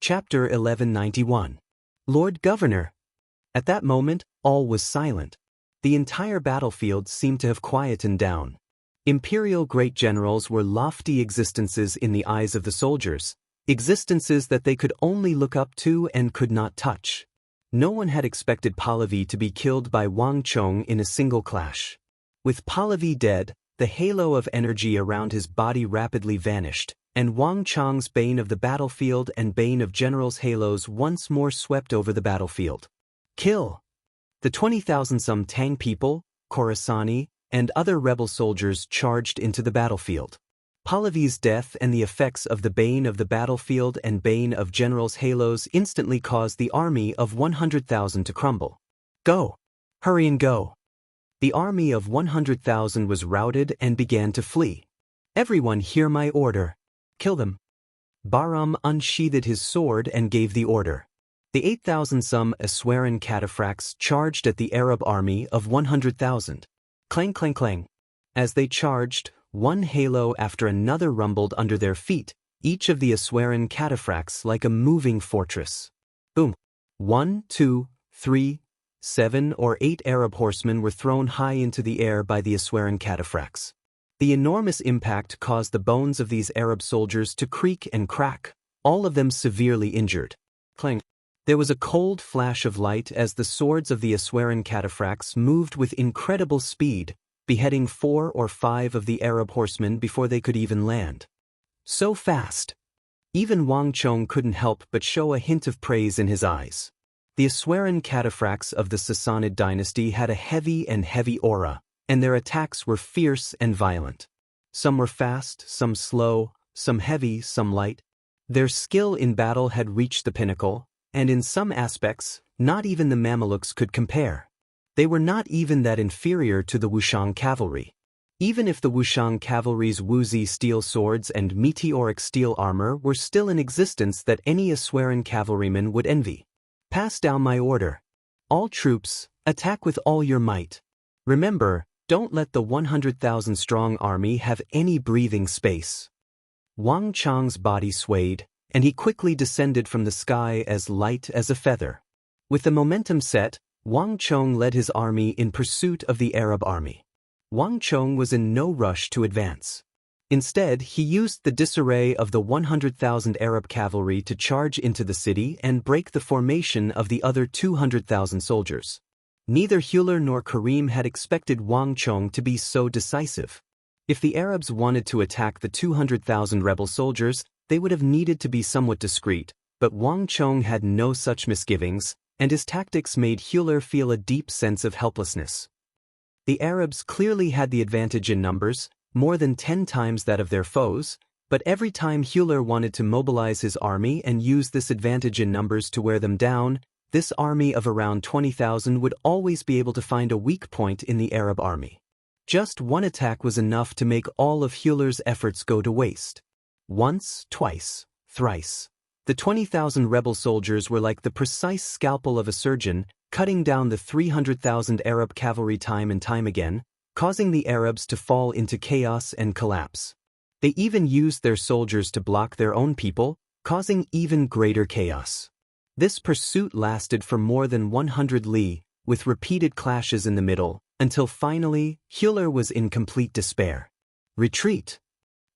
Chapter 1191. Lord Governor. At that moment, all was silent. The entire battlefield seemed to have quietened down. Imperial great generals were lofty existences in the eyes of the soldiers, existences that they could only look up to and could not touch. No one had expected Pahlavi to be killed by Wang Chong in a single clash. With Pahlavi dead, the halo of energy around his body rapidly vanished, and Wang Chong's bane of the battlefield and bane of generals' halos once more swept over the battlefield. Kill! The 20,000-some Tang people, Khorasani, and other rebel soldiers charged into the battlefield. Pahlavi's death and the effects of the bane of the battlefield and bane of generals' halos instantly caused the army of 100,000 to crumble. Go! Hurry and go! The army of 100,000 was routed and began to flee. Everyone hear my order. Kill them. Bahram unsheathed his sword and gave the order. The 8,000-some Aswaran cataphracts charged at the Arab army of 100,000. Clang, clang, clang. As they charged, one halo after another rumbled under their feet, each of the Aswaran cataphracts like a moving fortress. Boom. 1, 2, 3, 7 or 8 Arab horsemen were thrown high into the air by the Aswaran cataphracts. The enormous impact caused the bones of these Arab soldiers to creak and crack, all of them severely injured. Clang. There was a cold flash of light as the swords of the Aswaran cataphracts moved with incredible speed, beheading 4 or 5 of the Arab horsemen before they could even land. So fast! Even Wang Chong couldn't help but show a hint of praise in his eyes. The Aswaran cataphracts of the Sassanid dynasty had a heavy aura, and their attacks were fierce and violent. Some were fast, some slow, some heavy, some light. Their skill in battle had reached the pinnacle, and in some aspects, not even the Mamelukes could compare. They were not even that inferior to the Wushang cavalry. Even if the Wushang cavalry's Wuzi steel swords and meteoric steel armor were still in existence that any Aswaran cavalryman would envy. Pass down my order. All troops, attack with all your might. Remember, don't let the 100,000-strong army have any breathing space. Wang Chong's body swayed, and he quickly descended from the sky as light as a feather. With the momentum set, Wang Chong led his army in pursuit of the Arab army. Wang Chong was in no rush to advance. Instead, he used the disarray of the 100,000 Arab cavalry to charge into the city and break the formation of the other 200,000 soldiers. Neither Hewler nor Karim had expected Wang Chong to be so decisive. If the Arabs wanted to attack the 200,000 rebel soldiers, they would have needed to be somewhat discreet, but Wang Chong had no such misgivings, and his tactics made Hewler feel a deep sense of helplessness. The Arabs clearly had the advantage in numbers, more than 10 times that of their foes, but every time Hewler wanted to mobilize his army and use this advantage in numbers to wear them down, this army of around 20,000 would always be able to find a weak point in the Arab army. Just one attack was enough to make all of Hewler's efforts go to waste. Once, twice, thrice. The 20,000 rebel soldiers were like the precise scalpel of a surgeon, cutting down the 300,000 Arab cavalry time and time again, causing the Arabs to fall into chaos and collapse. They even used their soldiers to block their own people, causing even greater chaos. This pursuit lasted for more than 100 li, with repeated clashes in the middle, until finally, Hewler was in complete despair. Retreat!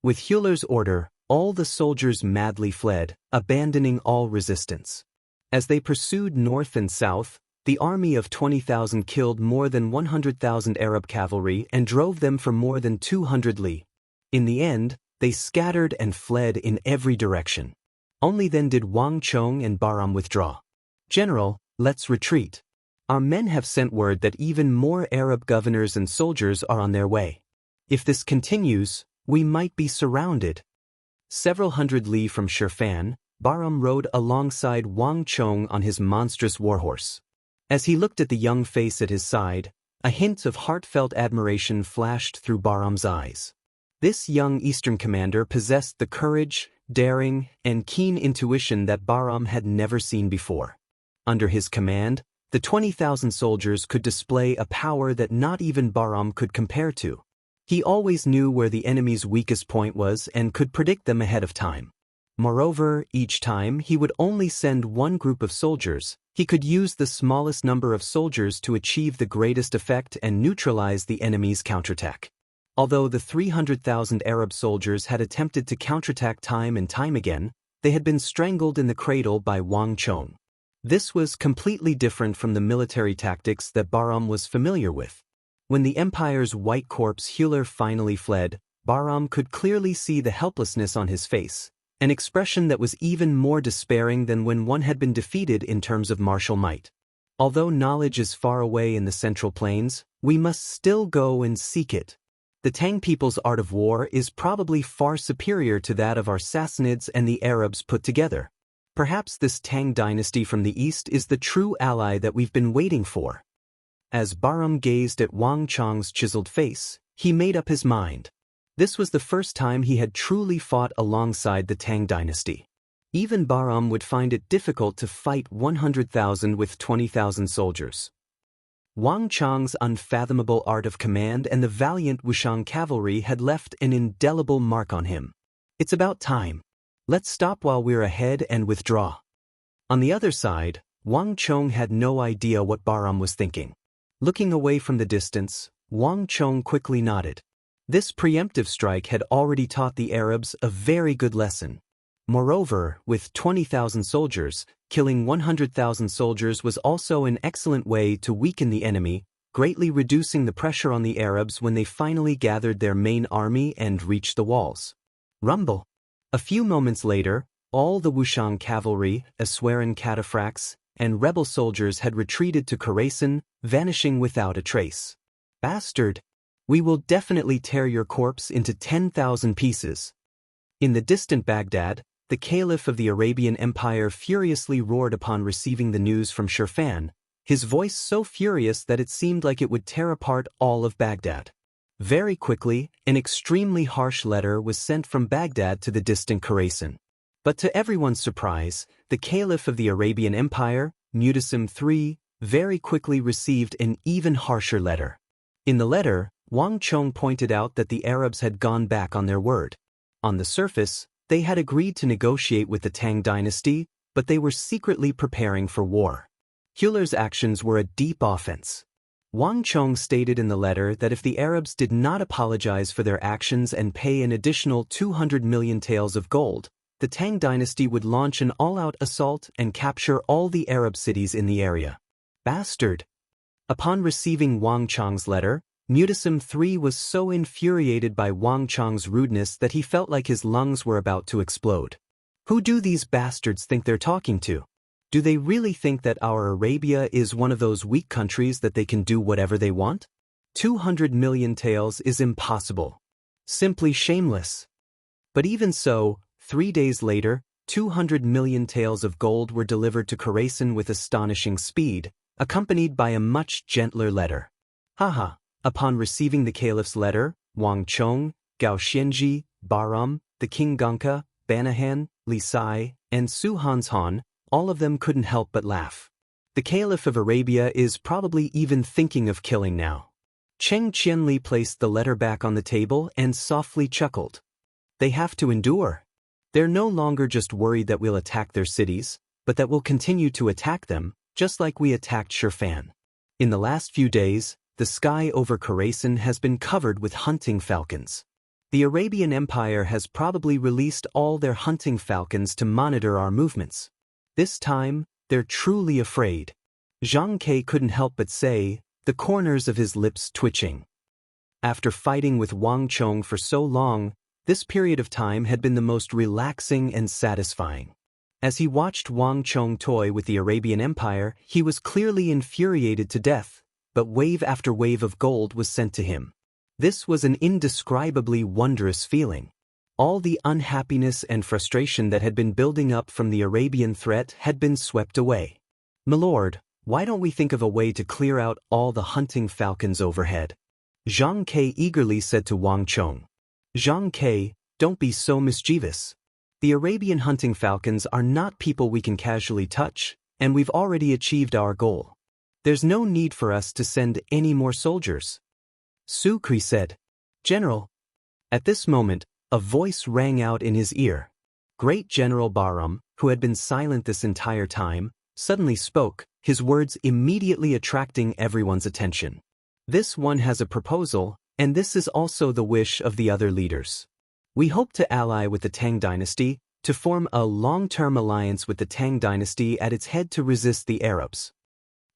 With Hewler's order, all the soldiers madly fled, abandoning all resistance. As they pursued north and south, the army of 20,000 killed more than 100,000 Arab cavalry and drove them for more than 200 li. In the end, they scattered and fled in every direction. Only then did Wang Chong and Bahram withdraw. General, let's retreat. Our men have sent word that even more Arab governors and soldiers are on their way. If this continues, we might be surrounded. Several hundred li from Shirfan, Bahram rode alongside Wang Chong on his monstrous warhorse. As he looked at the young face at his side, a hint of heartfelt admiration flashed through Bahram's eyes. This young Eastern commander possessed the courage, daring, and keen intuition that Bahram had never seen before. Under his command, the 20,000 soldiers could display a power that not even Bahram could compare to. He always knew where the enemy's weakest point was and could predict them ahead of time. Moreover, each time he would only send one group of soldiers. He could use the smallest number of soldiers to achieve the greatest effect and neutralize the enemy's counterattack. Although the 300,000 Arab soldiers had attempted to counterattack time and time again, they had been strangled in the cradle by Wang Chong. This was completely different from the military tactics that Bahram was familiar with. When the empire's white corpse healer finally fled, Bahram could clearly see the helplessness on his face, an expression that was even more despairing than when one had been defeated in terms of martial might. Although knowledge is far away in the Central Plains, we must still go and seek it. The Tang people's art of war is probably far superior to that of our Sassanids and the Arabs put together. Perhaps this Tang dynasty from the east is the true ally that we've been waiting for. As Bahram gazed at Wang Chong's chiseled face, he made up his mind. This was the first time he had truly fought alongside the Tang dynasty. Even Bahram would find it difficult to fight 100,000 with 20,000 soldiers. Wang Chong's unfathomable art of command and the valiant Wushang cavalry had left an indelible mark on him. It's about time. Let's stop while we're ahead and withdraw. On the other side, Wang Chong had no idea what Bahram was thinking. Looking away from the distance, Wang Chong quickly nodded. This preemptive strike had already taught the Arabs a very good lesson. Moreover, with 20,000 soldiers, killing 100,000 soldiers was also an excellent way to weaken the enemy, greatly reducing the pressure on the Arabs when they finally gathered their main army and reached the walls. Rumble. A few moments later, all the Wushang cavalry, Aswaran cataphracts, and rebel soldiers had retreated to Khorasan, vanishing without a trace. Bastard! We will definitely tear your corpse into 10,000 pieces. In the distant Baghdad, the Caliph of the Arabian Empire furiously roared upon receiving the news from Shirfan, his voice so furious that it seemed like it would tear apart all of Baghdad. Very quickly, an extremely harsh letter was sent from Baghdad to the distant Khorasan. But to everyone's surprise, the Caliph of the Arabian Empire, Mu'tasim III, very quickly received an even harsher letter. In the letter, Wang Chong pointed out that the Arabs had gone back on their word. On the surface, they had agreed to negotiate with the Tang dynasty, but they were secretly preparing for war. Hewler's actions were a deep offense. Wang Chong stated in the letter that if the Arabs did not apologize for their actions and pay an additional 200 million taels of gold, the Tang dynasty would launch an all-out assault and capture all the Arab cities in the area. Bastard! Upon receiving Wang Chong's letter, Mu'tasim III was so infuriated by Wang Chong's rudeness that he felt like his lungs were about to explode. Who do these bastards think they're talking to? Do they really think that our Arabia is one of those weak countries that they can do whatever they want? 200 million taels is impossible. Simply shameless. But even so, 3 days later, 200 million taels of gold were delivered to Khorasan with astonishing speed, accompanied by a much gentler letter. Haha. Upon receiving the Caliph's letter, Wang Chong, Gao Xianji, Bahram, the King Gongka, Banahan, Li Sai, and Su Hanshan, all of them couldn't help but laugh. The Caliph of Arabia is probably even thinking of killing now. Cheng Qianli placed the letter back on the table and softly chuckled. They have to endure. They're no longer just worried that we'll attack their cities, but that we'll continue to attack them, just like we attacked Shirfan. In the last few days, the sky over Khorasan has been covered with hunting falcons. The Arabian Empire has probably released all their hunting falcons to monitor our movements. This time, they're truly afraid. Zhang Ke couldn't help but say, the corners of his lips twitching. After fighting with Wang Chong for so long, this period of time had been the most relaxing and satisfying. As he watched Wang Chong toy with the Arabian Empire, he was clearly infuriated to death, but wave after wave of gold was sent to him. This was an indescribably wondrous feeling. All the unhappiness and frustration that had been building up from the Arabian threat had been swept away. "Milord, why don't we think of a way to clear out all the hunting falcons overhead?" Zhang Ke eagerly said to Wang Chong. "Zhang Ke, don't be so mischievous. The Arabian hunting falcons are not people we can casually touch, and we've already achieved our goal. There's no need for us to send any more soldiers." Su Kri said. "General." At this moment, a voice rang out in his ear. Great General Bahram, who had been silent this entire time, suddenly spoke, his words immediately attracting everyone's attention. This one has a proposal, and this is also the wish of the other leaders. We hope to ally with the Tang dynasty, to form a long-term alliance with the Tang dynasty at its head to resist the Arabs.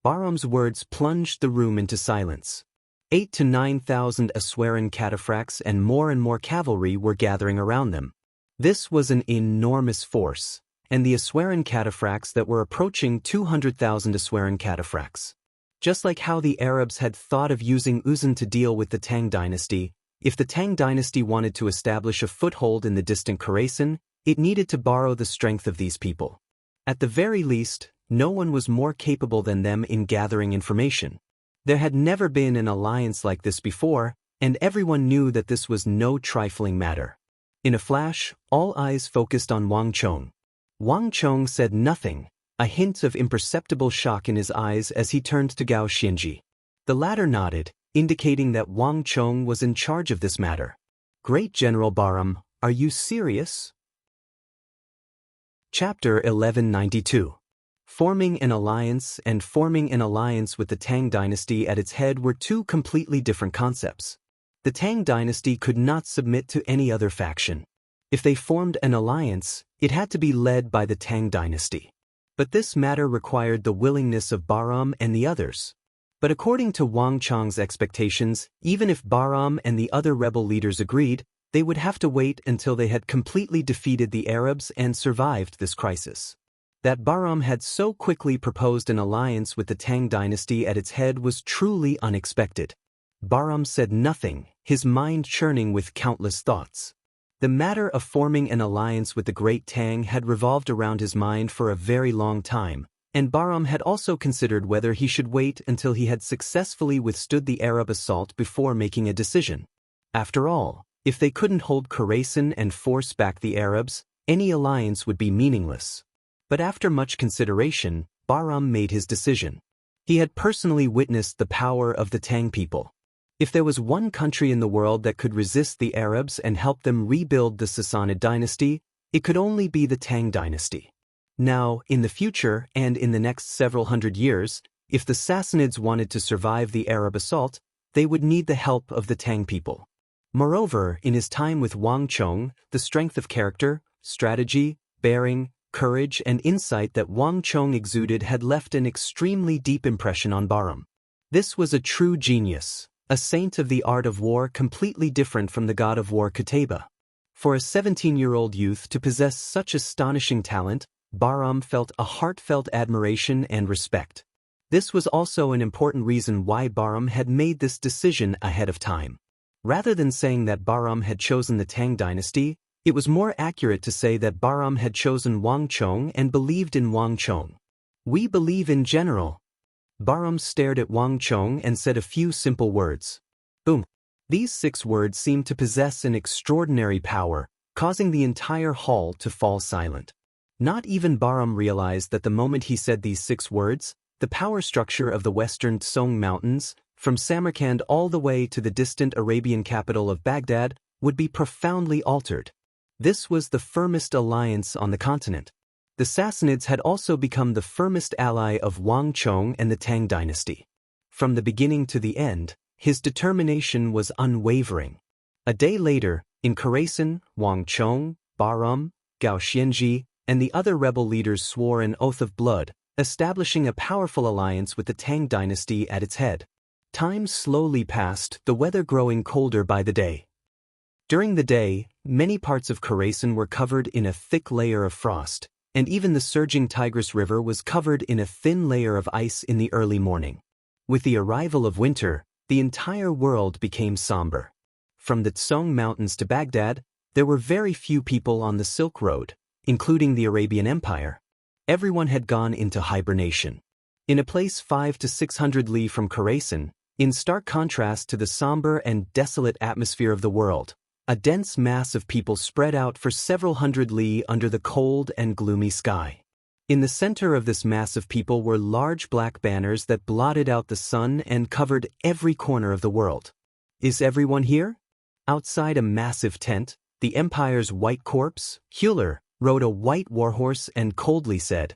Bahram's words plunged the room into silence. 8,000 to 9,000 Aswaran cataphracts and more cavalry were gathering around them. This was an enormous force, and the Aswaran cataphracts that were approaching 200,000 Aswaran cataphracts. Just like how the Arabs had thought of using Uzun to deal with the Tang dynasty, if the Tang dynasty wanted to establish a foothold in the distant Khorasan, it needed to borrow the strength of these people. At the very least, no one was more capable than them in gathering information. There had never been an alliance like this before, and everyone knew that this was no trifling matter. In a flash, all eyes focused on Wang Chong. Wang Chong said nothing, a hint of imperceptible shock in his eyes as he turned to Gao Xianji. The latter nodded, indicating that Wang Chong was in charge of this matter. Great General Bahram, are you serious? Chapter 1192. Forming an alliance and forming an alliance with the Tang dynasty at its head were two completely different concepts. The Tang dynasty could not submit to any other faction. If they formed an alliance, it had to be led by the Tang dynasty. But this matter required the willingness of Bahram and the others. But according to Wang Chong's expectations, even if Bahram and the other rebel leaders agreed, they would have to wait until they had completely defeated the Arabs and survived this crisis. That Bahram had so quickly proposed an alliance with the Tang dynasty at its head was truly unexpected. Bahram said nothing, his mind churning with countless thoughts. The matter of forming an alliance with the Great Tang had revolved around his mind for a very long time, and Bahram had also considered whether he should wait until he had successfully withstood the Arab assault before making a decision. After all, if they couldn't hold Khorasan and force back the Arabs, any alliance would be meaningless. But after much consideration, Bahram made his decision. He had personally witnessed the power of the Tang people. If there was one country in the world that could resist the Arabs and help them rebuild the Sassanid dynasty, it could only be the Tang dynasty. Now, in the future and in the next several hundred years, if the Sassanids wanted to survive the Arab assault, they would need the help of the Tang people. Moreover, in his time with Wang Chong, the strength of character, strategy, bearing, courage and insight that Wang Chong exuded had left an extremely deep impression on Bahram. This was a true genius, a saint of the art of war completely different from the god of war Qutayba. For a 17-year-old youth to possess such astonishing talent, Bahram felt a heartfelt admiration and respect. This was also an important reason why Bahram had made this decision ahead of time. Rather than saying that Bahram had chosen the Tang dynasty, it was more accurate to say that Bahram had chosen Wang Chong and believed in Wang Chong. We believe in general. Bahram stared at Wang Chong and said a few simple words. Boom. These 6 words seemed to possess an extraordinary power, causing the entire hall to fall silent. Not even Bahram realized that the moment he said these 6 words, the power structure of the western Tsong Mountains, from Samarkand all the way to the distant Arabian capital of Baghdad, would be profoundly altered. This was the firmest alliance on the continent. The Sassanids had also become the firmest ally of Wang Chong and the Tang dynasty. From the beginning to the end, his determination was unwavering. A day later, in Khorasan, Wang Chong, Bahram, Gao Xianji, and the other rebel leaders swore an oath of blood, establishing a powerful alliance with the Tang dynasty at its head. Time slowly passed, the weather growing colder by the day. During the day, many parts of Khorasan were covered in a thick layer of frost, and even the surging Tigris River was covered in a thin layer of ice in the early morning. With the arrival of winter, the entire world became somber. From the Tsong Mountains to Baghdad, there were very few people on the Silk Road, including the Arabian Empire. Everyone had gone into hibernation. In a place 500 to 600 li from Khorasan, in stark contrast to the somber and desolate atmosphere of the world, a dense mass of people spread out for several hundred li under the cold and gloomy sky. In the center of this mass of people were large black banners that blotted out the sun and covered every corner of the world. Is everyone here? Outside a massive tent, the empire's white corpse, Hewler, rode a white warhorse and coldly said.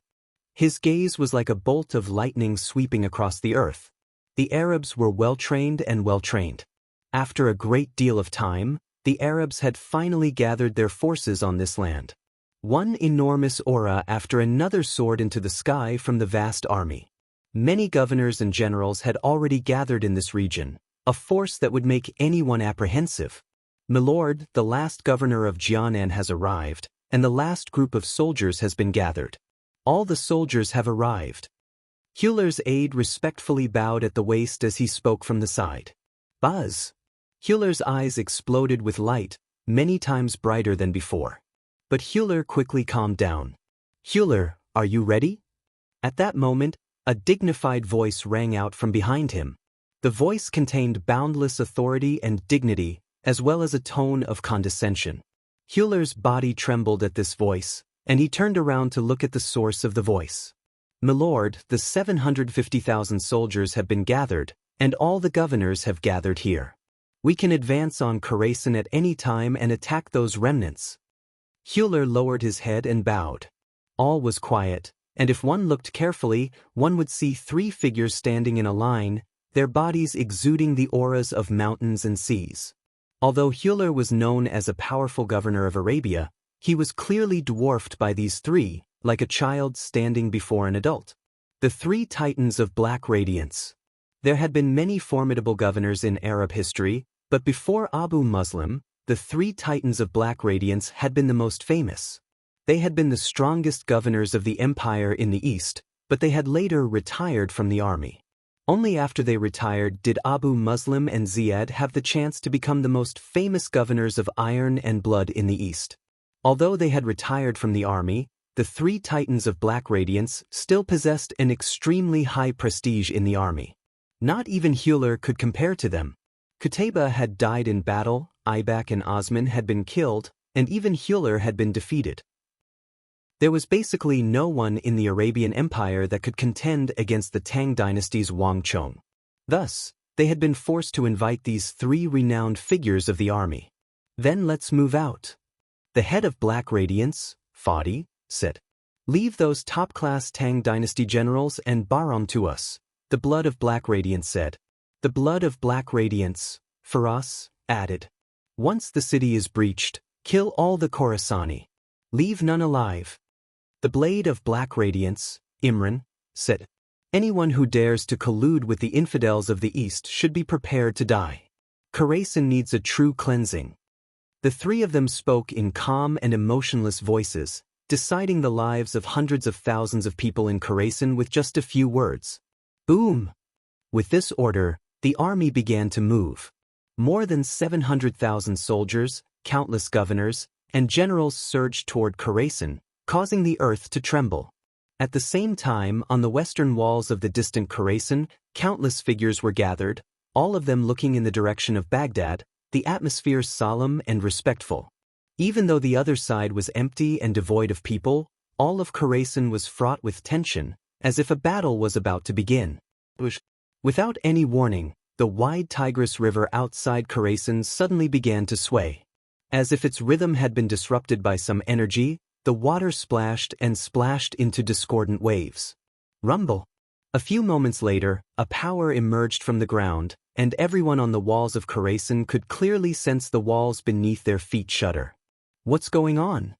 His gaze was like a bolt of lightning sweeping across the earth. The Arabs were well-trained and well-trained. After a great deal of time, the Arabs had finally gathered their forces on this land. One enormous aura after another soared into the sky from the vast army. Many governors and generals had already gathered in this region, a force that would make anyone apprehensive. "Milord, the last governor of Jianan has arrived, and the last group of soldiers has been gathered. All the soldiers have arrived." Hewler's aide respectfully bowed at the waist as he spoke from the side. Buzz! Hewler's eyes exploded with light, many times brighter than before. But Hewler quickly calmed down. "Hewler, are you ready?" At that moment, a dignified voice rang out from behind him. The voice contained boundless authority and dignity, as well as a tone of condescension. Hewler's body trembled at this voice, and he turned around to look at the source of the voice. "Milord, the 750,000 soldiers have been gathered, and all the governors have gathered here. We can advance on Khorasan at any time and attack those remnants." Hewler lowered his head and bowed. All was quiet, and if one looked carefully, one would see 3 figures standing in a line, their bodies exuding the auras of mountains and seas. Although Hewler was known as a powerful governor of Arabia, he was clearly dwarfed by these 3, like a child standing before an adult. The 3 titans of black radiance. There had been many formidable governors in Arab history, but before Abu Muslim, the 3 titans of black radiance had been the most famous. They had been the strongest governors of the empire in the east, but they had later retired from the army. Only after they retired did Abu Muslim and Ziyad have the chance to become the most famous governors of iron and blood in the east. Although they had retired from the army, the 3 titans of black radiance still possessed an extremely high prestige in the army. Not even Hewler could compare to them. Qutayba had died in battle, Ibak and Osman had been killed, and even Hewler had been defeated. There was basically no one in the Arabian Empire that could contend against the Tang dynasty's Wang Chong. Thus, they had been forced to invite these 3 renowned figures of the army. "Then let's move out." The head of Black Radiance, Fadi, said. "Leave those top-class Tang dynasty generals and Bahram to us," the blood of Black Radiance said. The blood of Black Radiance, Faras, added. "Once the city is breached, kill all the Khorasani. Leave none alive." The blade of Black Radiance, Imran, said. "Anyone who dares to collude with the infidels of the East should be prepared to die. Khorasan needs a true cleansing." The 3 of them spoke in calm and emotionless voices, deciding the lives of hundreds of thousands of people in Khorasan with just a few words. Boom! With this order, the army began to move. More than 700,000 soldiers, countless governors, and generals surged toward Khorasan, causing the earth to tremble. At the same time, on the western walls of the distant Khorasan, countless figures were gathered, all of them looking in the direction of Baghdad, the atmosphere solemn and respectful. Even though the other side was empty and devoid of people, all of Khorasan was fraught with tension, as if a battle was about to begin. Without any warning, the wide Tigris River outside Khorasan suddenly began to sway. As if its rhythm had been disrupted by some energy, the water splashed and splashed into discordant waves. Rumble! A few moments later, a power emerged from the ground, and everyone on the walls of Khorasan could clearly sense the walls beneath their feet shudder. What's going on?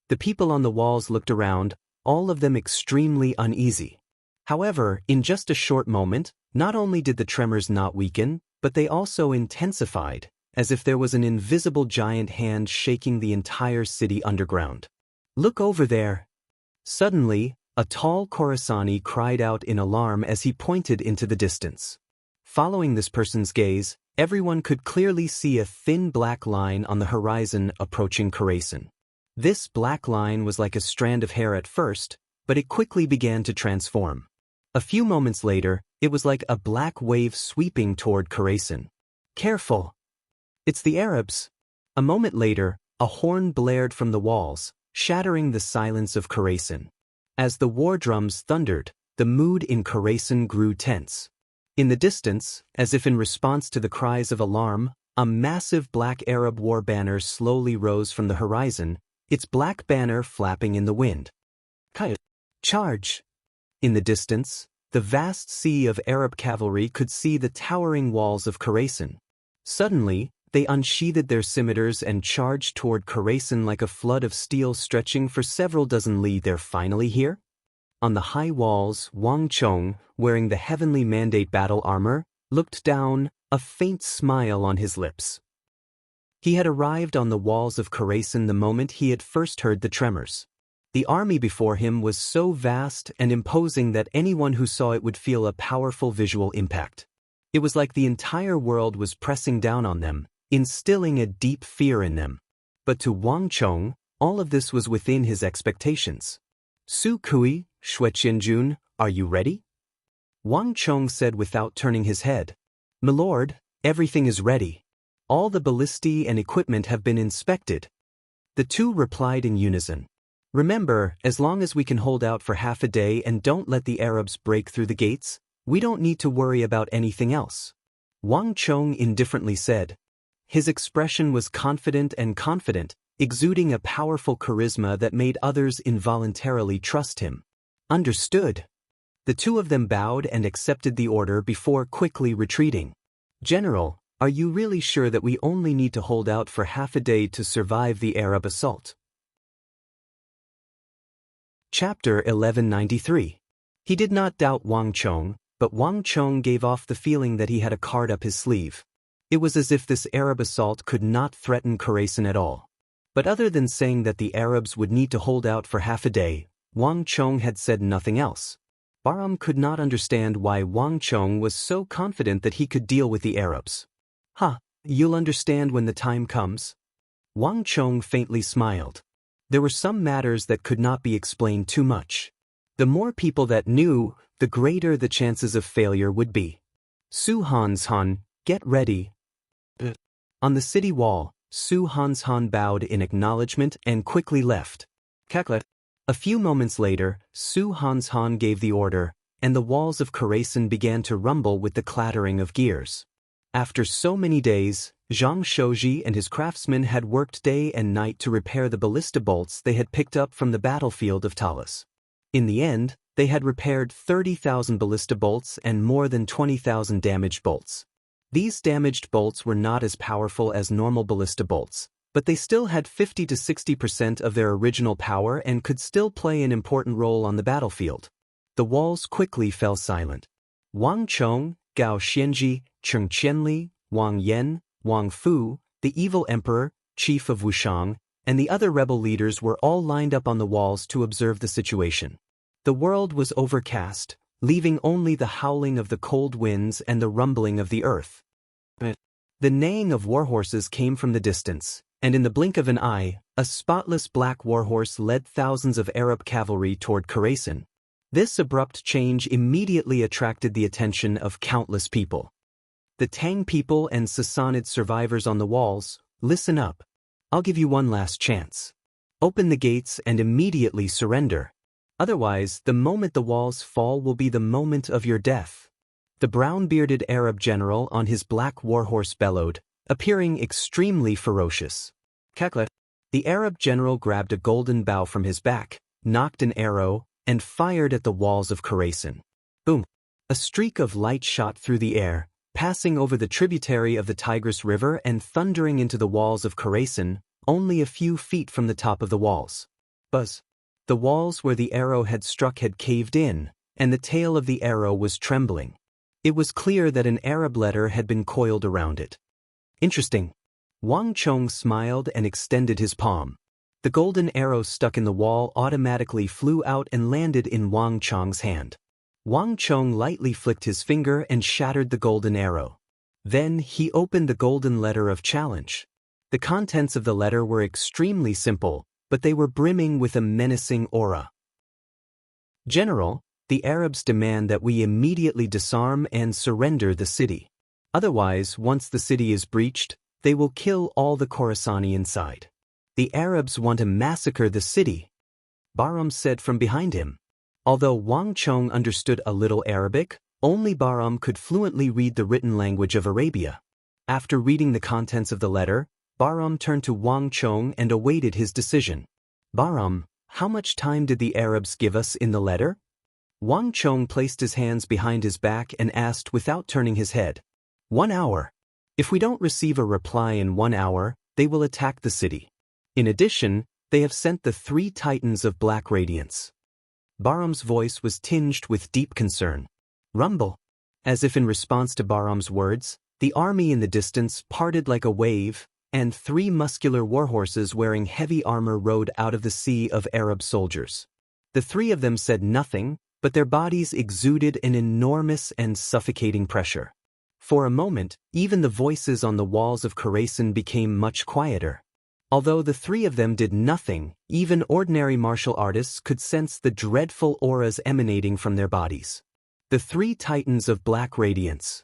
The people on the walls looked around, all of them extremely uneasy. However, in just a short moment, not only did the tremors not weaken, but they also intensified, as if there was an invisible giant hand shaking the entire city underground. "Look over there!" Suddenly, a tall Khorasani cried out in alarm as he pointed into the distance. Following this person's gaze, everyone could clearly see a thin black line on the horizon approaching Khorasan. This black line was like a strand of hair at first, but it quickly began to transform. A few moments later, it was like a black wave sweeping toward Khorasan. "Careful! It's the Arabs!" A moment later, a horn blared from the walls, shattering the silence of Khorasan. As the war drums thundered, the mood in Khorasan grew tense. In the distance, as if in response to the cries of alarm, a massive black Arab war banner slowly rose from the horizon, its black banner flapping in the wind. Charge! In the distance, the vast sea of Arab cavalry could see the towering walls of Khorasan. Suddenly, they unsheathed their scimitars and charged toward Khorasan like a flood of steel stretching for several dozen li. They're finally here? On the high walls, Wang Chong, wearing the heavenly mandate battle armor, looked down, a faint smile on his lips. He had arrived on the walls of Khorasan the moment he had first heard the tremors. The army before him was so vast and imposing that anyone who saw it would feel a powerful visual impact. It was like the entire world was pressing down on them, instilling a deep fear in them. But to Wang Chong, all of this was within his expectations. Su Kui, Shueqianjun, are you ready? Wang Chong said without turning his head. My lord, everything is ready. All the ballistae and equipment have been inspected. The two replied in unison. Remember, as long as we can hold out for half a day and don't let the Arabs break through the gates, we don't need to worry about anything else. Wang Chong indifferently said. His expression was confident, exuding a powerful charisma that made others involuntarily trust him. Understood. The two of them bowed and accepted the order before quickly retreating. General, are you really sure that we only need to hold out for half a day to survive the Arab assault? Chapter 1193. He did not doubt Wang Chong, but Wang Chong gave off the feeling that he had a card up his sleeve. It was as if this Arab assault could not threaten Khorasan at all. But other than saying that the Arabs would need to hold out for half a day, Wang Chong had said nothing else. Bahram could not understand why Wang Chong was so confident that he could deal with the Arabs. You'll understand when the time comes. Wang Chong faintly smiled. There were some matters that could not be explained too much. The more people that knew, the greater the chances of failure would be. Su Hanshan, get ready. On the city wall, Su Hanshan bowed in acknowledgement and quickly left. A few moments later, Su Hanshan gave the order, and the walls of Khorasan began to rumble with the clattering of gears. After so many days, Zhang Shouji and his craftsmen had worked day and night to repair the ballista bolts they had picked up from the battlefield of Talas. In the end, they had repaired 30,000 ballista bolts and more than 20,000 damaged bolts. These damaged bolts were not as powerful as normal ballista bolts, but they still had 50 to 60% of their original power and could still play an important role on the battlefield. The walls quickly fell silent. Wang Chong, Gao Xianji, Cheng Qianli, Wang Yan, Wang Fu, the evil emperor, chief of Wushang, and the other rebel leaders were all lined up on the walls to observe the situation. The world was overcast, leaving only the howling of the cold winds and the rumbling of the earth. The neighing of warhorses came from the distance, and in the blink of an eye, a spotless black warhorse led thousands of Arab cavalry toward Khorasan. This abrupt change immediately attracted the attention of countless people. The Tang people and Sassanid survivors on the walls, listen up. I'll give you one last chance. Open the gates and immediately surrender. Otherwise, the moment the walls fall will be the moment of your death. The brown-bearded Arab general on his black warhorse bellowed, appearing extremely ferocious. The Arab general grabbed a golden bow from his back, knocked an arrow, and fired at the walls of Khorasan. Boom! A streak of light shot through the air, passing over the tributary of the Tigris River and thundering into the walls of Khorasan, only a few feet from the top of the walls. Buzz! The walls where the arrow had struck had caved in, and the tail of the arrow was trembling. It was clear that an Arab letter had been coiled around it. Interesting. Wang Chong smiled and extended his palm. The golden arrow stuck in the wall automatically flew out and landed in Wang Chong's hand. Wang Chong lightly flicked his finger and shattered the golden arrow. Then he opened the golden letter of challenge. The contents of the letter were extremely simple, but they were brimming with a menacing aura. General, the Arabs demand that we immediately disarm and surrender the city. Otherwise, once the city is breached, they will kill all the Khorasani inside. The Arabs want to massacre the city, Bahram said from behind him. Although Wang Chong understood a little Arabic, only Bahram could fluently read the written language of Arabia. After reading the contents of the letter, Bahram turned to Wang Chong and awaited his decision. Bahram, how much time did the Arabs give us in the letter? Wang Chong placed his hands behind his back and asked without turning his head. 1 hour. If we don't receive a reply in 1 hour, they will attack the city. In addition, they have sent the 3 titans of black radiance. Bahram's voice was tinged with deep concern. Rumble. As if in response to Bahram's words, the army in the distance parted like a wave, and 3 muscular warhorses wearing heavy armor rode out of the sea of Arab soldiers. The 3 of them said nothing, but their bodies exuded an enormous and suffocating pressure. For a moment, even the voices on the walls of Khorasan became much quieter. Although the 3 of them did nothing, even ordinary martial artists could sense the dreadful auras emanating from their bodies. The 3 titans of black radiance.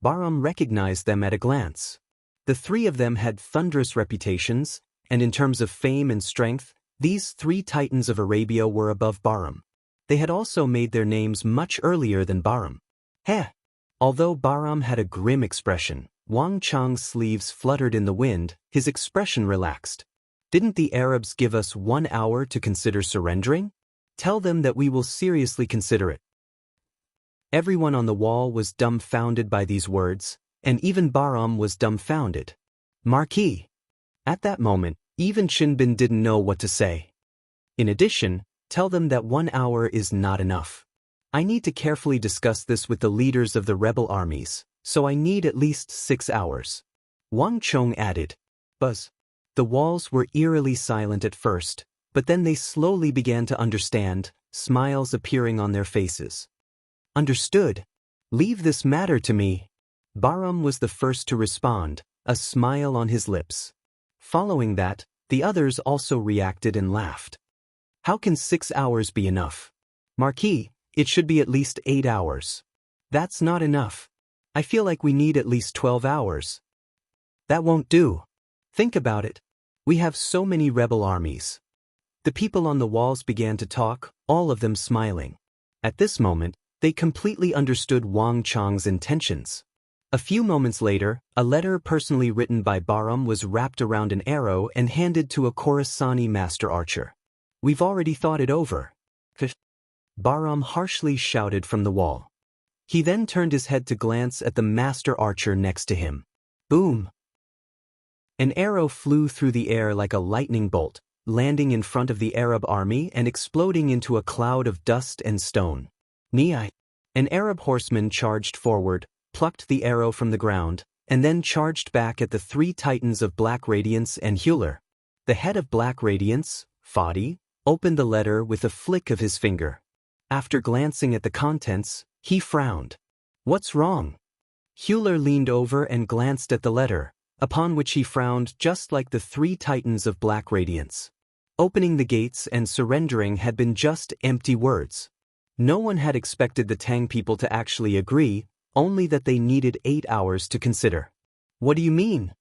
Bahram recognized them at a glance. The 3 of them had thunderous reputations, and in terms of fame and strength, these 3 titans of Arabia were above Bahram. They had also made their names much earlier than Bahram. Heh! Although Bahram had a grim expression, Wang Chang's sleeves fluttered in the wind, his expression relaxed. Didn't the Arabs give us 1 hour to consider surrendering? Tell them that we will seriously consider it. Everyone on the wall was dumbfounded by these words, and even Bahram was dumbfounded. Marquis. At that moment, even Chinbin didn't know what to say. In addition, tell them that 1 hour is not enough. I need to carefully discuss this with the leaders of the rebel armies, so I need at least 6 hours. Wang Chong added. Buzz. The walls were eerily silent at first, but then they slowly began to understand, smiles appearing on their faces. Understood. Leave this matter to me. Bahram was the first to respond, a smile on his lips. Following that, the others also reacted and laughed. How can 6 hours be enough? Marquis, it should be at least 8 hours. That's not enough. I feel like we need at least 12 hours. That won't do. Think about it. We have so many rebel armies. The people on the walls began to talk, all of them smiling. At this moment, they completely understood Wang Chang's intentions. A few moments later, a letter personally written by Bahram was wrapped around an arrow and handed to a Khorasani master archer. We've already thought it over. Bahram harshly shouted from the wall. He then turned his head to glance at the master archer next to him. Boom! An arrow flew through the air like a lightning bolt, landing in front of the Arab army and exploding into a cloud of dust and stone. Niai! An Arab horseman charged forward, plucked the arrow from the ground, and then charged back at the 3 titans of Black Radiance and Hewler. The head of Black Radiance, Fadi, opened the letter with a flick of his finger. After glancing at the contents, he frowned. What's wrong? Hewler leaned over and glanced at the letter, upon which he frowned just like the 3 titans of Black Radiance. Opening the gates and surrendering had been just empty words. No one had expected the Tang people to actually agree, only that they needed 8 hours to consider. What do you mean?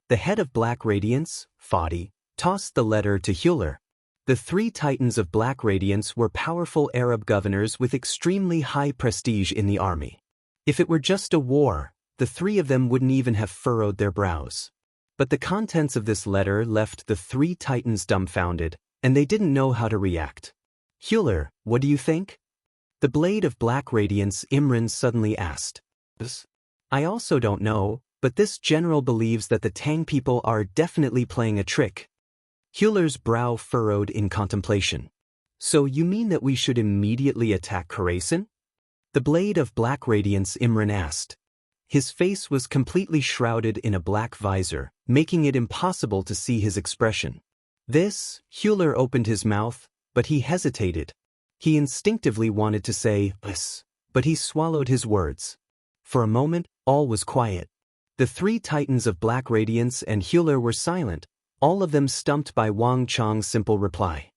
The head of Black Radiance, Fadi, tossed the letter to Hewler. The 3 titans of Black Radiance were powerful Arab governors with extremely high prestige in the army. If it were just a war, the 3 of them wouldn't even have furrowed their brows. But the contents of this letter left the 3 titans dumbfounded, and they didn't know how to react. Hewler, what do you think? The blade of Black Radiance Imran suddenly asked. I also don't know, but this general believes that the Tang people are definitely playing a trick. Hewler's brow furrowed in contemplation. So you mean that we should immediately attack Khorasan? The blade of Black Radiance Imran asked. His face was completely shrouded in a black visor, making it impossible to see his expression. Hewler opened his mouth, but he hesitated. He instinctively wanted to say, "Yes," but he swallowed his words. For a moment, all was quiet. The 3 titans of Black Radiance and Hewler were silent, all of them stumped by Wang Chang's simple reply.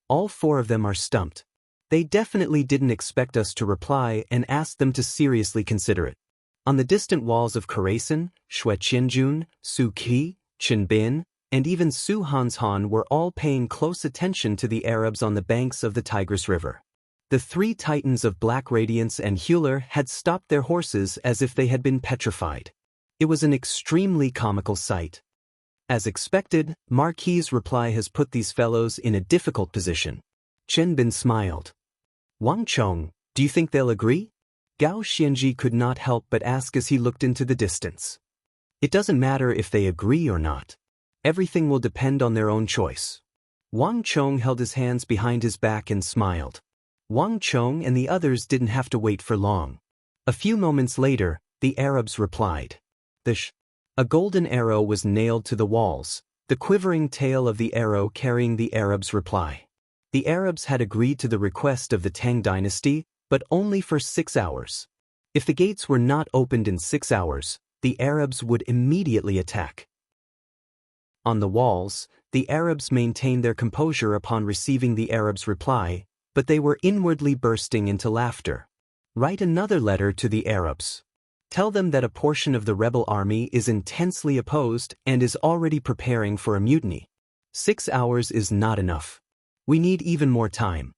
All 4 of them are stumped. They definitely didn't expect us to reply and asked them to seriously consider it. On the distant walls of Khorasan, Xue Qianjun, Su Qi, Chinbin, and even Su Hanshan were all paying close attention to the Arabs on the banks of the Tigris River. The 3 titans of Black Radiance and Hewler had stopped their horses as if they had been petrified. It was an extremely comical sight. As expected, Marquis's reply has put these fellows in a difficult position. Chen Bin smiled. Wang Chong, do you think they'll agree? Gao Xianji could not help but ask as he looked into the distance. It doesn't matter if they agree or not. Everything will depend on their own choice. Wang Chong held his hands behind his back and smiled. Wang Chong and the others didn't have to wait for long. A few moments later, the Arabs replied. A golden arrow was nailed to the walls, the quivering tail of the arrow carrying the Arabs' reply. The Arabs had agreed to the request of the Tang dynasty, but only for 6 hours. If the gates were not opened in 6 hours, the Arabs would immediately attack. On the walls, the Arabs maintained their composure upon receiving the Arabs' reply, but they were inwardly bursting into laughter. Write another letter to the Arabs. Tell them that a portion of the rebel army is intensely opposed and is already preparing for a mutiny. 6 hours is not enough. We need even more time.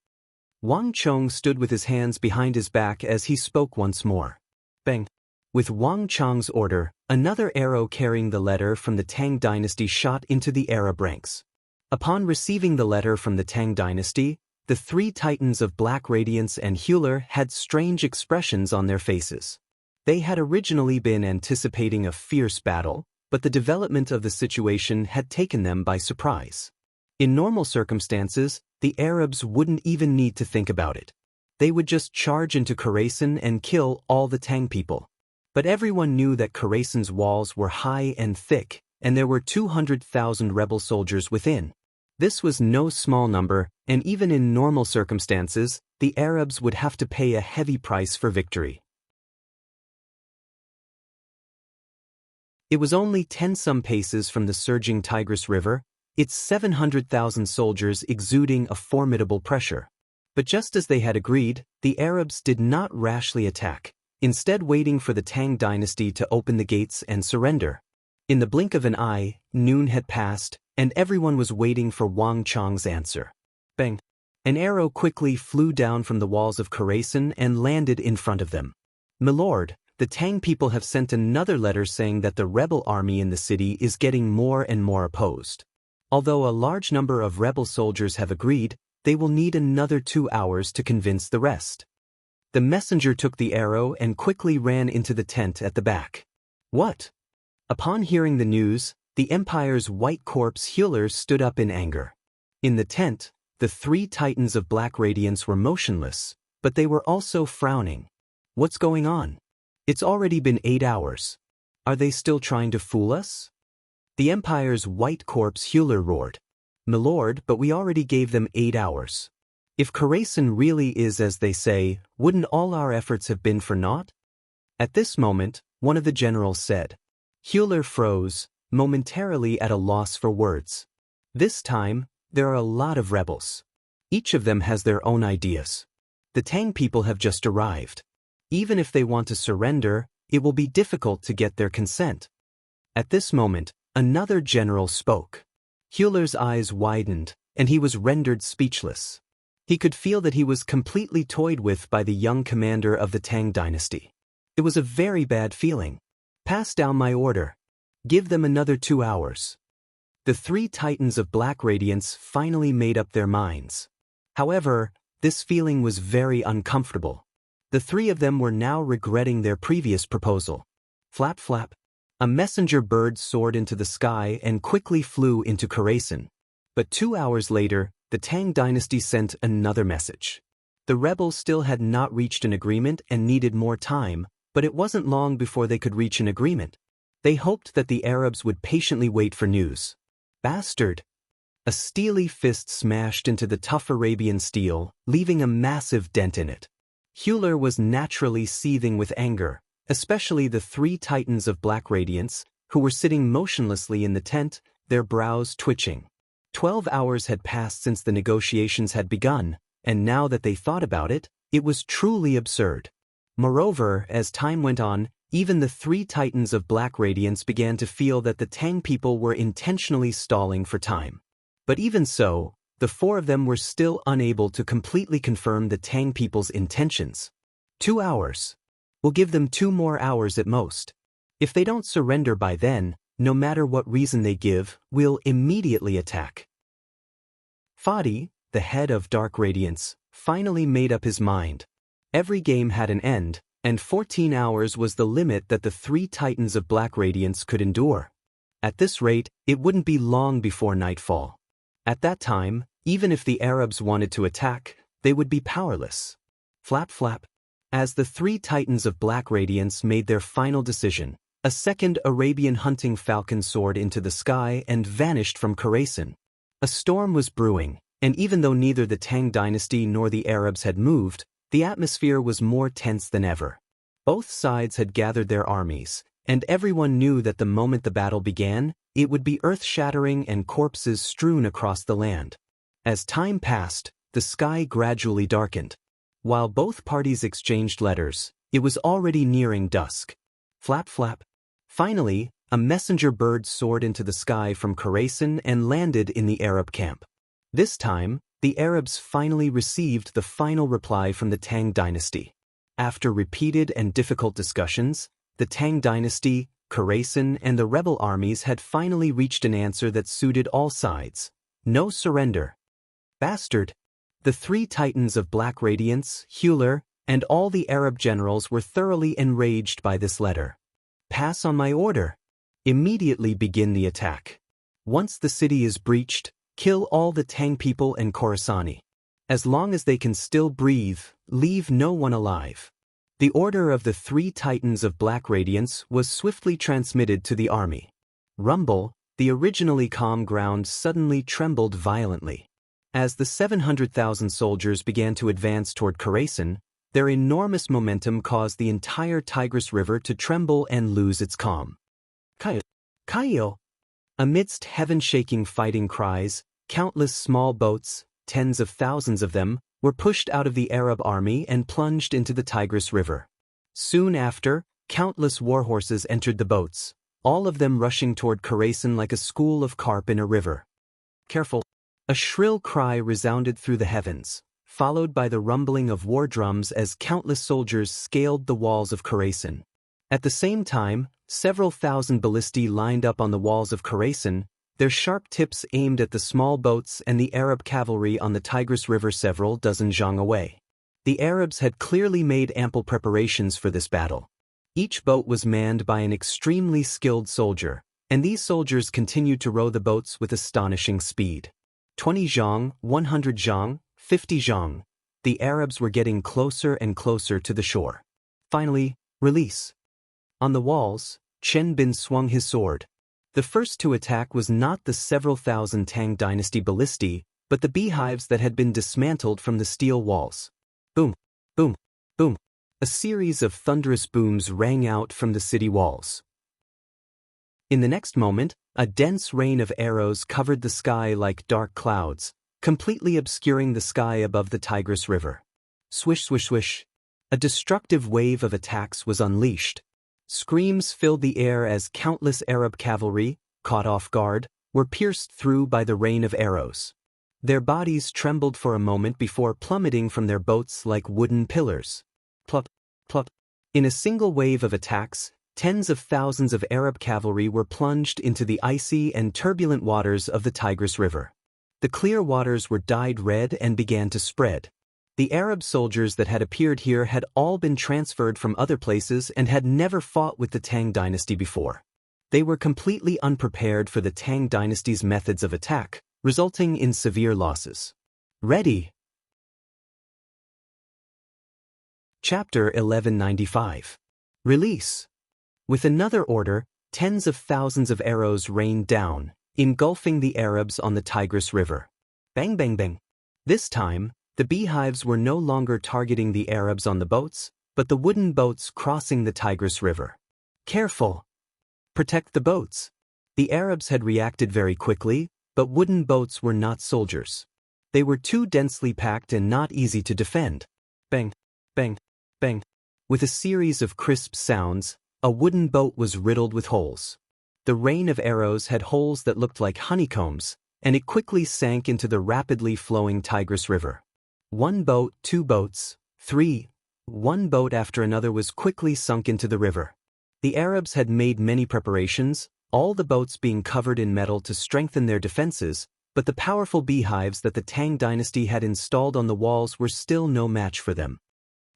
Wang Chong stood with his hands behind his back as he spoke once more. Bang! With Wang Chong's order, another arrow carrying the letter from the Tang dynasty shot into the Arab ranks. Upon receiving the letter from the Tang dynasty, the 3 titans of Black Radiance and Hewler had strange expressions on their faces. They had originally been anticipating a fierce battle, but the development of the situation had taken them by surprise. In normal circumstances, the Arabs wouldn't even need to think about it. They would just charge into Khorasan and kill all the Tang people. But everyone knew that Khorasan's walls were high and thick, and there were 200,000 rebel soldiers within. This was no small number, and even in normal circumstances, the Arabs would have to pay a heavy price for victory. It was only 10-some paces from the surging Tigris River, its 700,000 soldiers exuding a formidable pressure. But just as they had agreed, the Arabs did not rashly attack, instead waiting for the Tang dynasty to open the gates and surrender. In the blink of an eye, noon had passed, and everyone was waiting for Wang Chong's answer. Bang! An arrow quickly flew down from the walls of Khorasan and landed in front of them. "Milord, the Tang people have sent another letter saying that the rebel army in the city is getting more and more opposed. Although a large number of rebel soldiers have agreed, they will need another 2 hours to convince the rest." The messenger took the arrow and quickly ran into the tent at the back. What? Upon hearing the news, the Empire's white corpse Hewler stood up in anger. In the tent, the 3 titans of Black Radiance were motionless, but they were also frowning. What's going on? It's already been 8 hours. Are they still trying to fool us? The Empire's white corpse Hewler roared. "Milord, but we already gave them 8 hours. If Khorasan really is as they say, wouldn't all our efforts have been for naught?" At this moment, one of the generals said. Hewler froze, momentarily at a loss for words. This time, there are a lot of rebels. Each of them has their own ideas. The Tang people have just arrived. Even if they want to surrender, it will be difficult to get their consent. At this moment, another general spoke. Hewler's eyes widened, and he was rendered speechless. He could feel that he was completely toyed with by the young commander of the Tang dynasty. It was a very bad feeling. "Pass down my order. Give them another 2 hours." The 3 titans of Black Radiance finally made up their minds. However, this feeling was very uncomfortable. The 3 of them were now regretting their previous proposal. Flap flap. A messenger bird soared into the sky and quickly flew into Khorasan. But 2 hours later, the Tang dynasty sent another message. The rebels still had not reached an agreement and needed more time, but it wasn't long before they could reach an agreement. They hoped that the Arabs would patiently wait for news. Bastard! A steely fist smashed into the tough Arabian steel, leaving a massive dent in it. Hewler was naturally seething with anger, especially the 3 titans of Black Radiance, who were sitting motionlessly in the tent, their brows twitching. 12 hours had passed since the negotiations had begun, and now that they thought about it, it was truly absurd. Moreover, as time went on, even the 3 titans of Black Radiance began to feel that the Tang people were intentionally stalling for time. But even so, the 4 of them were still unable to completely confirm the Tang people's intentions. 2 hours. We'll give them 2 more hours at most. If they don't surrender by then, no matter what reason they give, we'll immediately attack. Fadi, the head of Dark Radiance, finally made up his mind. Every game had an end, and 14 hours was the limit that the 3 Titans of Black Radiance could endure. At this rate, it wouldn't be long before nightfall. At that time, even if the Arabs wanted to attack, they would be powerless. Flap flap. As the 3 Titans of Black Radiance made their final decision, a second Arabian hunting falcon soared into the sky and vanished from Khorasan. A storm was brewing, and even though neither the Tang dynasty nor the Arabs had moved, the atmosphere was more tense than ever. Both sides had gathered their armies, and everyone knew that the moment the battle began, it would be earth-shattering and corpses strewn across the land. As time passed, the sky gradually darkened. While both parties exchanged letters, it was already nearing dusk. Flap flap. Finally, a messenger bird soared into the sky from Khorasan and landed in the Arab camp. This time, the Arabs finally received the final reply from the Tang dynasty. After repeated and difficult discussions, the Tang dynasty, Khorasan, and the rebel armies had finally reached an answer that suited all sides. No surrender. Bastard! The 3 Titans of Black Radiance, Hewler, and all the Arab generals were thoroughly enraged by this letter. Pass on my order. Immediately begin the attack. Once the city is breached, kill all the Tang people and Khorasani. As long as they can still breathe, leave no one alive. The order of the 3 Titans of Black Radiance was swiftly transmitted to the army. Rumble, the originally calm ground suddenly trembled violently. As the 700,000 soldiers began to advance toward Khorasan, their enormous momentum caused the entire Tigris River to tremble and lose its calm. Kaio! Amidst heaven-shaking fighting cries, countless small boats, tens of thousands of them, were pushed out of the Arab army and plunged into the Tigris River. Soon after, countless warhorses entered the boats, all of them rushing toward Khorasan like a school of carp in a river. Careful! A shrill cry resounded through the heavens, followed by the rumbling of war drums as countless soldiers scaled the walls of Khorasan. At the same time, several thousand ballistae lined up on the walls of Khorasan, their sharp tips aimed at the small boats and the Arab cavalry on the Tigris River several dozen zhang away. The Arabs had clearly made ample preparations for this battle. Each boat was manned by an extremely skilled soldier, and these soldiers continued to row the boats with astonishing speed. 20 zhang, 100 zhang, 50 zhang. The Arabs were getting closer and closer to the shore. Finally, release. On the walls, Chen Bin swung his sword. The first to attack was not the several thousand Tang dynasty ballistae, but the beehives that had been dismantled from the steel walls. Boom, boom, boom. A series of thunderous booms rang out from the city walls. In the next moment, a dense rain of arrows covered the sky like dark clouds, completely obscuring the sky above the Tigris River. Swish swish swish. A destructive wave of attacks was unleashed. Screams filled the air as countless Arab cavalry, caught off guard, were pierced through by the rain of arrows. Their bodies trembled for a moment before plummeting from their boats like wooden pillars. Plop, plop. In a single wave of attacks, tens of thousands of Arab cavalry were plunged into the icy and turbulent waters of the Tigris River. The clear waters were dyed red and began to spread. The Arab soldiers that had appeared here had all been transferred from other places and had never fought with the Tang dynasty before. They were completely unprepared for the Tang dynasty's methods of attack, resulting in severe losses. Ready. Chapter 1195. Release. With another order, tens of thousands of arrows rained down, engulfing the Arabs on the Tigris River. Bang bang bang. This time, the beehives were no longer targeting the Arabs on the boats, but the wooden boats crossing the Tigris River. Careful! Protect the boats. The Arabs had reacted very quickly, but wooden boats were not soldiers. They were too densely packed and not easy to defend. Bang, bang, bang. With a series of crisp sounds, a wooden boat was riddled with holes. The rain of arrows had holes that looked like honeycombs, and it quickly sank into the rapidly flowing Tigris River. One boat, two boats, three. One boat after another was quickly sunk into the river. The Arabs had made many preparations, all the boats being covered in metal to strengthen their defenses, but the powerful beehives that the Tang dynasty had installed on the walls were still no match for them.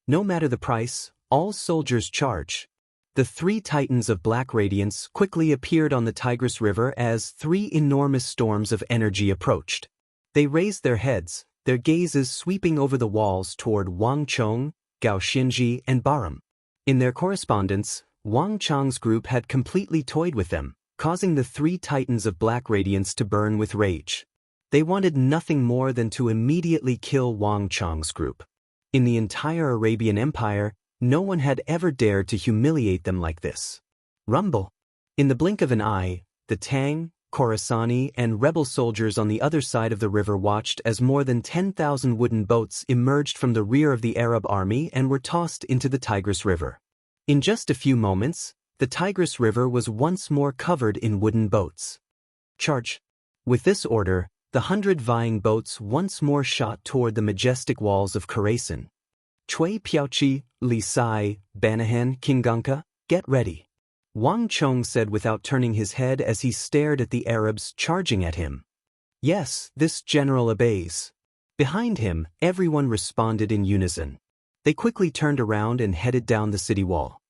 No matter the price, all soldiers charge. The three titans of black radiance quickly appeared on the Tigris River as three enormous storms of energy approached. They raised their heads, their gazes sweeping over the walls toward Wang Chong, Gao Xinji, and Baram. In their correspondence, Wang Chong's group had completely toyed with them, causing the three titans of black radiance to burn with rage. They wanted nothing more than to immediately kill Wang Chong's group. In the entire Arabian Empire, no one had ever dared to humiliate them like this. Rumble. In the blink of an eye, the Tang, Khorasani, and rebel soldiers on the other side of the river watched as more than 10,000 wooden boats emerged from the rear of the Arab army and were tossed into the Tigris River. In just a few moments, the Tigris River was once more covered in wooden boats. Charge. With this order, the 100 vying boats once more shot toward the majestic walls of Khorasan. Cui Piaochi, Li Sai, Banahan, Kinganka, get ready. Wang Chong said without turning his head as he stared at the Arabs charging at him. Yes, this general obeys. Behind him, everyone responded in unison. They quickly turned around and headed down the city wall.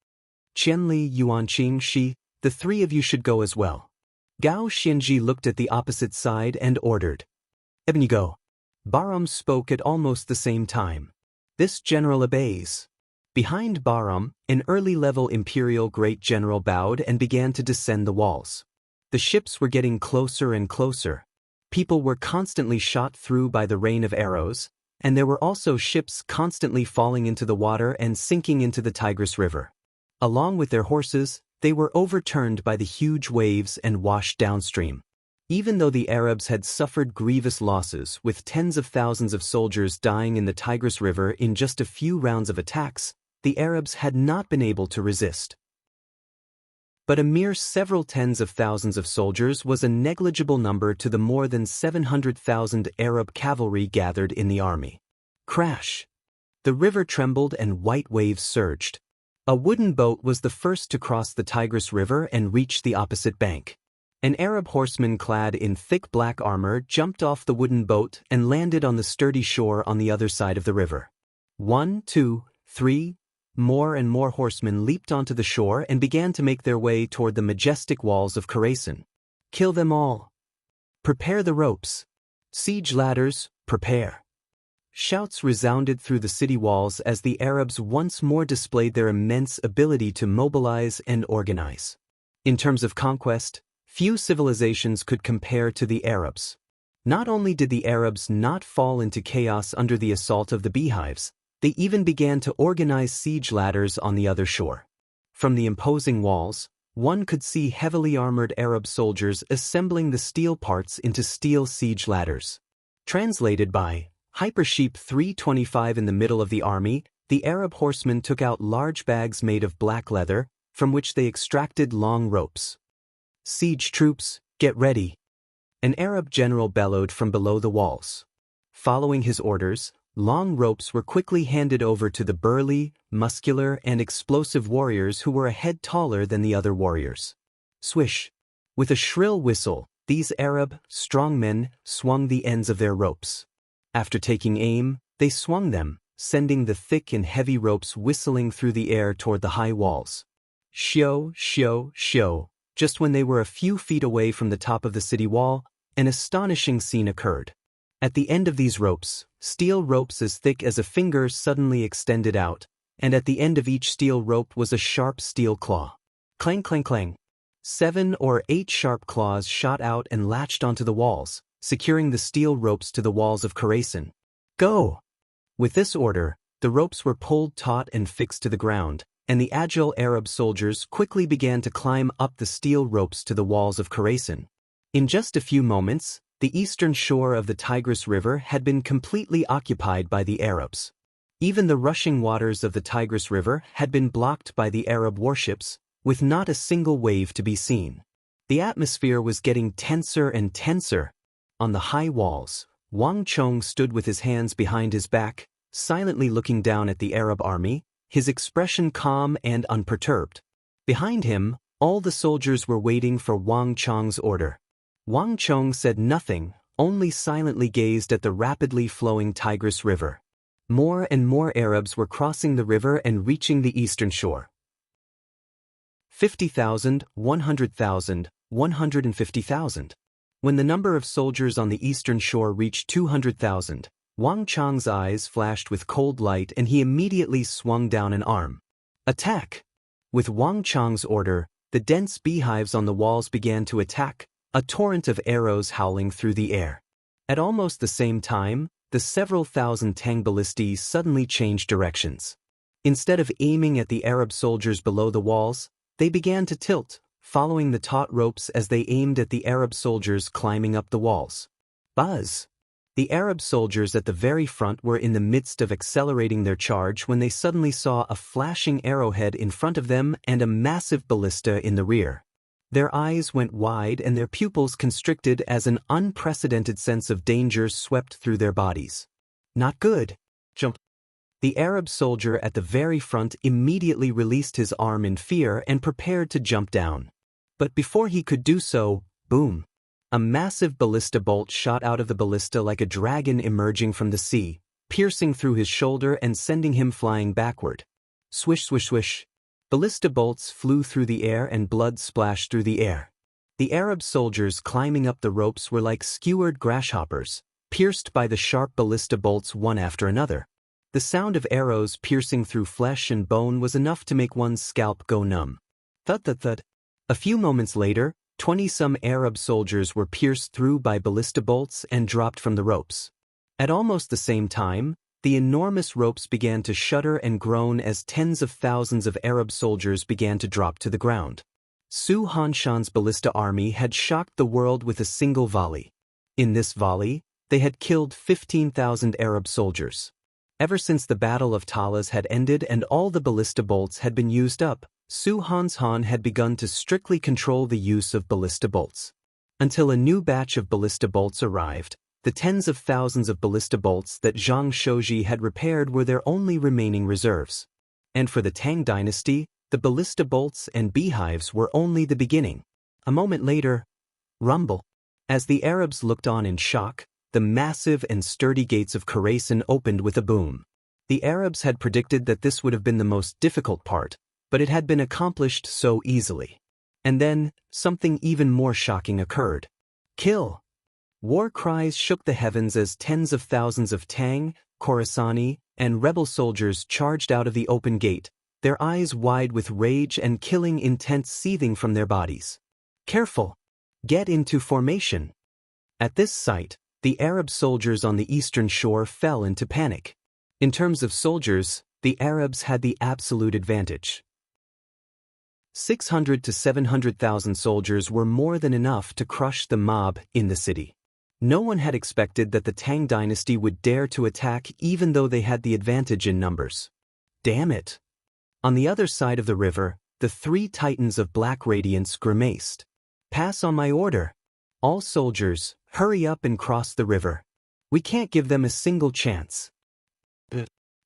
Qianli, Yuanqing, Shi, the three of you should go as well. Gao Xinji looked at the opposite side and ordered. Ebony go. Baram spoke at almost the same time. This general obeys. Behind Baram, an early-level imperial great general bowed and began to descend the walls. The ships were getting closer and closer. People were constantly shot through by the rain of arrows, and there were also ships constantly falling into the water and sinking into the Tigris River. Along with their horses, they were overturned by the huge waves and washed downstream. Even though the Arabs had suffered grievous losses, with tens of thousands of soldiers dying in the Tigris River in just a few rounds of attacks, the Arabs had not been able to resist. But a mere several tens of thousands of soldiers was a negligible number to the more than 700,000 Arab cavalry gathered in the army. Crash! The river trembled and white waves surged. A wooden boat was the first to cross the Tigris River and reach the opposite bank. An Arab horseman clad in thick black armor jumped off the wooden boat and landed on the sturdy shore on the other side of the river. 1, 2, 3, more and more horsemen leaped onto the shore and began to make their way toward the majestic walls of Khorasan. Kill them all. Prepare the ropes. Siege ladders, prepare. Shouts resounded through the city walls as the Arabs once more displayed their immense ability to mobilize and organize. In terms of conquest, few civilizations could compare to the Arabs. Not only did the Arabs not fall into chaos under the assault of the beehives, they even began to organize siege ladders on the other shore. From the imposing walls, one could see heavily armored Arab soldiers assembling the steel parts into steel siege ladders. Translated by Hypersheep 325. In the middle of the army, the Arab horsemen took out large bags made of black leather, from which they extracted long ropes. Siege troops, get ready. An Arab general bellowed from below the walls. Following his orders, long ropes were quickly handed over to the burly, muscular, and explosive warriors who were a head taller than the other warriors. Swish! With a shrill whistle, these Arab, strong men swung the ends of their ropes. After taking aim, they swung them, sending the thick and heavy ropes whistling through the air toward the high walls. Shio, shio, shio. Just when they were a few feet away from the top of the city wall, an astonishing scene occurred. At the end of these ropes, steel ropes as thick as a finger suddenly extended out, and at the end of each steel rope was a sharp steel claw. Clang, clang, clang. 7 or 8 sharp claws shot out and latched onto the walls, securing the steel ropes to the walls of Khorasan. Go! With this order, the ropes were pulled taut and fixed to the ground, and the agile Arab soldiers quickly began to climb up the steel ropes to the walls of Khorasan. In just a few moments, the eastern shore of the Tigris River had been completely occupied by the Arabs. Even the rushing waters of the Tigris River had been blocked by the Arab warships, with not a single wave to be seen. The atmosphere was getting tenser and tenser. On the high walls, Wang Chong stood with his hands behind his back, silently looking down at the Arab army, his expression calm and unperturbed. Behind him, All the soldiers were waiting for Wang Chong's order. Wang Chong said nothing, only silently gazed at the rapidly flowing Tigris River. More and more Arabs were crossing the river and reaching the eastern shore. 50,000, 100,000, 150,000. When the number of soldiers on the eastern shore reached 200,000, Wang Chong's eyes flashed with cold light and he immediately swung down an arm. Attack! With Wang Chong's order, the dense beehives on the walls began to attack, a torrent of arrows howling through the air. At almost the same time, the several thousand Tang ballistae suddenly changed directions. Instead of aiming at the Arab soldiers below the walls, they began to tilt, following the taut ropes as they aimed at the Arab soldiers climbing up the walls. Buzz! The Arab soldiers at the very front were in the midst of accelerating their charge when they suddenly saw a flashing arrowhead in front of them and a massive ballista in the rear. Their eyes went wide and their pupils constricted as an unprecedented sense of danger swept through their bodies. Not good. Jump. The Arab soldier at the very front immediately released his arm in fear and prepared to jump down. But before he could do so, boom! A massive ballista bolt shot out of the ballista like a dragon emerging from the sea, piercing through his shoulder and sending him flying backward. Swish, swish, swish. Ballista bolts flew through the air and blood splashed through the air. The Arab soldiers climbing up the ropes were like skewered grasshoppers, pierced by the sharp ballista bolts one after another. The sound of arrows piercing through flesh and bone was enough to make one's scalp go numb. Thud, thud, thud. A few moments later, 20-some Arab soldiers were pierced through by ballista bolts and dropped from the ropes. At almost the same time, the enormous ropes began to shudder and groan as tens of thousands of Arab soldiers began to drop to the ground. Su Hanshan's ballista army had shocked the world with a single volley. In this volley, they had killed 15,000 Arab soldiers. Ever since the Battle of Talas had ended and all the ballista bolts had been used up, Su Hanshan had begun to strictly control the use of ballista bolts. Until a new batch of ballista bolts arrived, the tens of thousands of ballista bolts that Zhang Shouji had repaired were their only remaining reserves. And for the Tang dynasty, the ballista bolts and beehives were only the beginning. A moment later, rumble. As the Arabs looked on in shock, the massive and sturdy gates of Khorasan opened with a boom. The Arabs had predicted that this would have been the most difficult part, but it had been accomplished so easily. And then, something even more shocking occurred. Kill! War cries shook the heavens as tens of thousands of Tang, Khorasani, and rebel soldiers charged out of the open gate, their eyes wide with rage and killing intent seething from their bodies. Careful! Get into formation! At this sight, the Arab soldiers on the eastern shore fell into panic. In terms of soldiers, the Arabs had the absolute advantage. 600 to 700,000 soldiers were more than enough to crush the mob in the city. No one had expected that the Tang dynasty would dare to attack even though they had the advantage in numbers. Damn it! On the other side of the river, the three titans of black radiance grimaced. Pass on my order. All soldiers, hurry up and cross the river. We can't give them a single chance.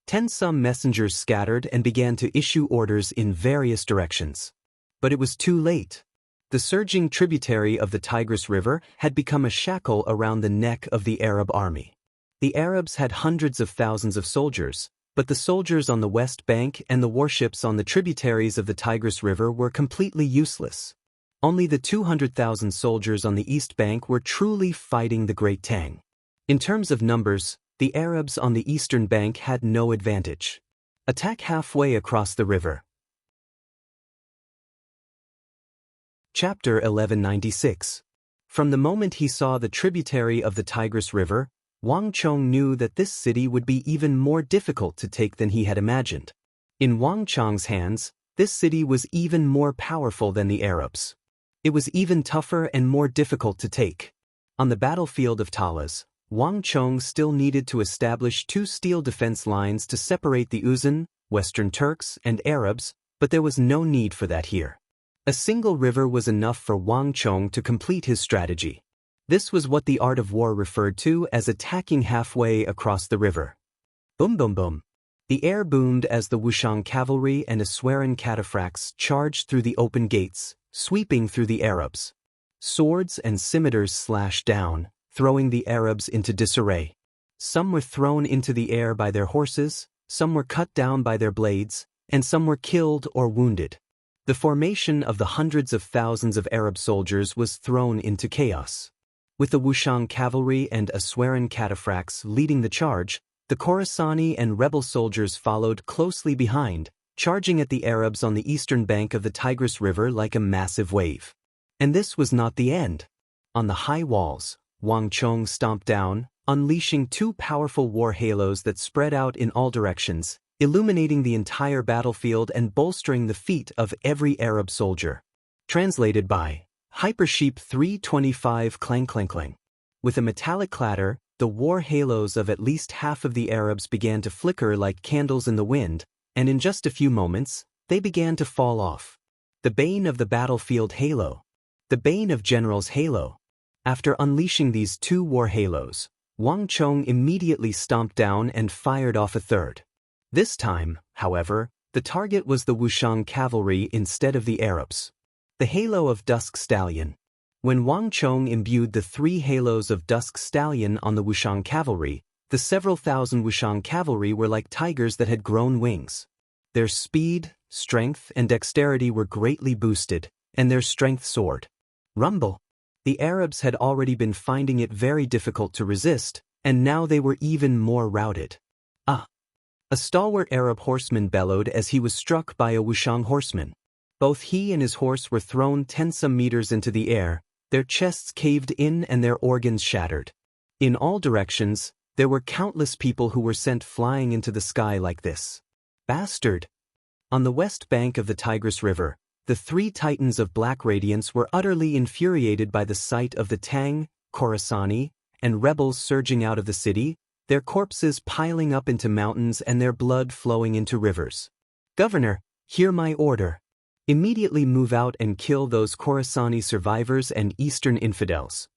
10-some messengers scattered and began to issue orders in various directions. But it was too late. The surging tributary of the Tigris River had become a shackle around the neck of the Arab army. The Arabs had hundreds of thousands of soldiers, but the soldiers on the west bank and the warships on the tributaries of the Tigris River were completely useless. Only the 200,000 soldiers on the east bank were truly fighting the Great Tang. In terms of numbers, the Arabs on the eastern bank had no advantage. Attack halfway across the river. Chapter 1196. From the moment he saw the tributary of the Tigris River, Wang Chong knew that this city would be even more difficult to take than he had imagined. In Wang Chong's hands, this city was even more powerful than the Arabs. It was even tougher and more difficult to take. On the battlefield of Talas, Wang Chong still needed to establish two steel defense lines to separate the Uzan, Western Turks, and Arabs, but there was no need for that here. A single river was enough for Wang Chong to complete his strategy. This was what the art of war referred to as attacking halfway across the river. Boom boom boom. The air boomed as the Wushang cavalry and Aswaran cataphracts charged through the open gates, sweeping through the Arabs. Swords and scimitars slashed down, throwing the Arabs into disarray. Some were thrown into the air by their horses, some were cut down by their blades, and some were killed or wounded. The formation of the hundreds of thousands of Arab soldiers was thrown into chaos. With the Wushang cavalry and Aswaran cataphracts leading the charge, the Khorasani and rebel soldiers followed closely behind, charging at the Arabs on the eastern bank of the Tigris River like a massive wave. And this was not the end. On the high walls, Wang Chong stomped down, unleashing two powerful war halos that spread out in all directions, illuminating the entire battlefield and bolstering the feet of every Arab soldier. Translated by Hypersheep 325 Clang Clang Clang. With a metallic clatter, the war halos of at least half of the Arabs began to flicker like candles in the wind, and in just a few moments, they began to fall off. The bane of the battlefield halo. The bane of generals halo. After unleashing these two war halos, Wang Chong immediately stomped down and fired off a third. This time, however, the target was the Wushang cavalry instead of the Arabs. The halo of Dusk Stallion. When Wang Chong imbued the three halos of Dusk Stallion on the Wushang cavalry, the several thousand Wushang cavalry were like tigers that had grown wings. Their speed, strength, and dexterity were greatly boosted, and their strength soared. Rumble. The Arabs had already been finding it very difficult to resist, and now they were even more routed. Ah! A stalwart Arab horseman bellowed as he was struck by a Wushang horseman. Both he and his horse were thrown 10-some meters into the air, their chests caved in and their organs shattered. In all directions, there were countless people who were sent flying into the sky like this. Bastard! On the west bank of the Tigris River, the three titans of black radiance were utterly infuriated by the sight of the Tang, Khorasani, and rebels surging out of the city, their corpses piling up into mountains and their blood flowing into rivers. Governor, hear my order. Immediately move out and kill those Khorasani survivors and Eastern infidels.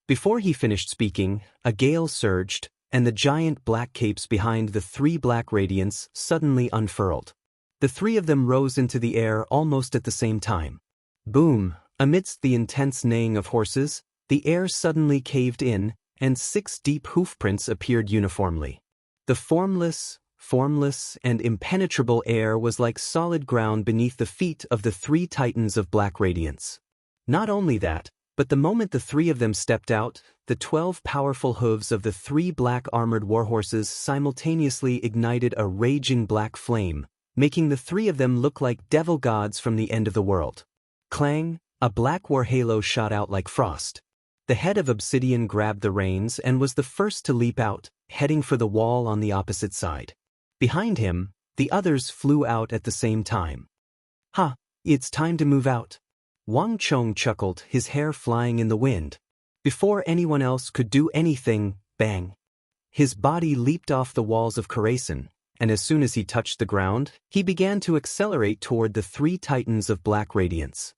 Before he finished speaking, a gale surged, and the giant black capes behind the three black radiants suddenly unfurled. The three of them rose into the air almost at the same time. Boom! Amidst the intense neighing of horses, the air suddenly caved in, and 6 deep hoofprints appeared uniformly. The formless, and impenetrable air was like solid ground beneath the feet of the three titans of black radiance. Not only that, but the moment the three of them stepped out, the 12 powerful hooves of the three black armored warhorses simultaneously ignited a raging black flame, making the three of them look like devil gods from the end of the world. Clang! A black war halo shot out like frost. The head of Obsidian grabbed the reins and was the first to leap out, heading for the wall on the opposite side. Behind him, the others flew out at the same time. Ha! It's time to move out. Wang Chong chuckled, his hair flying in the wind. Before anyone else could do anything, bang! His body leaped off the walls of Khorasan, and as soon as he touched the ground, he began to accelerate toward the three titans of black radiance.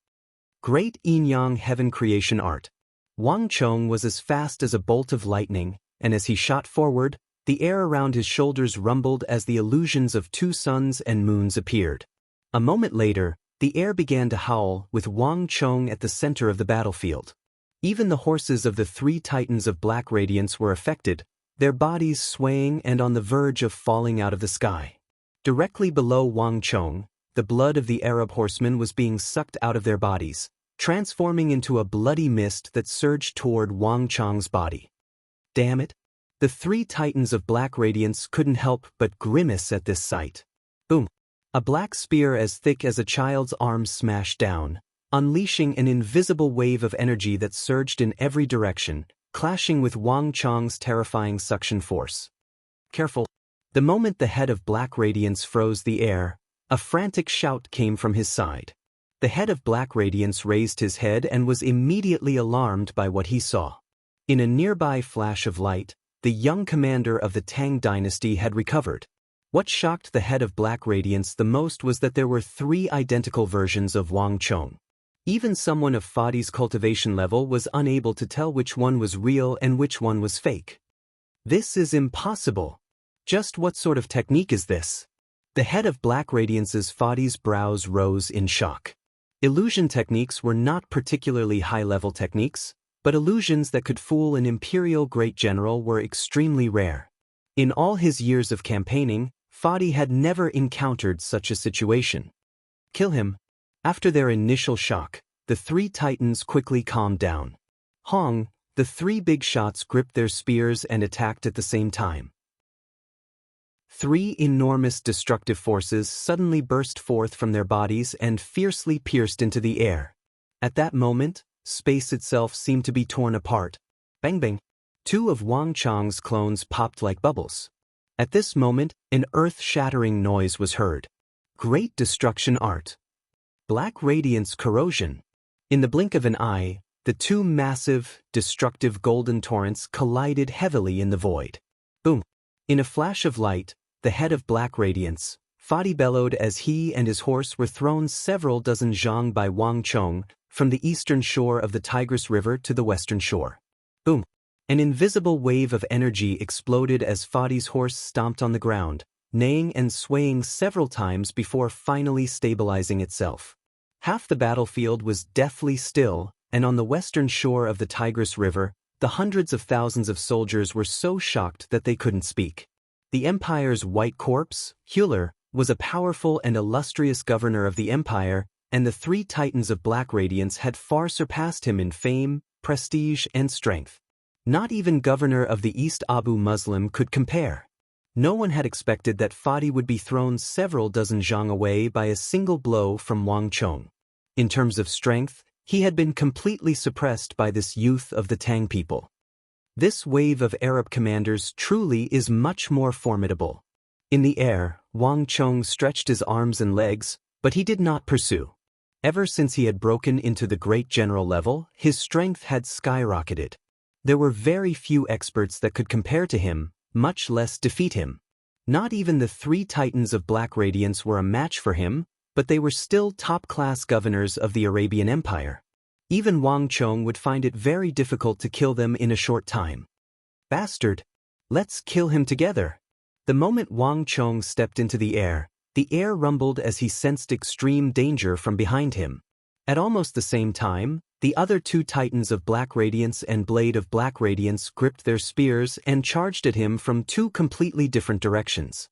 Great Yin-Yang Heaven Creation Art. Wang Chong was as fast as a bolt of lightning, and as he shot forward, the air around his shoulders rumbled as the illusions of 2 suns and moons appeared. A moment later, the air began to howl, with Wang Chong at the center of the battlefield. Even the horses of the three titans of black radiance were affected, their bodies swaying and on the verge of falling out of the sky. Directly below Wang Chong, the blood of the Arab horsemen was being sucked out of their bodies, transforming into a bloody mist that surged toward Wang Chong's body. Damn it! The three titans of black radiance couldn't help but grimace at this sight. Boom! A black spear as thick as a child's arm smashed down, unleashing an invisible wave of energy that surged in every direction, clashing with Wang Chong's terrifying suction force. Careful! The moment the head of black radiance froze the air, a frantic shout came from his side. The head of black radiance raised his head and was immediately alarmed by what he saw. In a nearby flash of light, the young commander of the Tang dynasty had recovered. What shocked the head of black radiance the most was that there were 3 identical versions of Wang Chong. Even someone of Fadi's cultivation level was unable to tell which one was real and which one was fake. This is impossible. Just what sort of technique is this? The head of black radiance's Fadi's brows rose in shock. Illusion techniques were not particularly high-level techniques, but illusions that could fool an imperial great general were extremely rare. In all his years of campaigning, Fadi had never encountered such a situation. Kill him. After their initial shock, the three titans quickly calmed down. Hong, the three big shots gripped their spears and attacked at the same time. Three enormous destructive forces suddenly burst forth from their bodies and fiercely pierced into the air. At that moment, space itself seemed to be torn apart. Bang bang. Two of Wang Chang's clones popped like bubbles. At this moment, an earth-shattering noise was heard. Great destruction art. Black radiance corrosion. In the blink of an eye, the two massive, destructive golden torrents collided heavily in the void. Boom. In a flash of light, the head of black radiance, Fadi bellowed as he and his horse were thrown several dozen zhang by Wang Chong, from the eastern shore of the Tigris River to the western shore. Boom. An invisible wave of energy exploded as Fadi's horse stomped on the ground, neighing and swaying several times before finally stabilizing itself. Half the battlefield was deathly still, and on the western shore of the Tigris River, the hundreds of thousands of soldiers were so shocked that they couldn't speak. The empire's white corpse, Hewler, was a powerful and illustrious governor of the empire, and the three titans of black radiance had far surpassed him in fame, prestige, and strength. Not even governor of the East Abu Muslim could compare. No one had expected that Fadi would be thrown several dozen zhang away by a single blow from Wang Chong. In terms of strength, he had been completely suppressed by this youth of the Tang people. This wave of Arab commanders truly is much more formidable. In the air, Wang Chong stretched his arms and legs, but he did not pursue. Ever since he had broken into the great general level, his strength had skyrocketed. There were very few experts that could compare to him, much less defeat him. Not even the three titans of black radiance were a match for him, but they were still top-class governors of the Arabian Empire. Even Wang Chong would find it very difficult to kill them in a short time. Bastard! Let's kill him together! The moment Wang Chong stepped into the air rumbled as he sensed extreme danger from behind him. At almost the same time, the other two titans of black radiance and blade of black radiance gripped their spears and charged at him from two completely different directions.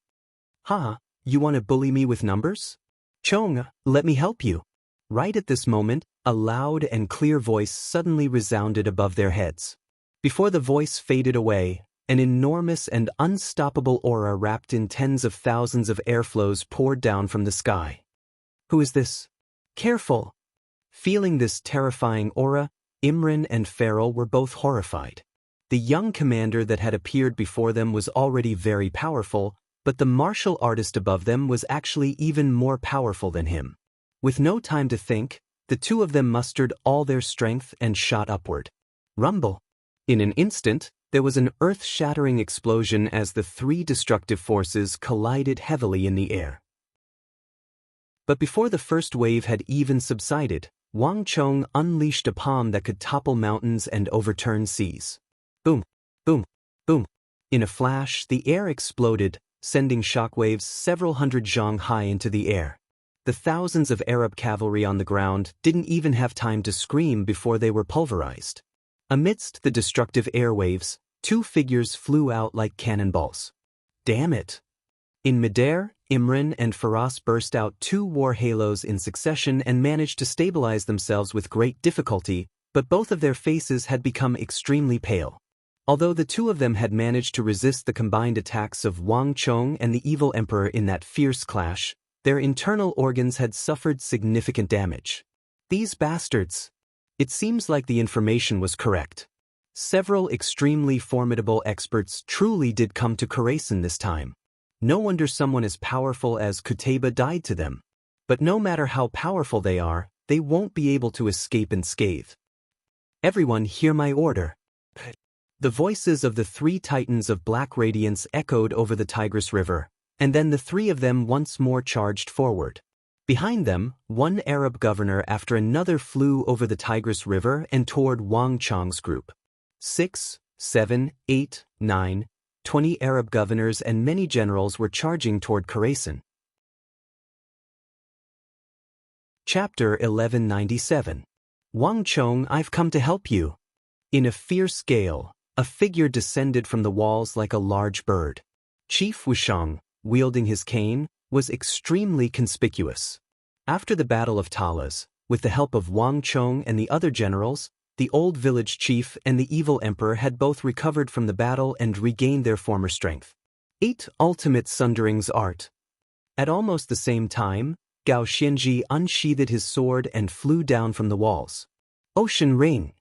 Ha! You want to bully me with numbers? Chong, let me help you. Right at this moment, a loud and clear voice suddenly resounded above their heads. Before the voice faded away, an enormous and unstoppable aura wrapped in tens of thousands of airflows poured down from the sky. Who is this? Careful! Feeling this terrifying aura, Imran and Farrell were both horrified. The young commander that had appeared before them was already very powerful, but the martial artist above them was actually even more powerful than him. With no time to think, the two of them mustered all their strength and shot upward. Rumble! In an instant, there was an earth-shattering explosion as the three destructive forces collided heavily in the air. But before the first wave had even subsided, Wang Chong unleashed a palm that could topple mountains and overturn seas. Boom! Boom! Boom! In a flash, the air exploded, sending shockwaves several hundred zhang high into the air. The thousands of Arab cavalry on the ground didn't even have time to scream before they were pulverized. Amidst the destructive airwaves, two figures flew out like cannonballs. Damn it! In midair, Imran and Faraz burst out two war halos in succession and managed to stabilize themselves with great difficulty, but both of their faces had become extremely pale. Although the two of them had managed to resist the combined attacks of Wang Chong and the evil emperor in that fierce clash, their internal organs had suffered significant damage. These bastards! It seems like the information was correct. Several extremely formidable experts truly did come to Khorasan this time. No wonder someone as powerful as Qutayba died to them. But no matter how powerful they are, they won't be able to escape unscathed. Everyone hear my order. The voices of the three titans of black radiance echoed over the Tigris River, and then the three of them once more charged forward. Behind them, one Arab governor after another flew over the Tigris River and toward Wang Chong's group. 6, 7, 8, 9, 20 Arab governors and many generals were charging toward Khorasan. Chapter 1197. Wang Chong, I've come to help you. In a fierce gale, a figure descended from the walls like a large bird. Chief Wushang, wielding his cane, was extremely conspicuous. After the Battle of Talas, with the help of Wang Chong and the other generals, the old village chief and the evil emperor had both recovered from the battle and regained their former strength. 8. Ultimate Sundering's Art. At almost the same time, Gao Xianji unsheathed his sword and flew down from the walls. Ocean Ring.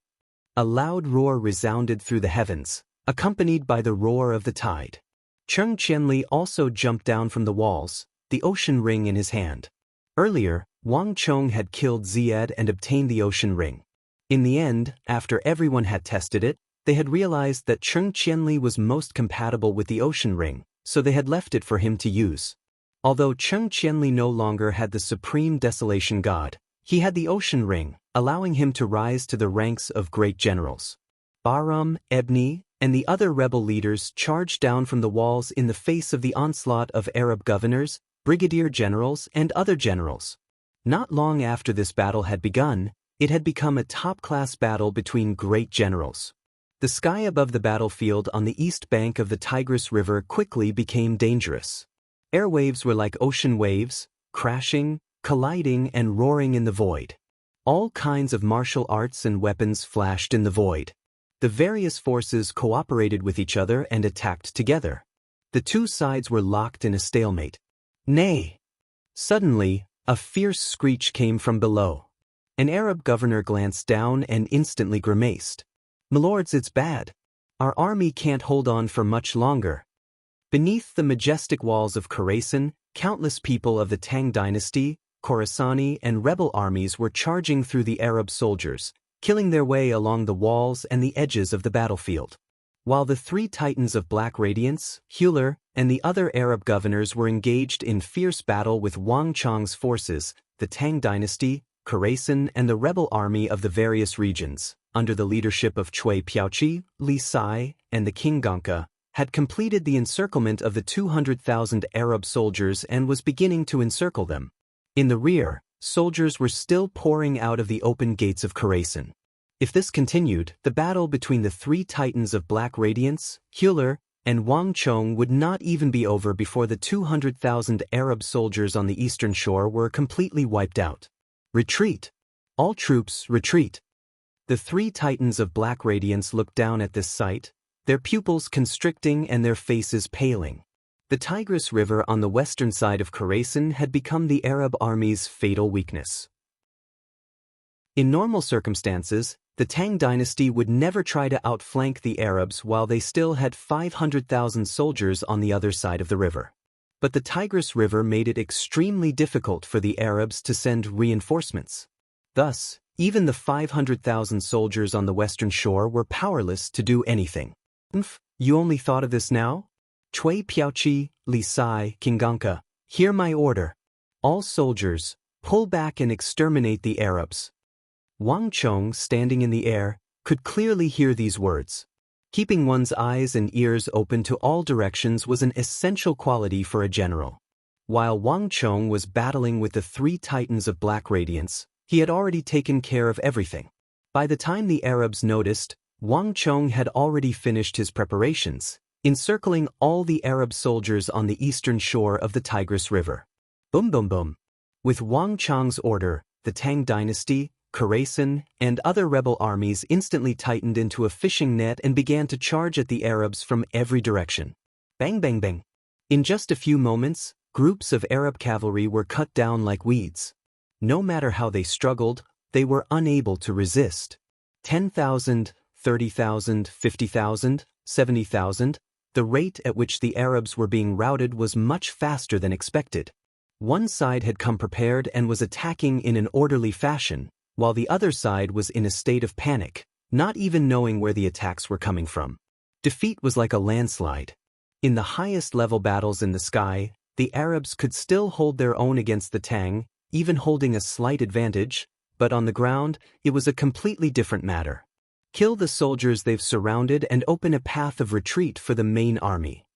A loud roar resounded through the heavens, accompanied by the roar of the tide. Cheng Qianli also jumped down from the walls, the ocean ring in his hand. Earlier, Wang Chong had killed Ziad and obtained the ocean ring. In the end, after everyone had tested it, they had realized that Cheng Qianli was most compatible with the ocean ring, so they had left it for him to use. Although Cheng Qianli no longer had the supreme desolation god, he had the ocean ring, allowing him to rise to the ranks of great generals. Bahram, Ebni, and the other rebel leaders charged down from the walls in the face of the onslaught of Arab governors, brigadier generals, and other generals. Not long after this battle had begun, it had become a top-class battle between great generals. The sky above the battlefield on the east bank of the Tigris River quickly became dangerous. Airwaves were like ocean waves, crashing, colliding, and roaring in the void. All kinds of martial arts and weapons flashed in the void. The various forces cooperated with each other and attacked together. The two sides were locked in a stalemate. Nay! Suddenly, a fierce screech came from below. An Arab governor glanced down and instantly grimaced. "Milords, it's bad. Our army can't hold on for much longer." Beneath the majestic walls of Khorasan, countless people of the Tang dynasty, Khorasani, and rebel armies were charging through the Arab soldiers, killing their way along the walls and the edges of the battlefield. While the three titans of Black Radiance, Huler, and the other Arab governors were engaged in fierce battle with Wang Chong's forces, the Tang dynasty, Khorasan, and the rebel army of the various regions, under the leadership of Cui Piaoqi, Li Sai, and the King Gongke, had completed the encirclement of the 200,000 Arab soldiers and was beginning to encircle them. In the rear, soldiers were still pouring out of the open gates of Khorasan. If this continued, the battle between the three titans of Black Radiance, Huler, and Wang Chong would not even be over before the 200,000 Arab soldiers on the eastern shore were completely wiped out. Retreat! All troops, retreat! The three titans of Black Radiance looked down at this sight, their pupils constricting and their faces paling. The Tigris River on the western side of Khorasan had become the Arab army's fatal weakness. In normal circumstances, the Tang dynasty would never try to outflank the Arabs while they still had 500,000 soldiers on the other side of the river. But the Tigris River made it extremely difficult for the Arabs to send reinforcements. Thus, even the 500,000 soldiers on the western shore were powerless to do anything. You only thought of this now? Cui Piaoqi, Li Sai, King Gongke, hear my order. All soldiers, pull back and exterminate the Arabs. Wang Chong, standing in the air, could clearly hear these words. Keeping one's eyes and ears open to all directions was an essential quality for a general. While Wang Chong was battling with the three titans of Black Radiance, he had already taken care of everything. By the time the Arabs noticed, Wang Chong had already finished his preparations, encircling all the Arab soldiers on the eastern shore of the Tigris River. Boom boom boom. With Wang Chong's order, the Tang dynasty, Khorasan, and other rebel armies instantly tightened into a fishing net and began to charge at the Arabs from every direction. Bang bang bang. In just a few moments, groups of Arab cavalry were cut down like weeds. No matter how they struggled, they were unable to resist. 10,000, 30,000, 50,000, 70,000, the rate at which the Arabs were being routed was much faster than expected. One side had come prepared and was attacking in an orderly fashion, while the other side was in a state of panic, not even knowing where the attacks were coming from. Defeat was like a landslide. In the highest level battles in the sky, the Arabs could still hold their own against the Tang, even holding a slight advantage, but on the ground, it was a completely different matter. Kill the soldiers they've surrounded and open a path of retreat for the main army.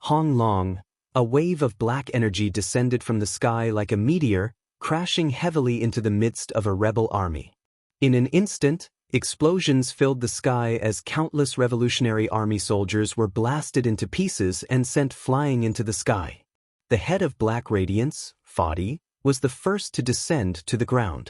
Hong Long, a wave of black energy descended from the sky like a meteor, crashing heavily into the midst of a rebel army. In an instant, explosions filled the sky as countless Revolutionary Army soldiers were blasted into pieces and sent flying into the sky. The head of Black Radiance, Fadi, was the first to descend to the ground.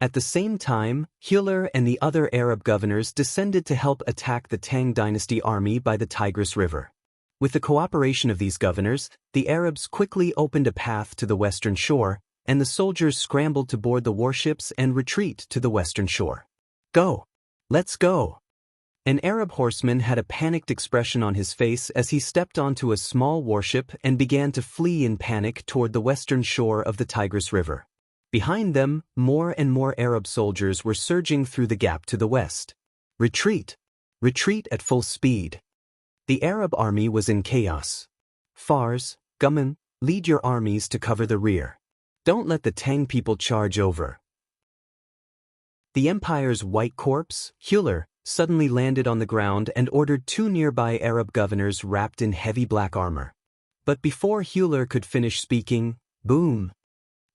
At the same time, Hüller and the other Arab governors descended to help attack the Tang dynasty army by the Tigris River. With the cooperation of these governors, the Arabs quickly opened a path to the western shore, and the soldiers scrambled to board the warships and retreat to the western shore. Go! Let's go! An Arab horseman had a panicked expression on his face as he stepped onto a small warship and began to flee in panic toward the western shore of the Tigris River. Behind them, more and more Arab soldiers were surging through the gap to the west. Retreat! Retreat at full speed! The Arab army was in chaos. Fars, Gumman, lead your armies to cover the rear. Don't let the Tang people charge over. The Empire's White Corps, Hüller, suddenly landed on the ground and ordered 2 nearby Arab governors wrapped in heavy black armor. But before Hüller could finish speaking, boom!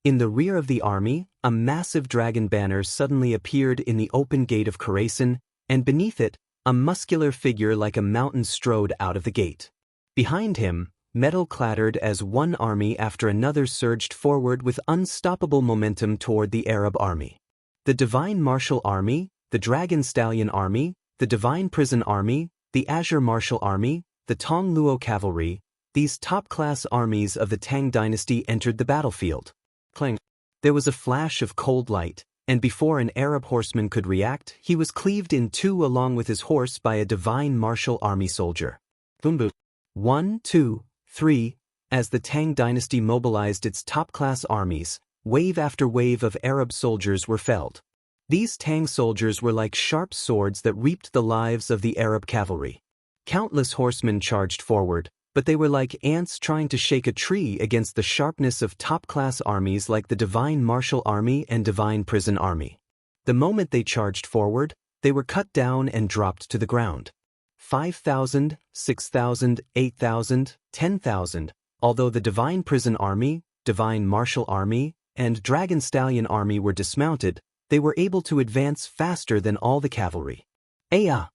In the rear of the army, a massive dragon banner suddenly appeared in the open gate of Khorasan, and beneath it, a muscular figure like a mountain strode out of the gate. Behind him, metal clattered as one army after another surged forward with unstoppable momentum toward the Arab army. The Divine Martial Army, the Dragon Stallion Army, the Divine Prison Army, the Azure Martial Army, the Tong Luo Cavalry, these top-class armies of the Tang dynasty entered the battlefield. Clang! There was a flash of cold light, and before an Arab horseman could react, he was cleaved in 2 along with his horse by a Divine Martial Army soldier. Boom boom. 1, 2, 3, as the Tang dynasty mobilized its top-class armies, wave after wave of Arab soldiers were felled. These Tang soldiers were like sharp swords that reaped the lives of the Arab cavalry. Countless horsemen charged forward, but they were like ants trying to shake a tree against the sharpness of top-class armies like the Divine Martial Army and Divine Prison Army. The moment they charged forward, they were cut down and dropped to the ground. 5,000, 6,000, 8,000, 10,000, although the Divine Prison Army, Divine Martial Army, and Dragon Stallion Army were dismounted, they were able to advance faster than all the cavalry. Ayah!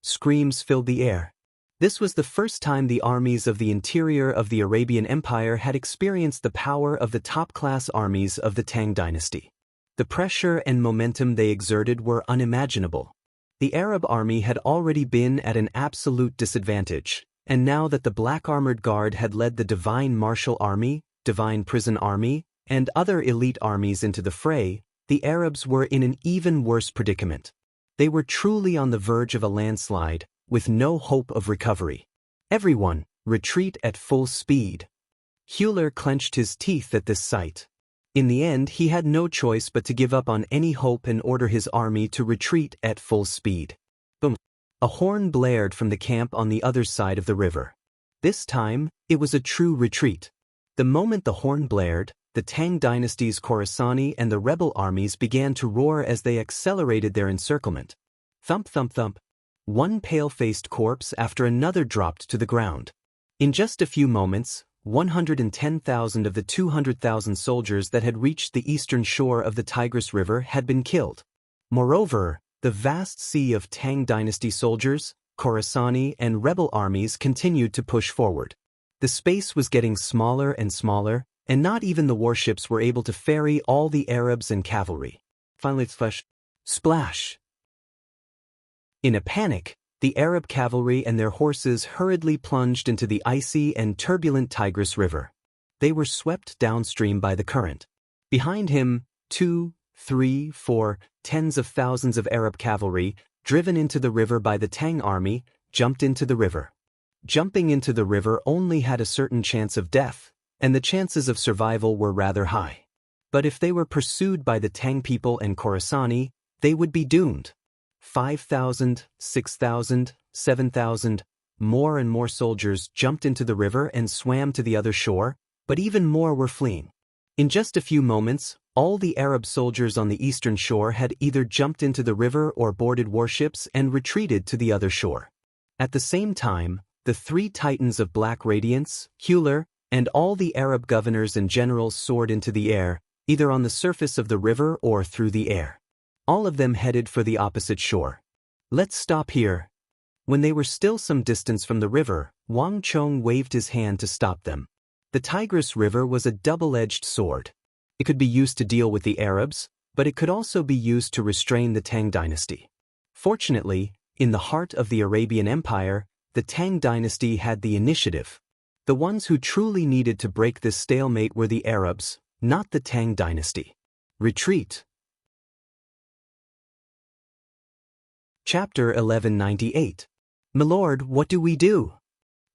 Screams filled the air. This was the first time the armies of the interior of the Arabian Empire had experienced the power of the top-class armies of the Tang dynasty. The pressure and momentum they exerted were unimaginable. The Arab army had already been at an absolute disadvantage, and now that the Black Armored Guard had led the Divine Martial Army, Divine Prison Army, and other elite armies into the fray, the Arabs were in an even worse predicament. They were truly on the verge of a landslide, with no hope of recovery. Everyone, retreat at full speed. Hüller clenched his teeth at this sight. In the end, he had no choice but to give up on any hope and order his army to retreat at full speed. Boom! A horn blared from the camp on the other side of the river. This time, it was a true retreat. The moment the horn blared, the Tang dynasty's Khorasani and the rebel armies began to roar as they accelerated their encirclement. Thump thump thump. One pale-faced corpse after another dropped to the ground. In just a few moments, 110,000 of the 200,000 soldiers that had reached the eastern shore of the Tigris River had been killed. Moreover, the vast sea of Tang dynasty soldiers, Khorasani, and rebel armies continued to push forward. The space was getting smaller and smaller, and not even the warships were able to ferry all the Arabs and cavalry. Finally, splash! In a panic, the Arab cavalry and their horses hurriedly plunged into the icy and turbulent Tigris River. They were swept downstream by the current. Behind him, 2, 3, 4, tens of thousands of Arab cavalry, driven into the river by the Tang army, jumped into the river. Jumping into the river only had a certain chance of death, and the chances of survival were rather high. But if they were pursued by the Tang people and Khorasani, they would be doomed. 5,000, 6,000, 7,000, more and more soldiers jumped into the river and swam to the other shore, but even more were fleeing. In just a few moments, all the Arab soldiers on the eastern shore had either jumped into the river or boarded warships and retreated to the other shore. At the same time, the 3 titans of Black Radiance, Hüller, and all the Arab governors and generals soared into the air, either on the surface of the river or through the air. All of them headed for the opposite shore. "Let's stop here." When they were still some distance from the river, Wang Chong waved his hand to stop them. The Tigris River was a double-edged sword. It could be used to deal with the Arabs, but it could also be used to restrain the Tang dynasty. Fortunately, in the heart of the Arabian Empire, the Tang dynasty had the initiative. The ones who truly needed to break this stalemate were the Arabs, not the Tang dynasty. Retreat. Chapter 1198. "Milord, what do we do?"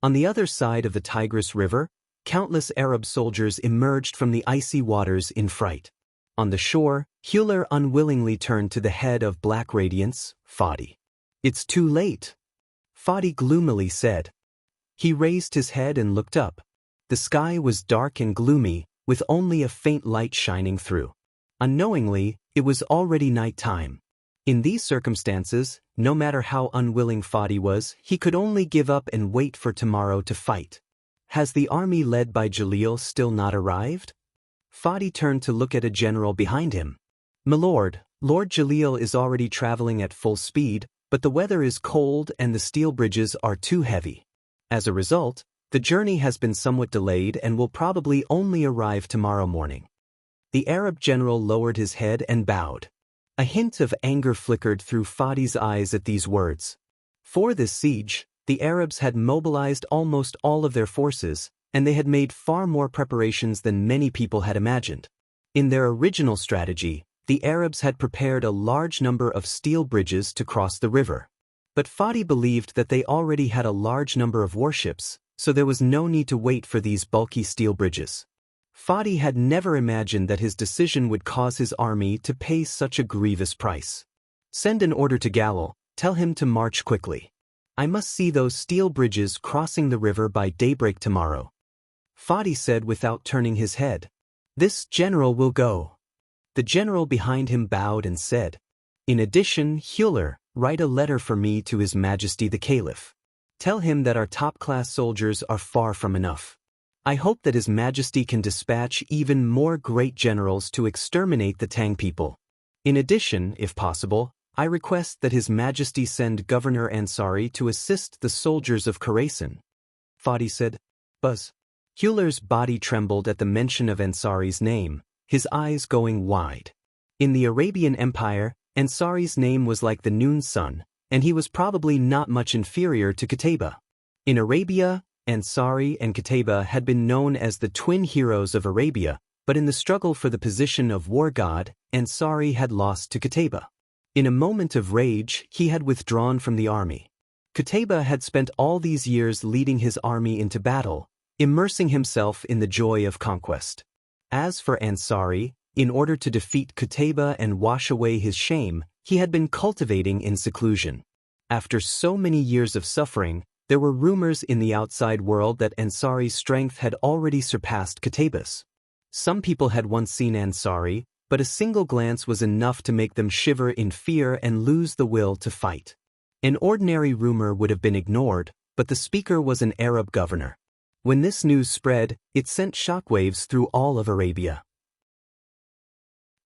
On the other side of the Tigris River, countless Arab soldiers emerged from the icy waters in fright. On the shore, Hewler unwillingly turned to the head of Black Radiance, Fadi. "It's too late," Fadi gloomily said. He raised his head and looked up. The sky was dark and gloomy, with only a faint light shining through. Unknowingly, it was already night time. In these circumstances, no matter how unwilling Fadi was, he could only give up and wait for tomorrow to fight. Has the army led by Jalil still not arrived? Fadi turned to look at a general behind him. "Milord, Lord Jalil is already traveling at full speed, but the weather is cold and the steel bridges are too heavy. As a result, the journey has been somewhat delayed and will probably only arrive tomorrow morning." The Arab general lowered his head and bowed. A hint of anger flickered through Fadi's eyes at these words. For this siege, the Arabs had mobilized almost all of their forces, and they had made far more preparations than many people had imagined. In their original strategy, the Arabs had prepared a large number of steel bridges to cross the river. But Fadi believed that they already had a large number of warships, so there was no need to wait for these bulky steel bridges. Fadi had never imagined that his decision would cause his army to pay such a grievous price. "Send an order to Galil, tell him to march quickly. I must see those steel bridges crossing the river by daybreak tomorrow," Fadi said without turning his head. "This general will go." The general behind him bowed and said, "In addition, Hewler, write a letter for me to His Majesty the Caliph. Tell him that our top-class soldiers are far from enough. I hope that His Majesty can dispatch even more great generals to exterminate the Tang people. In addition, if possible, I request that His Majesty send Governor Ansari to assist the soldiers of Khorasan." Fadi said, "Buzz." Hewler's body trembled at the mention of Ansari's name, his eyes going wide. In the Arabian Empire, Ansari's name was like the noon sun, and he was probably not much inferior to Qutayba. In Arabia, Ansari and Qutayba had been known as the twin heroes of Arabia, but in the struggle for the position of war god, Ansari had lost to Qutayba. In a moment of rage, he had withdrawn from the army. Qutayba had spent all these years leading his army into battle, immersing himself in the joy of conquest. As for Ansari, in order to defeat Qutayba and wash away his shame, he had been cultivating in seclusion. After so many years of suffering, there were rumors in the outside world that Ansari's strength had already surpassed Qutayba's. Some people had once seen Ansari, but a single glance was enough to make them shiver in fear and lose the will to fight. An ordinary rumor would have been ignored, but the speaker was an Arab governor. When this news spread, it sent shockwaves through all of Arabia.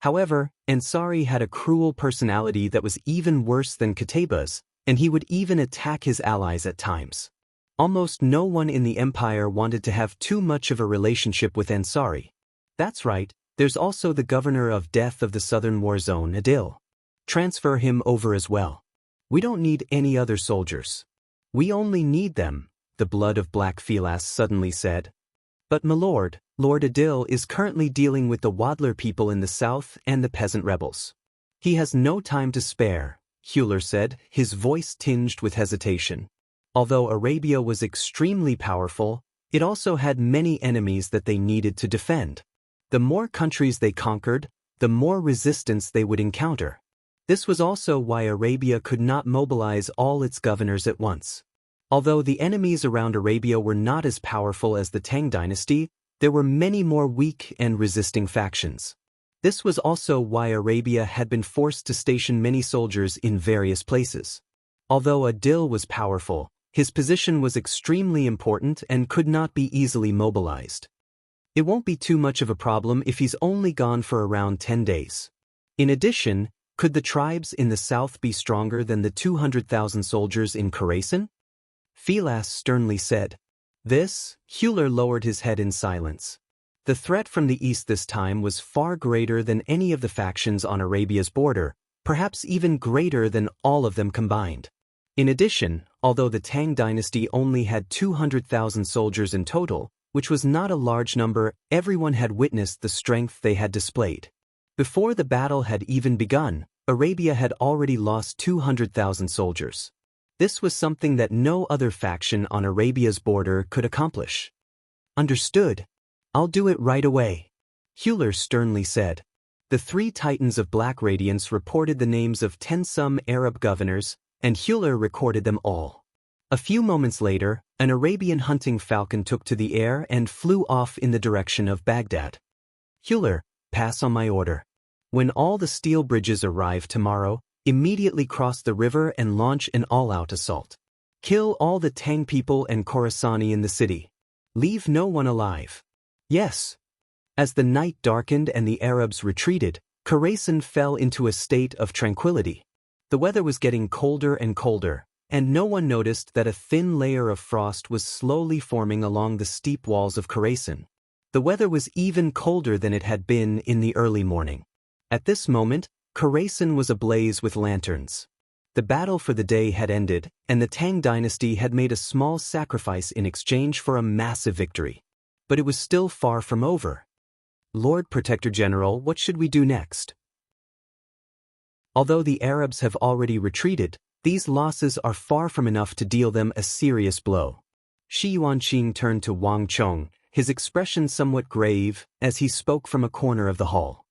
However, Ansari had a cruel personality that was even worse than Qutayba's, and he would even attack his allies at times. Almost no one in the empire wanted to have too much of a relationship with Ansari. That's right, there's also the governor of death of the southern war zone, Adil. Transfer him over as well. We don't need any other soldiers. We only need them, the blood of Black Filas suddenly said. But milord, Lord Adil is currently dealing with the Wadler people in the south and the peasant rebels. He has no time to spare, Hewler said, his voice tinged with hesitation. Although Arabia was extremely powerful, it also had many enemies that they needed to defend. The more countries they conquered, the more resistance they would encounter. This was also why Arabia could not mobilize all its governors at once. Although the enemies around Arabia were not as powerful as the Tang dynasty, there were many more weak and resisting factions. This was also why Arabia had been forced to station many soldiers in various places. Although Adil was powerful, his position was extremely important and could not be easily mobilized. It won't be too much of a problem if he's only gone for around 10 days. In addition, could the tribes in the south be stronger than the 200,000 soldiers in Khorasan? Philas sternly said. This, Hewler lowered his head in silence. The threat from the east this time was far greater than any of the factions on Arabia's border, perhaps even greater than all of them combined. In addition, although the Tang dynasty only had 200,000 soldiers in total, which was not a large number, everyone had witnessed the strength they had displayed. Before the battle had even begun, Arabia had already lost 200,000 soldiers. This was something that no other faction on Arabia's border could accomplish. Understood. I'll do it right away, Hewler sternly said. The three titans of Black Radiance reported the names of 10 some Arab governors, and Hewler recorded them all. A few moments later, an Arabian hunting falcon took to the air and flew off in the direction of Baghdad. Hewler, pass on my order. When all the steel bridges arrive tomorrow, immediately cross the river and launch an all-out assault. Kill all the Tang people and Khorasani in the city. Leave no one alive. Yes. As the night darkened and the Arabs retreated, Khorasan fell into a state of tranquility. The weather was getting colder and colder, and no one noticed that a thin layer of frost was slowly forming along the steep walls of Khorasan. The weather was even colder than it had been in the early morning. At this moment, Khorasan was ablaze with lanterns. The battle for the day had ended, and the Tang dynasty had made a small sacrifice in exchange for a massive victory. But it was still far from over. Lord Protector General, what should we do next? Although the Arabs have already retreated, these losses are far from enough to deal them a serious blow. Shi Yuanqing turned to Wang Chong, his expression somewhat grave, as he spoke from a corner of the hall.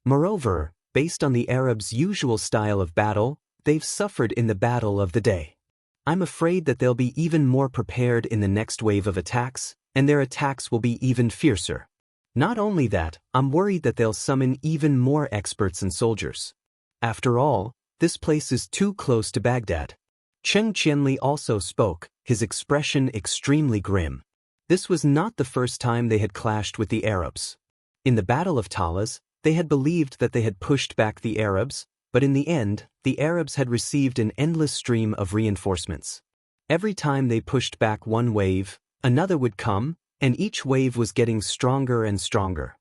Moreover, based on the Arabs' usual style of battle, they've suffered in the battle of the day. I'm afraid that they'll be even more prepared in the next wave of attacks, and their attacks will be even fiercer. Not only that, I'm worried that they'll summon even more experts and soldiers. After all, this place is too close to Baghdad. Cheng Qianli also spoke, his expression extremely grim. This was not the first time they had clashed with the Arabs. In the Battle of Talas, they had believed that they had pushed back the Arabs, but in the end, the Arabs had received an endless stream of reinforcements. Every time they pushed back one wave, another would come, and each wave was getting stronger and stronger.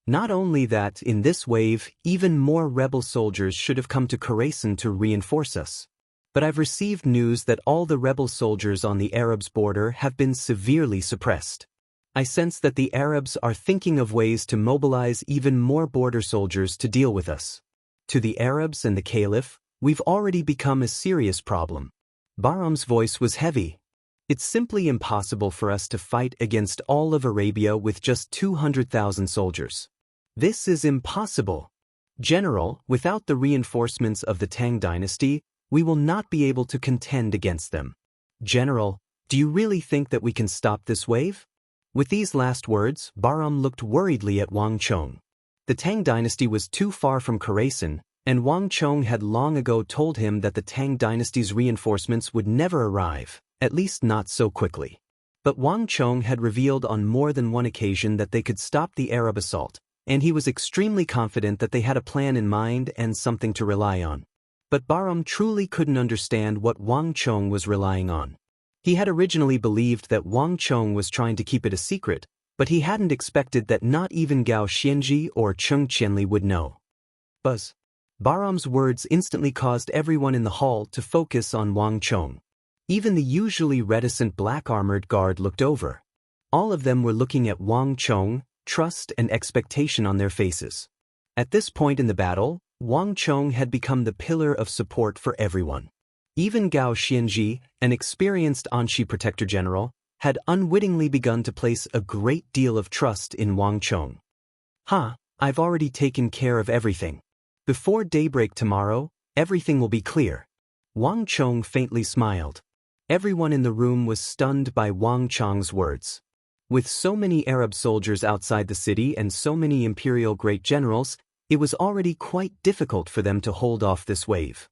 Not only that, in this wave, even more rebel soldiers should have come to Khorasan to reinforce us. But I've received news that all the rebel soldiers on the Arabs' border have been severely suppressed. I sense that the Arabs are thinking of ways to mobilize even more border soldiers to deal with us. To the Arabs and the Caliph, we've already become a serious problem. Bahram's voice was heavy. It's simply impossible for us to fight against all of Arabia with just 200,000 soldiers. This is impossible. General, without the reinforcements of the Tang dynasty, we will not be able to contend against them. General, do you really think that we can stop this wave? With these last words, Bahram looked worriedly at Wang Chong. The Tang dynasty was too far from Khorasan, and Wang Chong had long ago told him that the Tang dynasty's reinforcements would never arrive, at least not so quickly. But Wang Chong had revealed on more than one occasion that they could stop the Arab assault, and he was extremely confident that they had a plan in mind and something to rely on. But Bahram truly couldn't understand what Wang Chong was relying on. He had originally believed that Wang Chong was trying to keep it a secret, but he hadn't expected that not even Gao Xianji or Cheng Qianli would know. Buzz. Bahram's words instantly caused everyone in the hall to focus on Wang Chong. Even the usually reticent black-armored guard looked over. All of them were looking at Wang Chong, trust and expectation on their faces. At this point in the battle, Wang Chong had become the pillar of support for everyone. Even Gao Xianji, an experienced Anxi Protector General, had unwittingly begun to place a great deal of trust in Wang Chong. I've already taken care of everything. Before daybreak tomorrow, everything will be clear. Wang Chong faintly smiled. Everyone in the room was stunned by Wang Chong's words. With so many Arab soldiers outside the city and so many imperial great generals, it was already quite difficult for them to hold off this wave.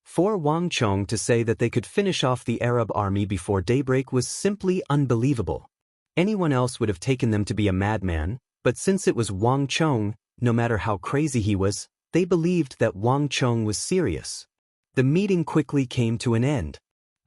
For Wang Chong to say that they could finish off the Arab army before daybreak was simply unbelievable. Anyone else would have taken them to be a madman, but since it was Wang Chong, no matter how crazy he was, they believed that Wang Chong was serious. The meeting quickly came to an end.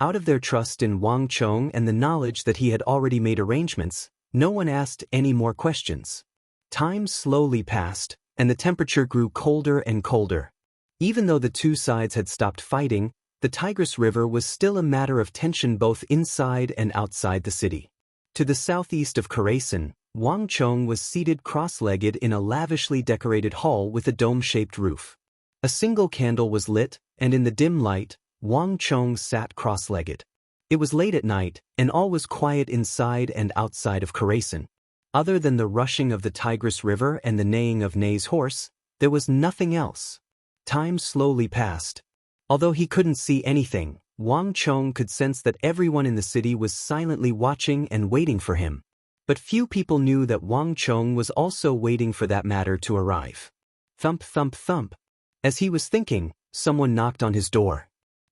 Out of their trust in Wang Chong and the knowledge that he had already made arrangements, no one asked any more questions. Time slowly passed, and the temperature grew colder and colder. Even though the two sides had stopped fighting, the Tigris River was still a matter of tension both inside and outside the city. To the southeast of Khorasan, Wang Chong was seated cross-legged in a lavishly decorated hall with a dome-shaped roof. A single candle was lit, and in the dim light, Wang Chong sat cross-legged. It was late at night, and all was quiet inside and outside of Khorasan. Other than the rushing of the Tigris River and the neighing of Ney's horse, there was nothing else. Time slowly passed. Although he couldn't see anything, Wang Chong could sense that everyone in the city was silently watching and waiting for him. But few people knew that Wang Chong was also waiting for that matter to arrive. Thump, thump, thump. As he was thinking, someone knocked on his door.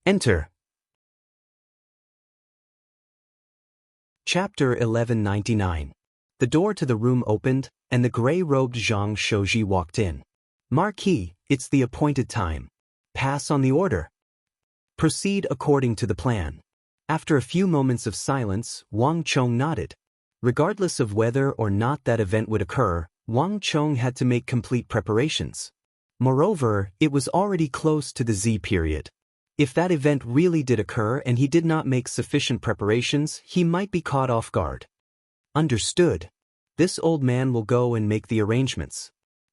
Enter. Chapter 1199. The door to the room opened, and the gray-robed Zhang Shouji walked in. Marquis, it's the appointed time. Pass on the order. Proceed according to the plan. After a few moments of silence, Wang Chong nodded. Regardless of whether or not that event would occur, Wang Chong had to make complete preparations. Moreover, it was already close to the Z period. If that event really did occur and he did not make sufficient preparations, he might be caught off guard. Understood. This old man will go and make the arrangements.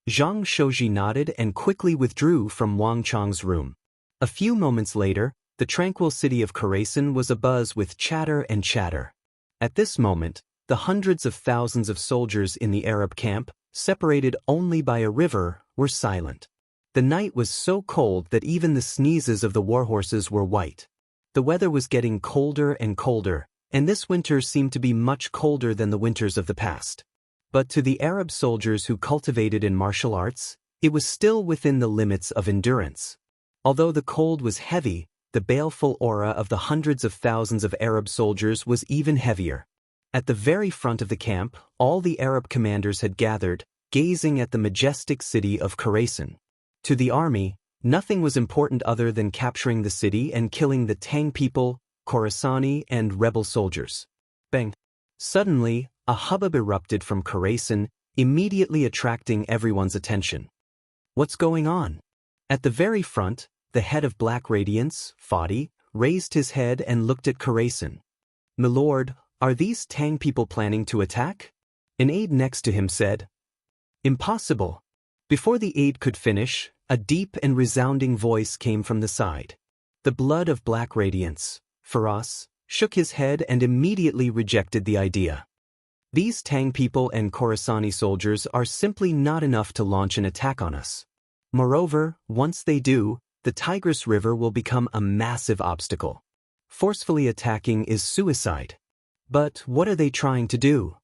Zhang Shouji nodded and quickly withdrew from Wang Chong's room. A few moments later, the tranquil city of Khorasan was abuzz with chatter and chatter. At this moment, the hundreds of thousands of soldiers in the Arab camp, separated only by a river, were silent. The night was so cold that even the sneezes of the warhorses were white. The weather was getting colder and colder, and this winter seemed to be much colder than the winters of the past. But to the Arab soldiers who cultivated in martial arts, it was still within the limits of endurance. Although the cold was heavy, the baleful aura of the hundreds of thousands of Arab soldiers was even heavier. At the very front of the camp, all the Arab commanders had gathered, gazing at the majestic city of Khorasan. To the army, nothing was important other than capturing the city and killing the Tang people, Khorasani, and rebel soldiers. Bang! Suddenly, a hubbub erupted from Khorasan, immediately attracting everyone's attention. What's going on? At the very front, the head of Black Radiance, Fadi, raised his head and looked at Khorasan. "Milord, are these Tang people planning to attack?" An aide next to him said. "Impossible." Before the aide could finish, a deep and resounding voice came from the side. The blood of Black Radiance, Faraz, shook his head and immediately rejected the idea. These Tang people and Khorasani soldiers are simply not enough to launch an attack on us. Moreover, once they do, the Tigris River will become a massive obstacle. Forcefully attacking is suicide. But what are they trying to do?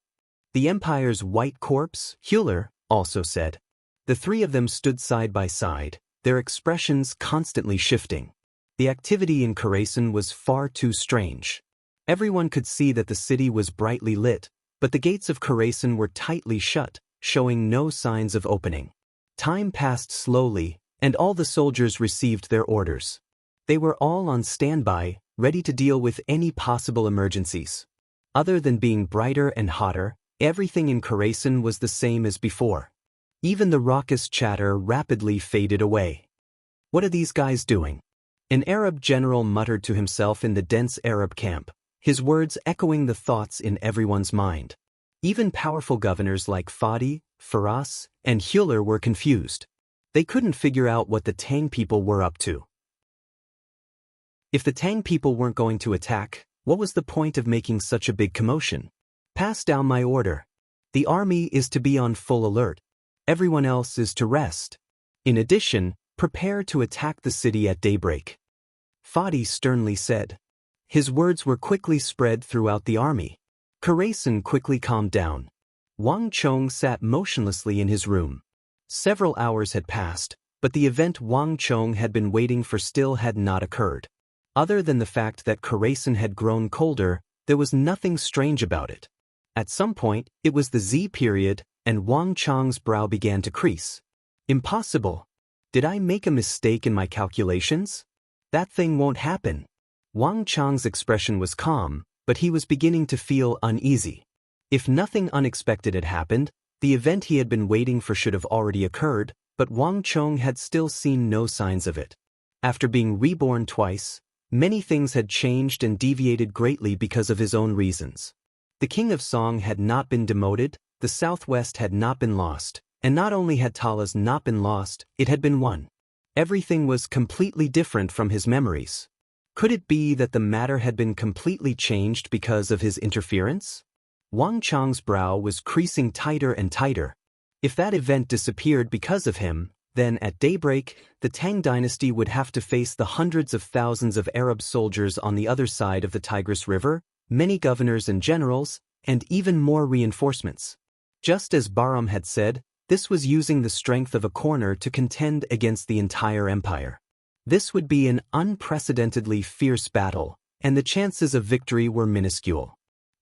The Empire's white corpse, Hewler, also said. The three of them stood side by side, their expressions constantly shifting. The activity in Khorasan was far too strange. Everyone could see that the city was brightly lit, but the gates of Khorasan were tightly shut, showing no signs of opening. Time passed slowly, and all the soldiers received their orders. They were all on standby, ready to deal with any possible emergencies. Other than being brighter and hotter, everything in Khorasan was the same as before. Even the raucous chatter rapidly faded away. What are these guys doing? An Arab general muttered to himself in the dense Arab camp, his words echoing the thoughts in everyone's mind. Even powerful governors like Fadi, Faraz, and Hewler were confused. They couldn't figure out what the Tang people were up to. If the Tang people weren't going to attack, what was the point of making such a big commotion? Pass down my order. The army is to be on full alert. Everyone else is to rest. In addition, prepare to attack the city at daybreak. Fadi sternly said. His words were quickly spread throughout the army. Khorasan quickly calmed down. Wang Chong sat motionlessly in his room. Several hours had passed, but the event Wang Chong had been waiting for still had not occurred. Other than the fact that Khorasan had grown colder, there was nothing strange about it. At some point, it was the Z period, and Wang Chang's brow began to crease. Impossible. Did I make a mistake in my calculations? That thing won't happen. Wang Chang's expression was calm, but he was beginning to feel uneasy. If nothing unexpected had happened, the event he had been waiting for should have already occurred, but Wang Chong had still seen no signs of it. After being reborn twice, many things had changed and deviated greatly because of his own reasons. The King of Song had not been demoted, the Southwest had not been lost, and not only had Talas not been lost, it had been won. Everything was completely different from his memories. Could it be that the matter had been completely changed because of his interference? Wang Chang's brow was creasing tighter and tighter. If that event disappeared because of him, then at daybreak, the Tang dynasty would have to face the hundreds of thousands of Arab soldiers on the other side of the Tigris River, many governors and generals, and even more reinforcements. Just as Bahram had said, this was using the strength of a corner to contend against the entire empire. This would be an unprecedentedly fierce battle, and the chances of victory were minuscule.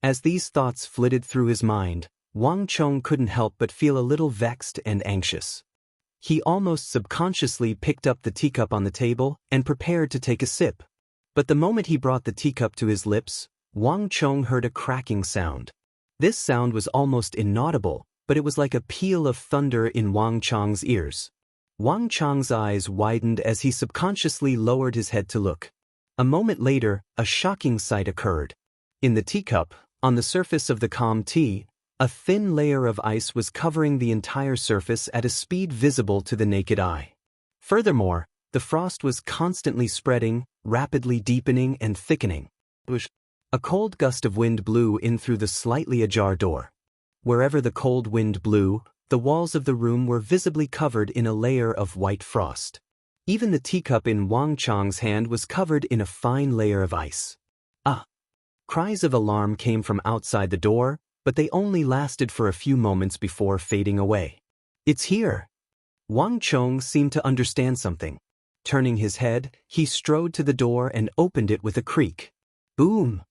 As these thoughts flitted through his mind, Wang Chong couldn't help but feel a little vexed and anxious. He almost subconsciously picked up the teacup on the table and prepared to take a sip. But the moment he brought the teacup to his lips, Wang Chong heard a cracking sound. This sound was almost inaudible, but it was like a peal of thunder in Wang Chong's ears. Wang Chong's eyes widened as he subconsciously lowered his head to look. A moment later, a shocking sight occurred. In the teacup, on the surface of the calm tea, a thin layer of ice was covering the entire surface at a speed visible to the naked eye. Furthermore, the frost was constantly spreading, rapidly deepening and thickening. A cold gust of wind blew in through the slightly ajar door. Wherever the cold wind blew, the walls of the room were visibly covered in a layer of white frost. Even the teacup in Wang Chong's hand was covered in a fine layer of ice. Ah! Cries of alarm came from outside the door, but they only lasted for a few moments before fading away. It's here! Wang Chong seemed to understand something. Turning his head, he strode to the door and opened it with a creak. Boom!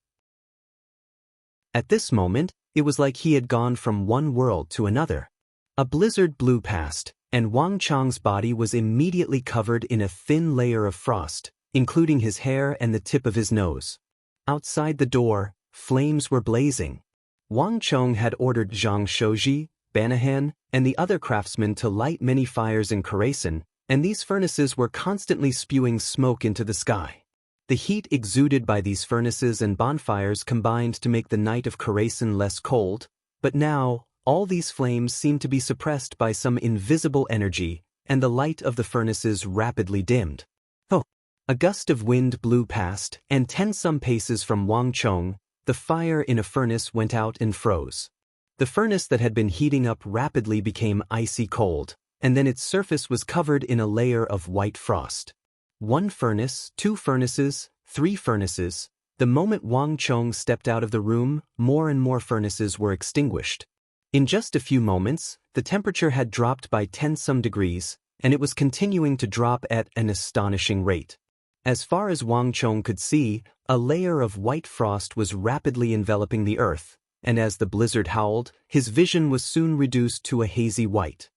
At this moment, it was like he had gone from one world to another. A blizzard blew past, and Wang Chong's body was immediately covered in a thin layer of frost, including his hair and the tip of his nose. Outside the door, flames were blazing. Wang Chong had ordered Zhang Shouji, Banahan, and the other craftsmen to light many fires in Khorasan, and these furnaces were constantly spewing smoke into the sky. The heat exuded by these furnaces and bonfires combined to make the night of Khorasan less cold, but now, all these flames seemed to be suppressed by some invisible energy, and the light of the furnaces rapidly dimmed. Oh! A gust of wind blew past, and 10-some paces from Wang Chong, the fire in a furnace went out and froze. The furnace that had been heating up rapidly became icy cold, and then its surface was covered in a layer of white frost. One furnace, 2 furnaces, 3 furnaces. The moment Wang Chong stepped out of the room, more and more furnaces were extinguished. In just a few moments, the temperature had dropped by 10-some degrees, and it was continuing to drop at an astonishing rate. As far as Wang Chong could see, a layer of white frost was rapidly enveloping the earth, and as the blizzard howled, his vision was soon reduced to a hazy white.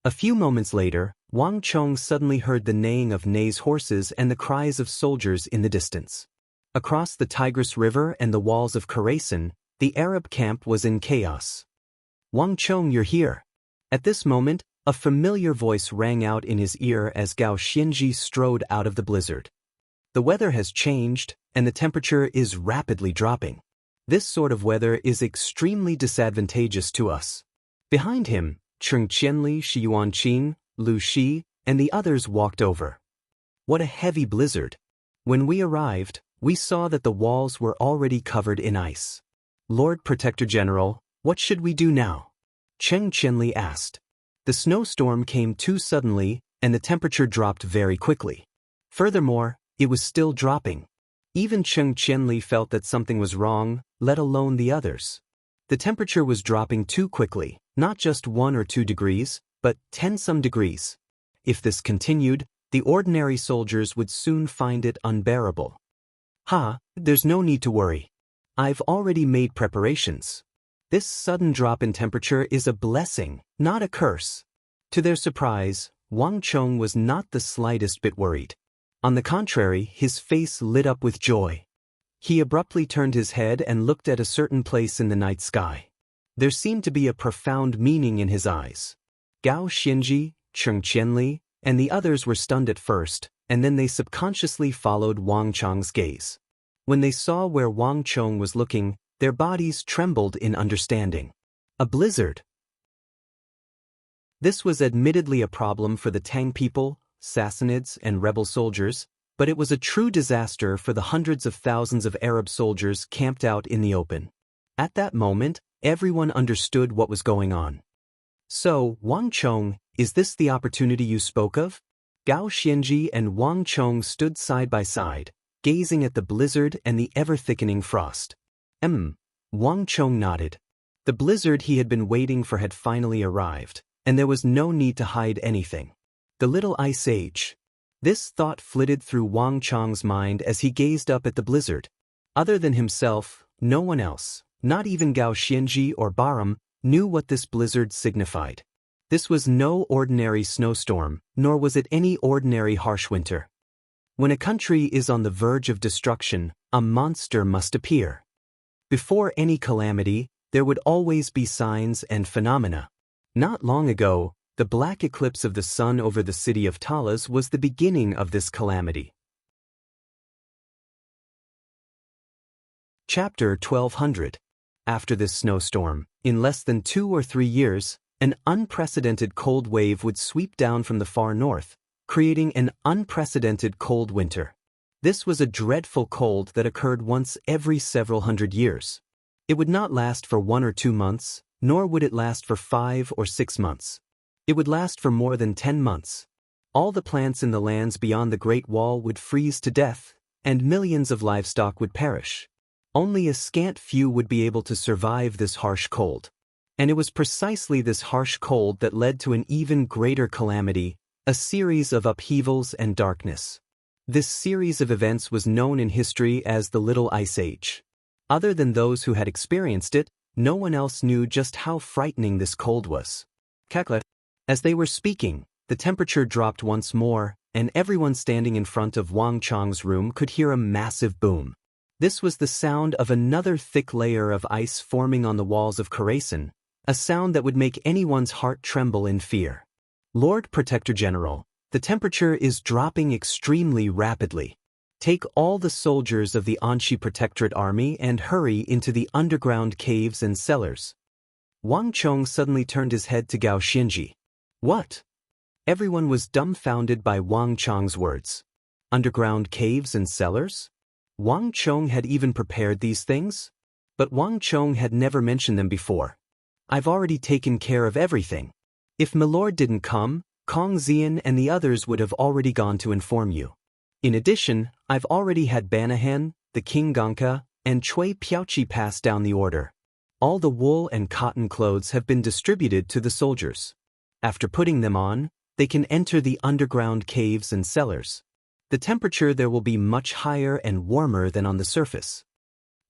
A few moments later, Wang Chong suddenly heard the neighing of Nei's horses and the cries of soldiers in the distance. Across the Tigris River and the walls of Khorasan, the Arab camp was in chaos. Wang Chong, you're here. At this moment, a familiar voice rang out in his ear as Gao Xianji strode out of the blizzard. The weather has changed, and the temperature is rapidly dropping. This sort of weather is extremely disadvantageous to us. Behind him, Cheng Qianli, Shi Yuanqing, Lu Shi, and the others walked over. What a heavy blizzard! When we arrived, we saw that the walls were already covered in ice. Lord Protector General, what should we do now? Cheng Qianli asked. The snowstorm came too suddenly, and the temperature dropped very quickly. Furthermore, it was still dropping. Even Cheng Qianli felt that something was wrong, let alone the others. The temperature was dropping too quickly, not just 1 or 2 degrees, but 10-some degrees. If this continued, the ordinary soldiers would soon find it unbearable. There's no need to worry. I've already made preparations. This sudden drop in temperature is a blessing, not a curse. To their surprise, Wang Chong was not the slightest bit worried. On the contrary, his face lit up with joy. He abruptly turned his head and looked at a certain place in the night sky. There seemed to be a profound meaning in his eyes. Gao Xianji, Cheng Qianli, and the others were stunned at first, and then they subconsciously followed Wang Chong's gaze. When they saw where Wang Chong was looking, their bodies trembled in understanding. A blizzard. This was admittedly a problem for the Tang people, Sassanids, and rebel soldiers, but it was a true disaster for the hundreds of thousands of Arab soldiers camped out in the open. At that moment, everyone understood what was going on. So, Wang Chong, is this the opportunity you spoke of? Gao Xianji and Wang Chong stood side by side, gazing at the blizzard and the ever-thickening frost. Wang Chong nodded. The blizzard he had been waiting for had finally arrived, and there was no need to hide anything. The little ice age. This thought flitted through Wang Chong's mind as he gazed up at the blizzard. Other than himself, no one else, not even Gao Xianji or Baram, knew what this blizzard signified. This was no ordinary snowstorm, nor was it any ordinary harsh winter. When a country is on the verge of destruction, a monster must appear. Before any calamity, there would always be signs and phenomena. Not long ago, the black eclipse of the sun over the city of Talas was the beginning of this calamity. Chapter 1200. After this snowstorm, in less than 2 or 3 years, an unprecedented cold wave would sweep down from the far north, creating an unprecedented cold winter. This was a dreadful cold that occurred once every several hundred years. It would not last for 1 or 2 months, nor would it last for 5 or 6 months. It would last for more than 10 months. All the plants in the lands beyond the Great Wall would freeze to death, and millions of livestock would perish. Only a scant few would be able to survive this harsh cold. And it was precisely this harsh cold that led to an even greater calamity, a series of upheavals and darkness. This series of events was known in history as the Little Ice Age. Other than those who had experienced it, no one else knew just how frightening this cold was. As they were speaking, the temperature dropped once more, and everyone standing in front of Wang Chong's room could hear a massive boom. This was the sound of another thick layer of ice forming on the walls of Khorasan, a sound that would make anyone's heart tremble in fear. Lord Protector General, the temperature is dropping extremely rapidly. Take all the soldiers of the Anxi Protectorate Army and hurry into the underground caves and cellars. Wang Chong suddenly turned his head to Gao Xianji. What? Everyone was dumbfounded by Wang Chong's words. Underground caves and cellars? Wang Chong had even prepared these things? But Wang Chong had never mentioned them before. I've already taken care of everything. If Milord didn't come, Kong Xian and the others would have already gone to inform you. In addition, I've already had Banahan, the King Gonka, and Cui Piaoqi pass down the order. All the wool and cotton clothes have been distributed to the soldiers. After putting them on, they can enter the underground caves and cellars. The temperature there will be much higher and warmer than on the surface.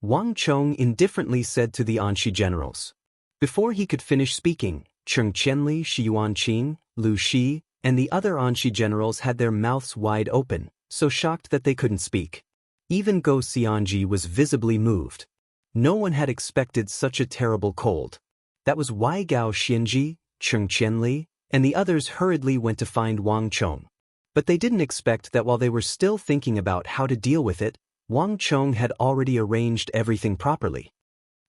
Wang Chong indifferently said to the Anxi generals. Before he could finish speaking, Cheng Qianli, Shi Yuanqing, Lu Shi, and the other Anxi generals had their mouths wide open, so shocked that they couldn't speak. Even Go Xianji was visibly moved. No one had expected such a terrible cold. That was why Gao Xianji, Cheng Qianli, and the others hurriedly went to find Wang Chong. But they didn't expect that while they were still thinking about how to deal with it, Wang Chong had already arranged everything properly.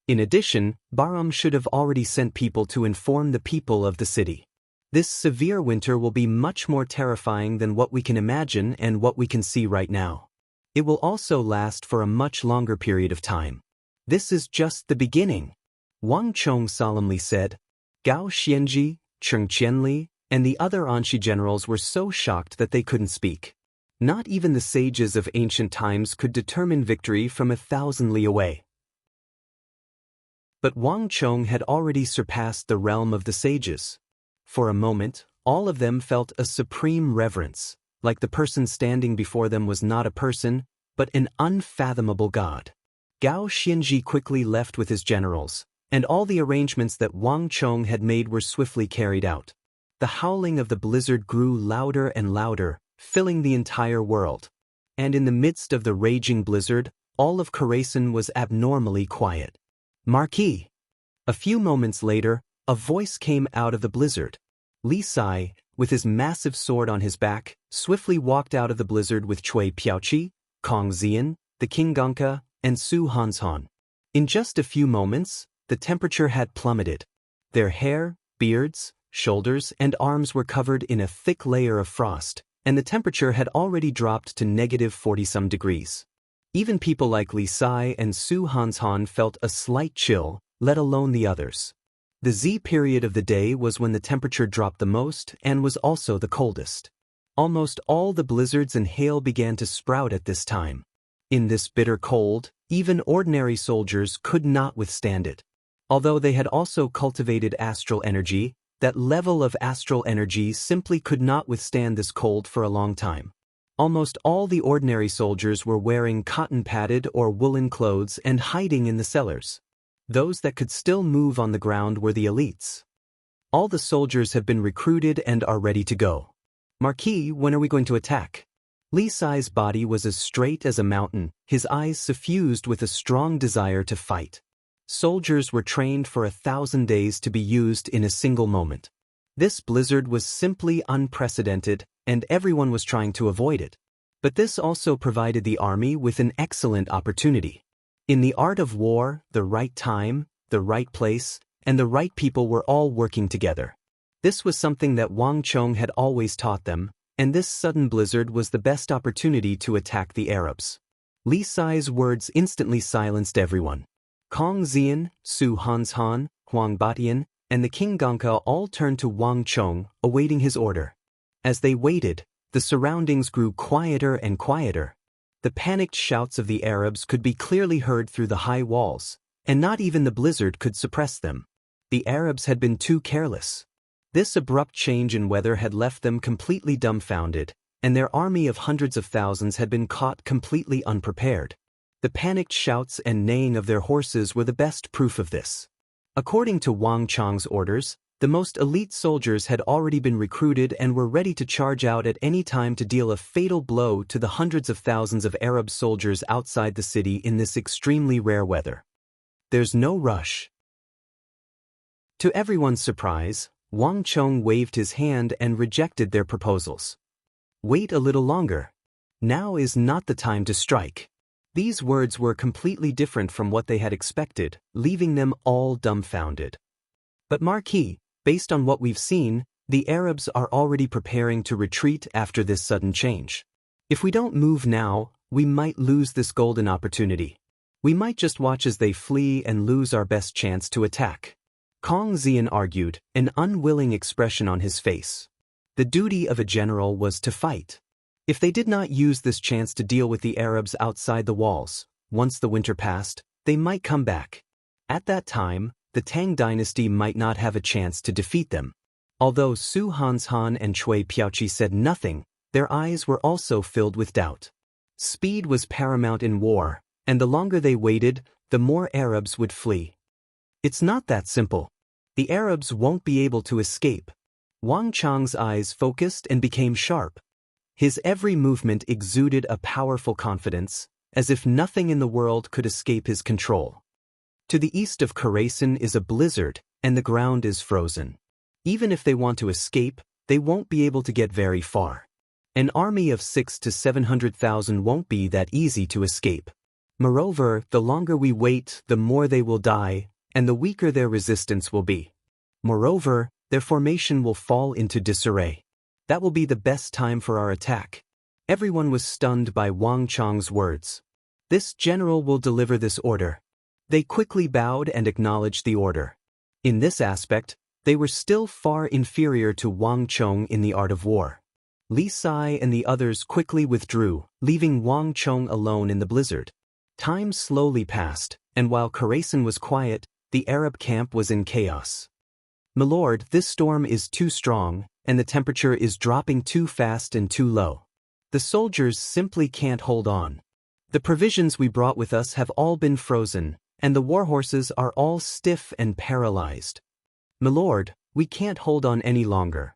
In addition, Baram should have already sent people to inform the people of the city. This severe winter will be much more terrifying than what we can imagine and what we can see right now. It will also last for a much longer period of time. This is just the beginning. Wang Chong solemnly said. Gao Xianji, Cheng Qianli, and the other Anxi generals were so shocked that they couldn't speak. Not even the sages of ancient times could determine victory from 1,000 li away. But Wang Chong had already surpassed the realm of the sages. For a moment, all of them felt a supreme reverence, like the person standing before them was not a person, but an unfathomable god. Gao Xianji quickly left with his generals, and all the arrangements that Wang Chong had made were swiftly carried out. The howling of the blizzard grew louder and louder, filling the entire world. And in the midst of the raging blizzard, all of Khorasan was abnormally quiet. Marquis. A few moments later, a voice came out of the blizzard. Li Sai, with his massive sword on his back, swiftly walked out of the blizzard with Cui Piaoqi, Kong Xian, the King Gongke, and Su Hanshan. In just a few moments, the temperature had plummeted. Their hair, beards, shoulders, and arms were covered in a thick layer of frost, and the temperature had already dropped to -40-some degrees. Even people like Li Sai and Su Hanshan felt a slight chill, let alone the others. The Z period of the day was when the temperature dropped the most and was also the coldest. Almost all the blizzards and hail began to sprout at this time. In this bitter cold, even ordinary soldiers could not withstand it. Although they had also cultivated astral energy, that level of astral energy simply could not withstand this cold for a long time. Almost all the ordinary soldiers were wearing cotton-padded or woolen clothes and hiding in the cellars. Those that could still move on the ground were the elites. All the soldiers have been recruited and are ready to go. Marquis, when are we going to attack? Li Sai's body was as straight as a mountain, his eyes suffused with a strong desire to fight. Soldiers were trained for 1,000 days to be used in a single moment. This blizzard was simply unprecedented, and everyone was trying to avoid it. But this also provided the army with an excellent opportunity. In the art of war, the right time, the right place, and the right people were all working together. This was something that Wang Chong had always taught them, and this sudden blizzard was the best opportunity to attack the Arabs. Li Sai's words instantly silenced everyone. Kong Xian, Su Hanshan, Huang Batian, and the King Gongke all turned to Wang Chong, awaiting his order. As they waited, the surroundings grew quieter and quieter. The panicked shouts of the Arabs could be clearly heard through the high walls, and not even the blizzard could suppress them. The Arabs had been too careless. This abrupt change in weather had left them completely dumbfounded, and their army of hundreds of thousands had been caught completely unprepared. The panicked shouts and neighing of their horses were the best proof of this. According to Wang Chong's orders, the most elite soldiers had already been recruited and were ready to charge out at any time to deal a fatal blow to the hundreds of thousands of Arab soldiers outside the city in this extremely rare weather. There's no rush. To everyone's surprise, Wang Chong waved his hand and rejected their proposals. Wait a little longer. Now is not the time to strike. These words were completely different from what they had expected, leaving them all dumbfounded. But Marquis, based on what we've seen, the Arabs are already preparing to retreat after this sudden change. If we don't move now, we might lose this golden opportunity. We might just watch as they flee and lose our best chance to attack. Kong Xian argued, an unwilling expression on his face. The duty of a general was to fight. If they did not use this chance to deal with the Arabs outside the walls, once the winter passed, they might come back. At that time, the Tang dynasty might not have a chance to defeat them. Although Su Hanshan and Cui Piaoqi said nothing, their eyes were also filled with doubt. Speed was paramount in war, and the longer they waited, the more Arabs would flee. It's not that simple. The Arabs won't be able to escape. Wang Chong's eyes focused and became sharp. His every movement exuded a powerful confidence, as if nothing in the world could escape his control. To the east of Khorasan is a blizzard, and the ground is frozen. Even if they want to escape, they won't be able to get very far. An army of 600,000 to 700,000 won't be that easy to escape. Moreover, the longer we wait, the more they will die, and the weaker their resistance will be. Moreover, their formation will fall into disarray. That will be the best time for our attack. Everyone was stunned by Wang Chong's words. This general will deliver this order. They quickly bowed and acknowledged the order. In this aspect, they were still far inferior to Wang Chong in the art of war. Li Sai and the others quickly withdrew, leaving Wang Chong alone in the blizzard. Time slowly passed, and while Khorasan was quiet, the Arab camp was in chaos. "My lord, this storm is too strong, and the temperature is dropping too fast and too low. The soldiers simply can't hold on. The provisions we brought with us have all been frozen, and the warhorses are all stiff and paralyzed. "Milord, we can't hold on any longer."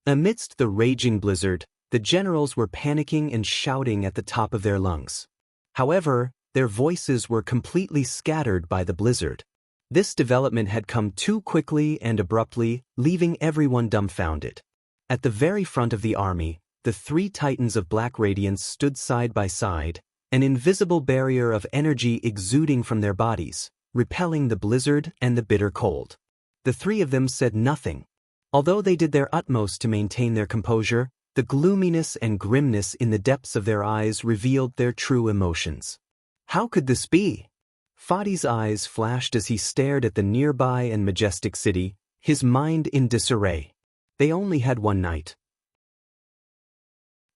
Amidst the raging blizzard, the generals were panicking and shouting at the top of their lungs. However, their voices were completely scattered by the blizzard. This development had come too quickly and abruptly, leaving everyone dumbfounded. At the very front of the army, the three titans of black radiance stood side by side, an invisible barrier of energy exuding from their bodies, repelling the blizzard and the bitter cold. The three of them said nothing. Although they did their utmost to maintain their composure, the gloominess and grimness in the depths of their eyes revealed their true emotions. How could this be? Fadi's eyes flashed as he stared at the nearby and majestic city, his mind in disarray. They only had one night.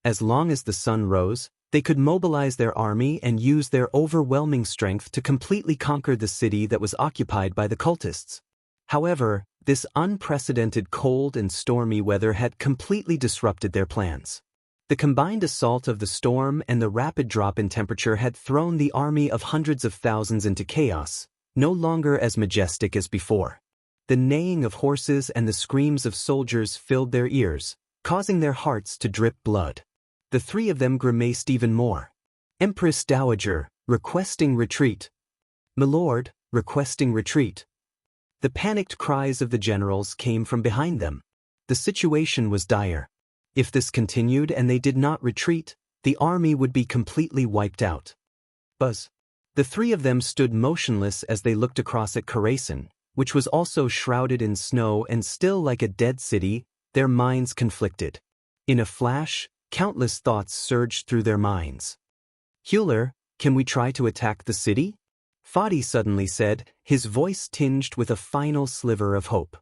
As long as the sun rose, they could mobilize their army and use their overwhelming strength to completely conquer the city that was occupied by the cultists. However, this unprecedented cold and stormy weather had completely disrupted their plans. The combined assault of the storm and the rapid drop in temperature had thrown the army of hundreds of thousands into chaos, no longer as majestic as before. The neighing of horses and the screams of soldiers filled their ears, causing their hearts to drip blood. The three of them grimaced even more. "Empress Dowager, requesting retreat." "Milord, requesting retreat." The panicked cries of the generals came from behind them. The situation was dire. If this continued and they did not retreat, the army would be completely wiped out. Buzz. The three of them stood motionless as they looked across at Khorasan, which was also shrouded in snow and still like a dead city, their minds conflicted. In a flash, countless thoughts surged through their minds. "Hewler, can we try to attack the city?" Fadi suddenly said, his voice tinged with a final sliver of hope.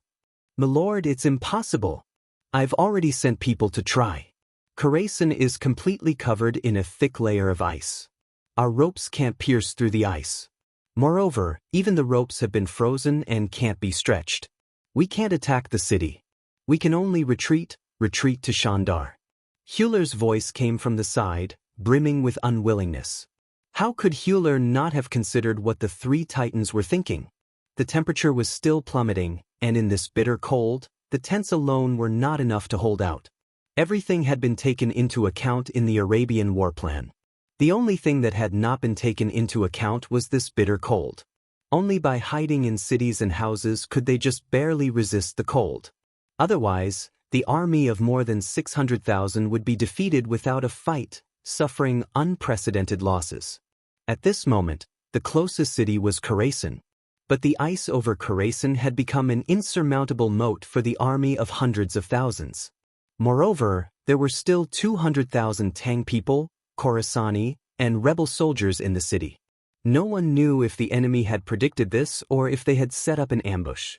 "Milord, it's impossible. I've already sent people to try. Khorasan is completely covered in a thick layer of ice. Our ropes can't pierce through the ice. Moreover, even the ropes have been frozen and can't be stretched. We can't attack the city. We can only retreat to Shandar." Hewler's voice came from the side, brimming with unwillingness. How could Hewler not have considered what the three titans were thinking? The temperature was still plummeting, and in this bitter cold, the tents alone were not enough to hold out. Everything had been taken into account in the Arabian war plan. The only thing that had not been taken into account was this bitter cold. Only by hiding in cities and houses could they just barely resist the cold. Otherwise, the army of more than 600,000 would be defeated without a fight, suffering unprecedented losses. At this moment, the closest city was Khorasan. But the ice over Khorasan had become an insurmountable moat for the army of hundreds of thousands. Moreover, there were still 200,000 Tang people, Khorasani, and rebel soldiers in the city. No one knew if the enemy had predicted this or if they had set up an ambush.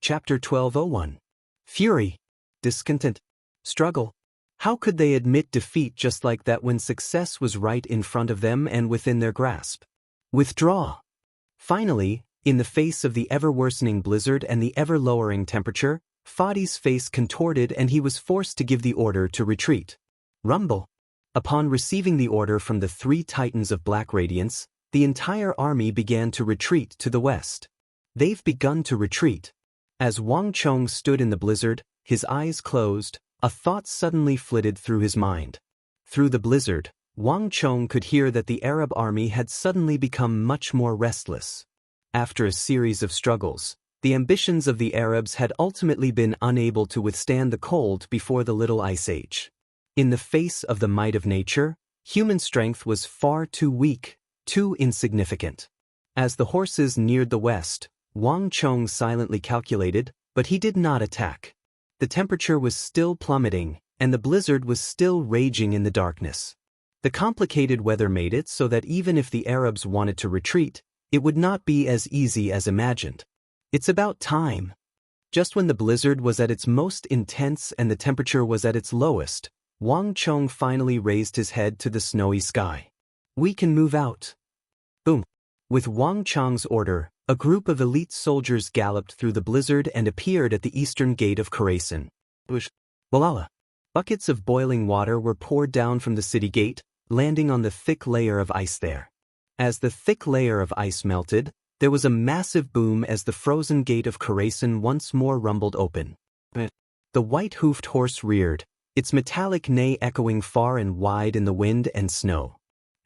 Chapter 12:01. Fury. Discontent. Struggle. How could they admit defeat just like that when success was right in front of them and within their grasp? Withdraw. Finally, in the face of the ever-worsening blizzard and the ever-lowering temperature, Fadi's face contorted and he was forced to give the order to retreat. Rumble. Upon receiving the order from the three titans of black radiance, the entire army began to retreat to the west. They've begun to retreat. As Wang Chong stood in the blizzard, his eyes closed, a thought suddenly flitted through his mind. Through the blizzard, Wang Chong could hear that the Arab army had suddenly become much more restless. After a series of struggles, the ambitions of the Arabs had ultimately been unable to withstand the cold before the Little Ice Age. In the face of the might of nature, human strength was far too weak, too insignificant. As the horses neared the west, Wang Chong silently calculated, but he did not attack. The temperature was still plummeting, and the blizzard was still raging in the darkness. The complicated weather made it so that even if the Arabs wanted to retreat, it would not be as easy as imagined. It's about time. Just when the blizzard was at its most intense and the temperature was at its lowest, Wang Chong finally raised his head to the snowy sky. "We can move out." Boom. With Wang Chong's order, a group of elite soldiers galloped through the blizzard and appeared at the eastern gate of Khorasan. Walala. Buckets of boiling water were poured down from the city gate, landing on the thick layer of ice there. As the thick layer of ice melted, there was a massive boom as the frozen gate of Khurasan once more rumbled open. The white-hoofed horse reared, its metallic neigh echoing far and wide in the wind and snow.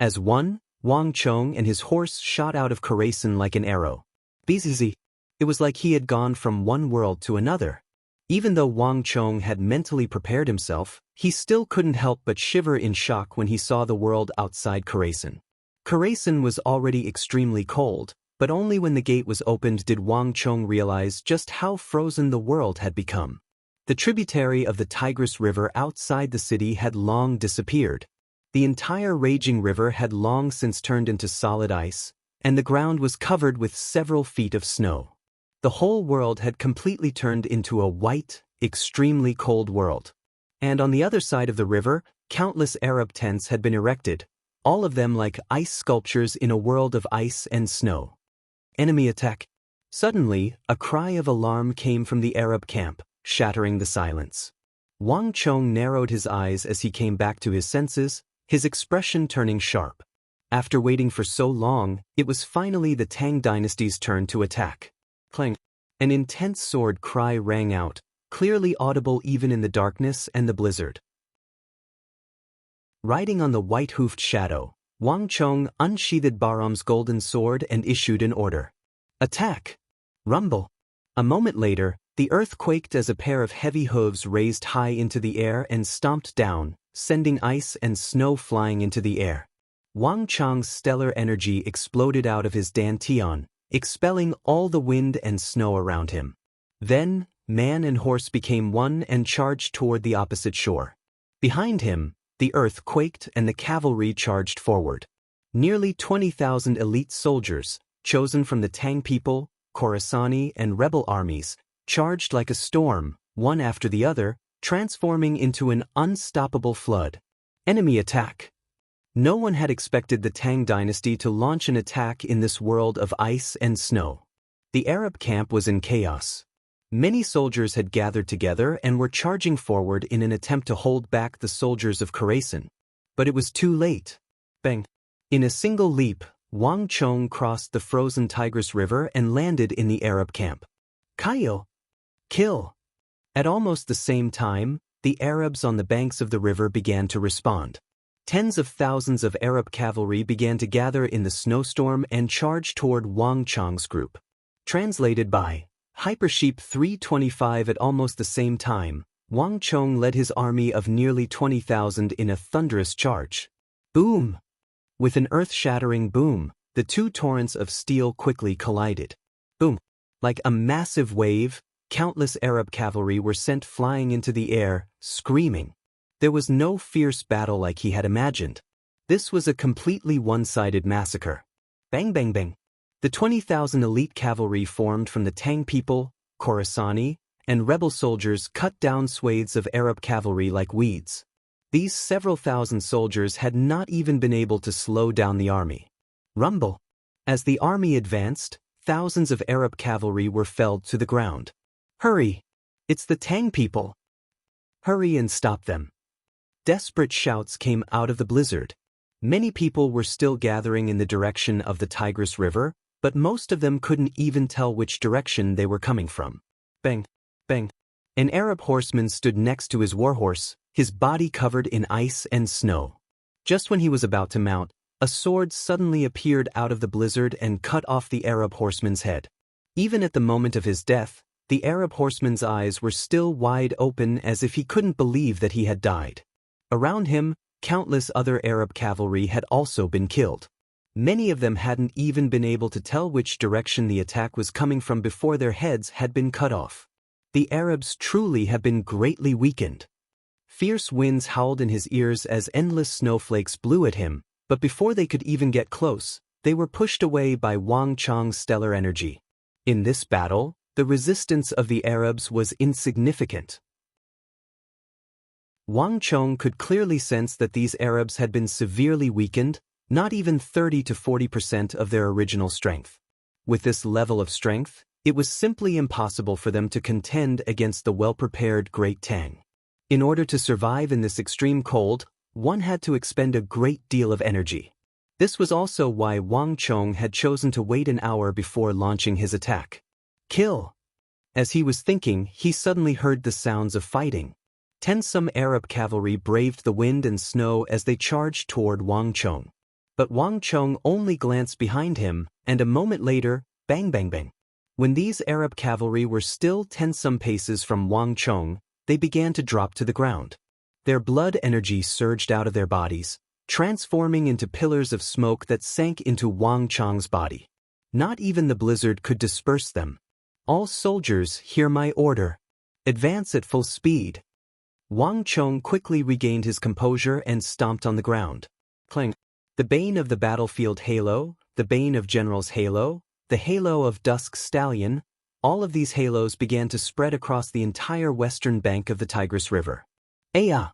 As one, Wang Chong and his horse shot out of Khurasan like an arrow. Bzz. It was like he had gone from one world to another. Even though Wang Chong had mentally prepared himself, he still couldn't help but shiver in shock when he saw the world outside Khurasan. Khurasan was already extremely cold, but only when the gate was opened did Wang Chong realize just how frozen the world had become. The tributary of the Tigris River outside the city had long disappeared. The entire raging river had long since turned into solid ice, and the ground was covered with several feet of snow. The whole world had completely turned into a white, extremely cold world. And on the other side of the river, countless Arab tents had been erected, all of them like ice sculptures in a world of ice and snow. Enemy attack. Suddenly, a cry of alarm came from the Arab camp, shattering the silence. Wang Chong narrowed his eyes as he came back to his senses, his expression turning sharp. After waiting for so long, it was finally the Tang dynasty's turn to attack. Clang! An intense sword cry rang out, clearly audible even in the darkness and the blizzard. Riding on the white-hoofed shadow, Wang Chong unsheathed Bahram's golden sword and issued an order. Attack! Rumble! A moment later, the earth quaked as a pair of heavy hooves raised high into the air and stomped down, sending ice and snow flying into the air. Wang Chong's stellar energy exploded out of his dantian, expelling all the wind and snow around him. Then, man and horse became one and charged toward the opposite shore. Behind him, the earth quaked and the cavalry charged forward. Nearly 20,000 elite soldiers, chosen from the Tang people, Khorasani and rebel armies, charged like a storm, one after the other, transforming into an unstoppable flood. Enemy attack. No one had expected the Tang dynasty to launch an attack in this world of ice and snow. The Arab camp was in chaos. Many soldiers had gathered together and were charging forward in an attempt to hold back the soldiers of Khurasan. But it was too late. Bang! In a single leap, Wang Chong crossed the frozen Tigris River and landed in the Arab camp. Kayo! Kill! At almost the same time, the Arabs on the banks of the river began to respond. Tens of thousands of Arab cavalry began to gather in the snowstorm and charge toward Wang Chong's group. Translated by Hypersheep 325. At almost the same time, Wang Chong led his army of nearly 20,000 in a thunderous charge. Boom! With an earth-shattering boom, the two torrents of steel quickly collided. Boom! Like a massive wave, countless Arab cavalry were sent flying into the air, screaming. There was no fierce battle like he had imagined. This was a completely one-sided massacre. Bang bang bang. The 20,000 elite cavalry formed from the Tang people, Khorasani, and rebel soldiers cut down swathes of Arab cavalry like weeds. These several thousand soldiers had not even been able to slow down the army. Rumble. As the army advanced, thousands of Arab cavalry were felled to the ground. Hurry! It's the Tang people! Hurry and stop them! Desperate shouts came out of the blizzard. Many people were still gathering in the direction of the Tigris River, but most of them couldn't even tell which direction they were coming from. Bang! Bang! An Arab horseman stood next to his warhorse, his body covered in ice and snow. Just when he was about to mount, a sword suddenly appeared out of the blizzard and cut off the Arab horseman's head. Even at the moment of his death, the Arab horseman's eyes were still wide open as if he couldn't believe that he had died. Around him, countless other Arab cavalry had also been killed. Many of them hadn't even been able to tell which direction the attack was coming from before their heads had been cut off. The Arabs truly have been greatly weakened. Fierce winds howled in his ears as endless snowflakes blew at him, but before they could even get close, they were pushed away by Wang Chong's stellar energy. In this battle, the resistance of the Arabs was insignificant. Wang Chong could clearly sense that these Arabs had been severely weakened, not even 30 to 40% of their original strength. With this level of strength, it was simply impossible for them to contend against the well-prepared Great Tang. In order to survive in this extreme cold, one had to expend a great deal of energy. This was also why Wang Chong had chosen to wait an hour before launching his attack. Kill! As he was thinking, he suddenly heard the sounds of fighting. Some Arab cavalry braved the wind and snow as they charged toward Wang Chong. But Wang Chong only glanced behind him, and a moment later, bang bang bang. When these Arab cavalry were still some paces from Wang Chong, they began to drop to the ground. Their blood energy surged out of their bodies, transforming into pillars of smoke that sank into Wang Chong's body. Not even the blizzard could disperse them. All soldiers, hear my order. Advance at full speed. Wang Chong quickly regained his composure and stomped on the ground. Clang. The bane of the battlefield halo, the bane of generals halo, the halo of Dusk's stallion, all of these halos began to spread across the entire western bank of the Tigris River. Aya!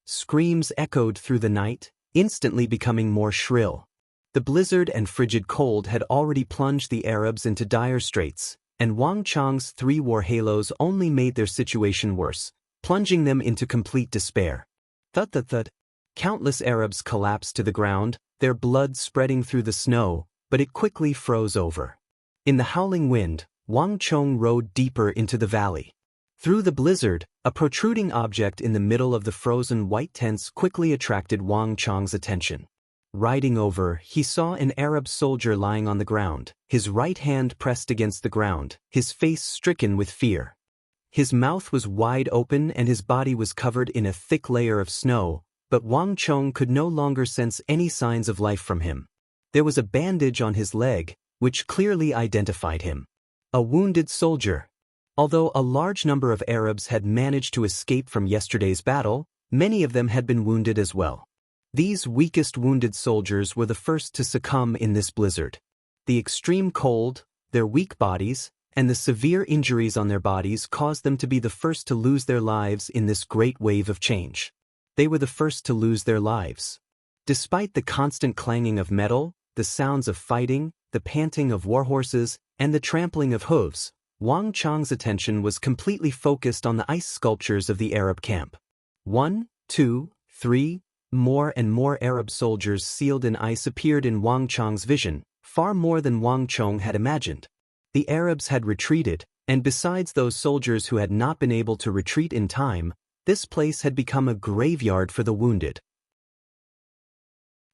Screams echoed through the night, instantly becoming more shrill. The blizzard and frigid cold had already plunged the Arabs into dire straits, and Wang Chong's 3 war halos only made their situation worse, plunging them into complete despair. Thud thud thud. Countless Arabs collapsed to the ground, their blood spreading through the snow, but it quickly froze over. In the howling wind, Wang Chong rode deeper into the valley. Through the blizzard, a protruding object in the middle of the frozen white tents quickly attracted Wang Chong's attention. Riding over, he saw an Arab soldier lying on the ground, his right hand pressed against the ground, his face stricken with fear. His mouth was wide open and his body was covered in a thick layer of snow, but Wang Chong could no longer sense any signs of life from him. There was a bandage on his leg, which clearly identified him. A wounded soldier. Although a large number of Arabs had managed to escape from yesterday's battle, many of them had been wounded as well. These weakest wounded soldiers were the first to succumb in this blizzard. The extreme cold, their weak bodies, and the severe injuries on their bodies caused them to be the first to lose their lives in this great wave of change. They were the first to lose their lives. Despite the constant clanging of metal, the sounds of fighting, the panting of war horses, and the trampling of hooves, Wang Chong's attention was completely focused on the ice sculptures of the Arab camp. 1, 2, 3, more and more Arab soldiers sealed in ice appeared in Wang Chong's vision, far more than Wang Chong had imagined. The Arabs had retreated, and besides those soldiers who had not been able to retreat in time, this place had become a graveyard for the wounded.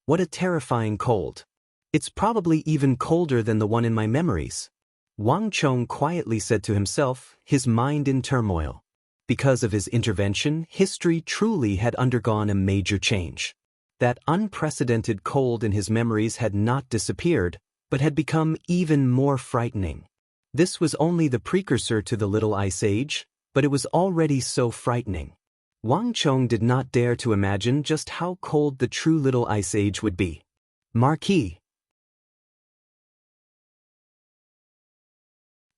What a terrifying cold. It's probably even colder than the one in my memories. Wang Chong quietly said to himself, his mind in turmoil. Because of his intervention, history truly had undergone a major change. That unprecedented cold in his memories had not disappeared, but had become even more frightening. This was only the precursor to the Little Ice Age, but it was already so frightening. Wang Chong did not dare to imagine just how cold the true Little Ice Age would be. Marquis.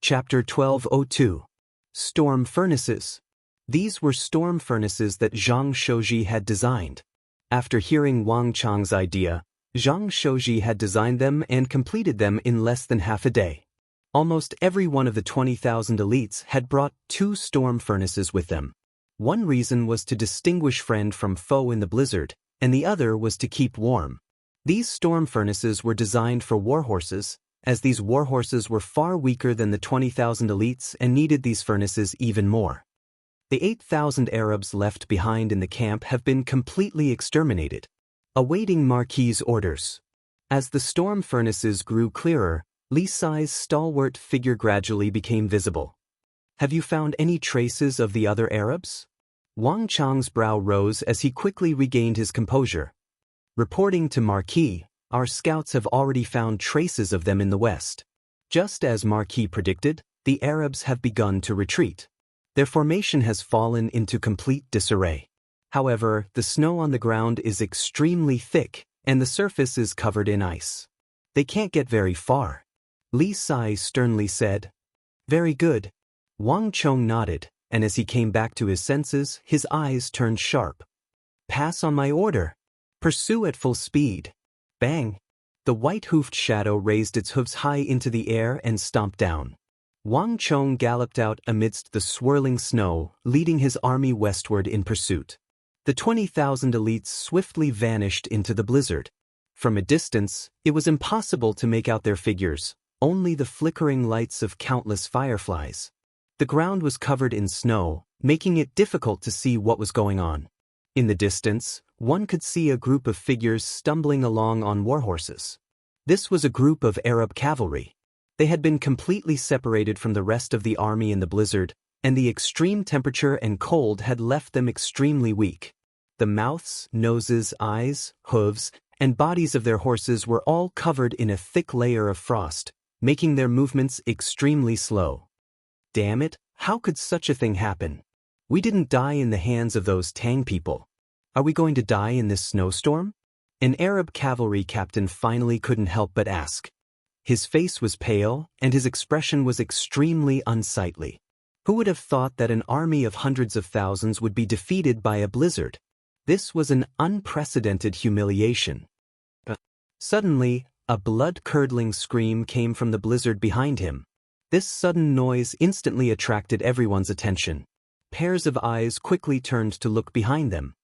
Chapter 1202. Storm Furnaces. These were storm furnaces that Zhang Shouji had designed. After hearing Wang Chong's idea, Zhang Shouji had designed them and completed them in less than half a day. Almost every one of the 20,000 elites had brought 2 storm furnaces with them. One reason was to distinguish friend from foe in the blizzard, and the other was to keep warm. These storm furnaces were designed for war horses, as these war horses were far weaker than the 20,000 elites and needed these furnaces even more. The 8,000 Arabs left behind in the camp have been completely exterminated, awaiting Marquis' orders. As the storm furnaces grew clearer, Li Sai's stalwart figure gradually became visible. Have you found any traces of the other Arabs? Wang Chong's brow rose as he quickly regained his composure. Reporting to Marquis, our scouts have already found traces of them in the west. Just as Marquis predicted, the Arabs have begun to retreat. Their formation has fallen into complete disarray. However, the snow on the ground is extremely thick, and the surface is covered in ice. They can't get very far. Li Sai sternly said. Very good. Wang Chong nodded, and as he came back to his senses, his eyes turned sharp. Pass on my order. Pursue at full speed. Bang! The white-hoofed shadow raised its hooves high into the air and stomped down. Wang Chong galloped out amidst the swirling snow, leading his army westward in pursuit. The 20,000 elites swiftly vanished into the blizzard. From a distance, it was impossible to make out their figures, only the flickering lights of countless fireflies. The ground was covered in snow, making it difficult to see what was going on. In the distance, one could see a group of figures stumbling along on warhorses. This was a group of Arab cavalry. They had been completely separated from the rest of the army in the blizzard, and the extreme temperature and cold had left them extremely weak. The mouths, noses, eyes, hooves, and bodies of their horses were all covered in a thick layer of frost, making their movements extremely slow. Damn it, how could such a thing happen? We didn't die in the hands of those Tang people. Are we going to die in this snowstorm? An Arab cavalry captain finally couldn't help but ask. His face was pale, and his expression was extremely unsightly. Who would have thought that an army of hundreds of thousands would be defeated by a blizzard? This was an unprecedented humiliation. Suddenly, a blood-curdling scream came from the blizzard behind him. This sudden noise instantly attracted everyone's attention. Pairs of eyes quickly turned to look behind them.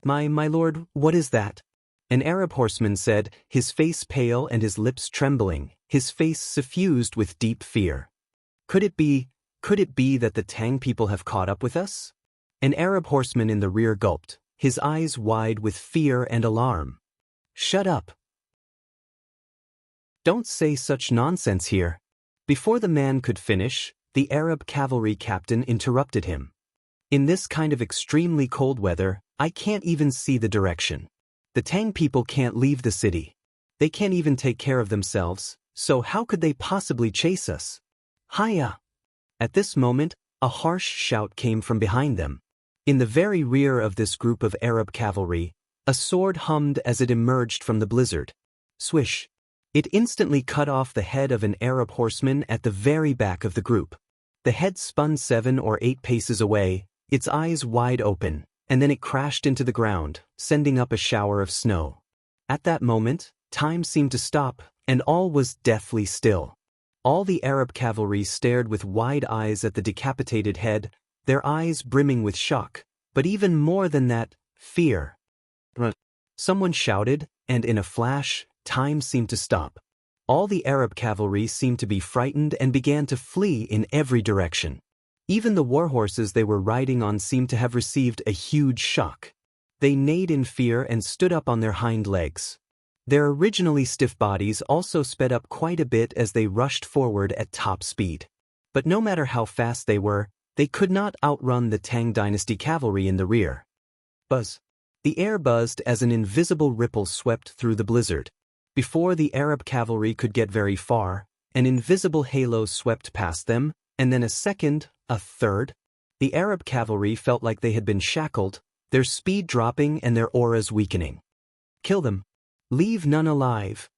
My lord, what is that? An Arab horseman said, his face pale and his lips trembling, his face suffused with deep fear. Could it be that the Tang people have caught up with us? An Arab horseman in the rear gulped, his eyes wide with fear and alarm. Shut up. Don't say such nonsense here. Before the man could finish, the Arab cavalry captain interrupted him. In this kind of extremely cold weather, I can't even see the direction. The Tang people can't leave the city. They can't even take care of themselves, so how could they possibly chase us? Hiya! At this moment, a harsh shout came from behind them. In the very rear of this group of Arab cavalry, a sword hummed as it emerged from the blizzard. Swish! It instantly cut off the head of an Arab horseman at the very back of the group. The head spun 7 or 8 paces away, its eyes wide open, and then it crashed into the ground, sending up a shower of snow. At that moment, time seemed to stop, and all was deathly still. All the Arab cavalry stared with wide eyes at the decapitated head, their eyes brimming with shock, but even more than that, fear. Someone shouted, and in a flash, time seemed to stop. All the Arab cavalry seemed to be frightened and began to flee in every direction. Even the warhorses they were riding on seemed to have received a huge shock. They neighed in fear and stood up on their hind legs. Their originally stiff bodies also sped up quite a bit as they rushed forward at top speed. But no matter how fast they were, they could not outrun the Tang Dynasty cavalry in the rear. Buzz. The air buzzed as an invisible ripple swept through the blizzard. Before the Arab cavalry could get very far, an invisible halo swept past them, and then a second, a third. The Arab cavalry felt like they had been shackled, their speed dropping and their auras weakening. Kill them. Leave none alive.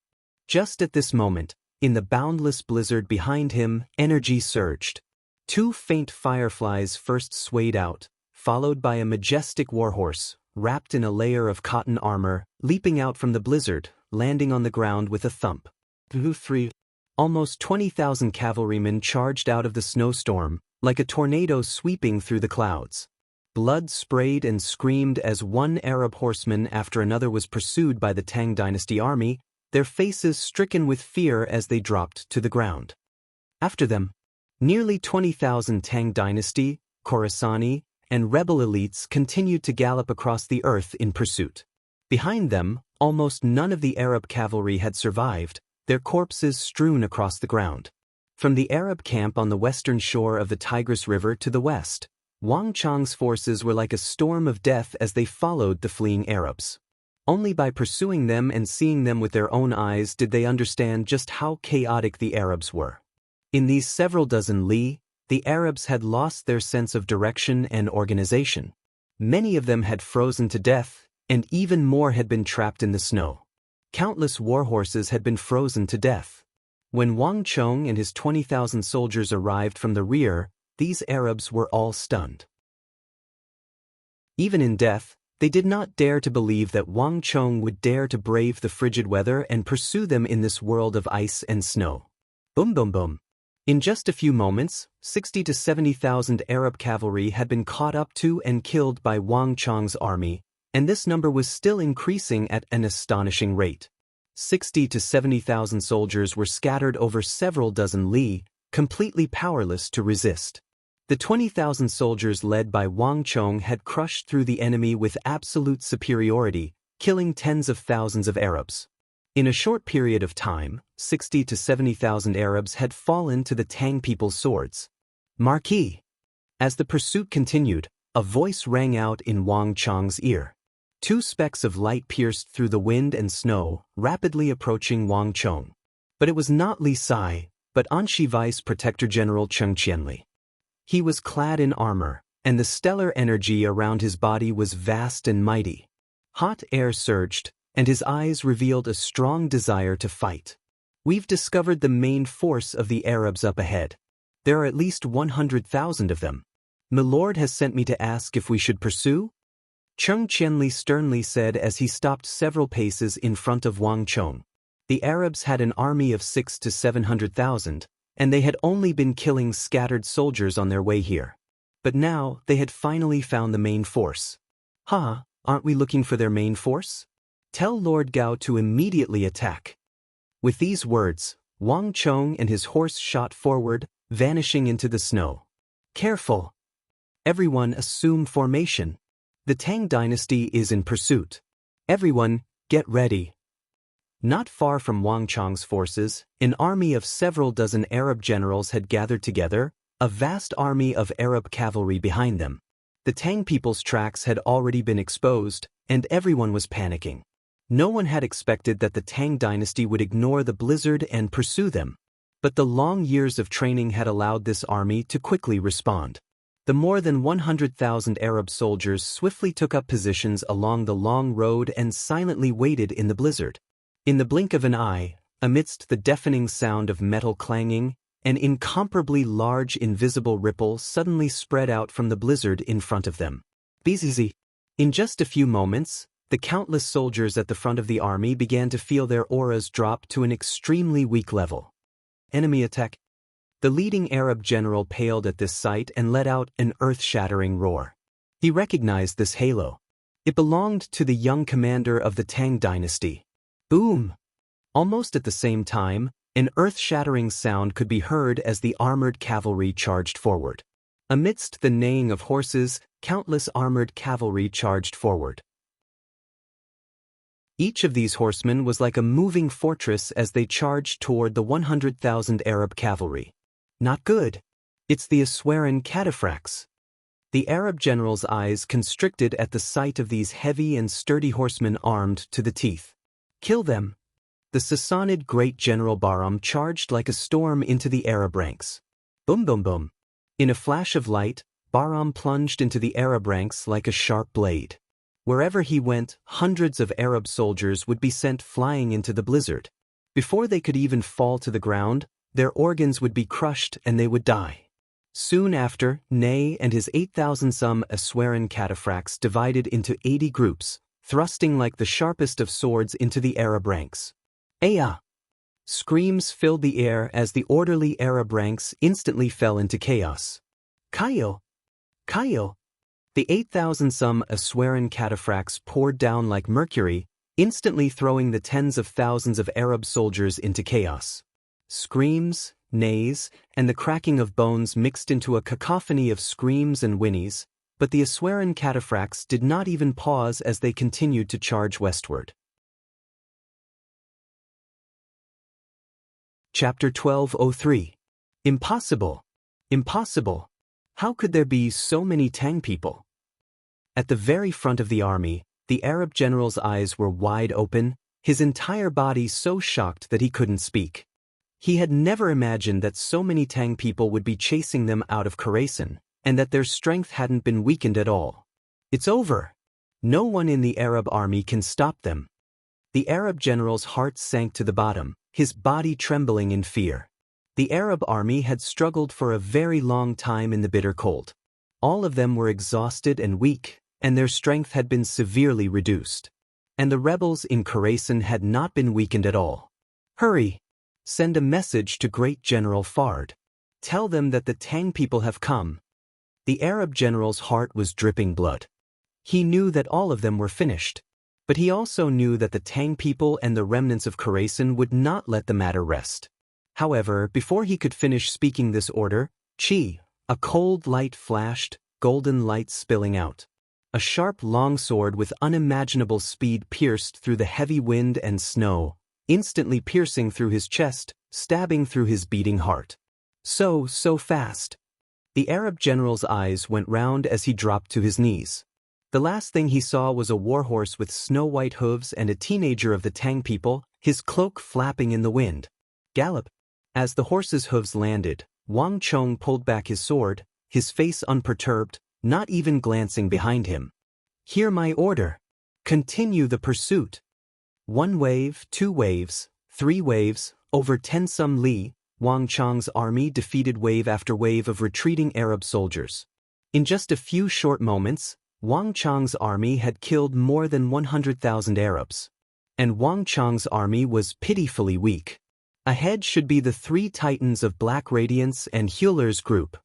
Just at this moment, in the boundless blizzard behind him, energy surged. 2 faint fireflies first swayed out, followed by a majestic warhorse, wrapped in a layer of cotton armor, leaping out from the blizzard, landing on the ground with a thump. 3. Almost 20,000 cavalrymen charged out of the snowstorm, like a tornado sweeping through the clouds. Blood sprayed and screamed as one Arab horseman after another was pursued by the Tang Dynasty army, their faces stricken with fear as they dropped to the ground. After them, nearly 20,000 Tang Dynasty, Khorasani, and rebel elites continued to gallop across the earth in pursuit. Behind them, almost none of the Arab cavalry had survived, their corpses strewn across the ground. From the Arab camp on the western shore of the Tigris River to the west, Wang Chang's forces were like a storm of death as they followed the fleeing Arabs. Only by pursuing them and seeing them with their own eyes did they understand just how chaotic the Arabs were. In these several dozen li, the Arabs had lost their sense of direction and organization. Many of them had frozen to death, and even more had been trapped in the snow. Countless warhorses had been frozen to death. When Wang Chong and his 20,000 soldiers arrived from the rear, these Arabs were all stunned. Even in death, they did not dare to believe that Wang Chong would dare to brave the frigid weather and pursue them in this world of ice and snow. Boom boom boom. In just a few moments, 60 to 70,000 Arab cavalry had been caught up to and killed by Wang Chong's army, and this number was still increasing at an astonishing rate. 60 to 70,000 soldiers were scattered over several dozen li, completely powerless to resist. The 20,000 soldiers led by Wang Chong had crushed through the enemy with absolute superiority, killing tens of thousands of Arabs. In a short period of time, 60 to 70,000 Arabs had fallen to the Tang people's swords. Marquis. As the pursuit continued, a voice rang out in Wang Chong's ear. Two specks of light pierced through the wind and snow, rapidly approaching Wang Chong. But it was not Li Sai, but Anshi Vice Protector General Cheng Qianli. He was clad in armor, and the stellar energy around his body was vast and mighty. Hot air surged, and his eyes revealed a strong desire to fight. We've discovered the main force of the Arabs up ahead. There are at least 100,000 of them. Milord has sent me to ask if we should pursue? Cheng Qianli sternly said as he stopped several paces in front of Wang Chong. The Arabs had an army of 600,000 to 700,000, and they had only been killing scattered soldiers on their way here. But now they had finally found the main force. Aren't we looking for their main force? Tell Lord Gao to immediately attack. With these words, Wang Chong and his horse shot forward, vanishing into the snow. Careful! Everyone assume formation. The Tang dynasty is in pursuit. Everyone, get ready. Not far from Wang Chong's forces, an army of several dozen Arab generals had gathered together, a vast army of Arab cavalry behind them. The Tang people's tracks had already been exposed, and everyone was panicking. No one had expected that the Tang dynasty would ignore the blizzard and pursue them. But the long years of training had allowed this army to quickly respond. The more than 100,000 Arab soldiers swiftly took up positions along the long road and silently waited in the blizzard. In the blink of an eye, amidst the deafening sound of metal clanging, an incomparably large invisible ripple suddenly spread out from the blizzard in front of them. Bzzz. In just a few moments, the countless soldiers at the front of the army began to feel their auras drop to an extremely weak level. Enemy attack. The leading Arab general paled at this sight and let out an earth-shattering roar. He recognized this halo. It belonged to the young commander of the Tang dynasty. Boom! Almost at the same time, an earth-shattering sound could be heard as the armored cavalry charged forward. Amidst the neighing of horses, countless armored cavalry charged forward. Each of these horsemen was like a moving fortress as they charged toward the 100,000 Arab cavalry. Not good. It's the Aswaran cataphracts. The Arab general's eyes constricted at the sight of these heavy and sturdy horsemen armed to the teeth. Kill them! The Sassanid great general Bahram charged like a storm into the Arab ranks. Boom boom boom. In a flash of light, Bahram plunged into the Arab ranks like a sharp blade. Wherever he went, hundreds of Arab soldiers would be sent flying into the blizzard. Before they could even fall to the ground, their organs would be crushed and they would die. Soon after, Ney and his 8,000-some Aswaran cataphracts divided into 80 groups, thrusting like the sharpest of swords into the Arab ranks. Aya! Screams filled the air as the orderly Arab ranks instantly fell into chaos. Kayo! Kayo! The 8,000-some Aswaran cataphracts poured down like mercury, instantly throwing the tens of thousands of Arab soldiers into chaos. Screams, neighs, and the cracking of bones mixed into a cacophony of screams and whinnies, but the Aswaran cataphracts did not even pause as they continued to charge westward. Chapter 1203. Impossible! Impossible! How could there be so many Tang people? At the very front of the army, the Arab general's eyes were wide open, his entire body so shocked that he couldn't speak. He had never imagined that so many Tang people would be chasing them out of Khorasan, and that their strength hadn't been weakened at all. It's over! No one in the Arab army can stop them. The Arab general's heart sank to the bottom, his body trembling in fear. The Arab army had struggled for a very long time in the bitter cold. All of them were exhausted and weak, and their strength had been severely reduced. And the rebels in Khorasan had not been weakened at all. Hurry! Send a message to Great General Fard. Tell them that the Tang people have come. The Arab general's heart was dripping blood. He knew that all of them were finished. But he also knew that the Tang people and the remnants of Khorasan would not let the matter rest. However, before he could finish speaking this order, a cold light flashed, golden light spilling out. A sharp longsword with unimaginable speed pierced through the heavy wind and snow, instantly piercing through his chest, stabbing through his beating heart. So fast. The Arab general's eyes went round as he dropped to his knees. The last thing he saw was a warhorse with snow-white hooves and a teenager of the Tang people, his cloak flapping in the wind. Gallop! As the horse's hooves landed, Wang Chong pulled back his sword, his face unperturbed, not even glancing behind him. Hear my order. Continue the pursuit. 1 wave, 2 waves, 3 waves, over 10 some li, Wang Chong's army defeated wave after wave of retreating Arab soldiers. In just a few short moments, Wang Chong's army had killed more than 100,000 Arabs. And Wang Chong's army was pitifully weak. Ahead should be the 3 titans of Black Radiance and Healer's group.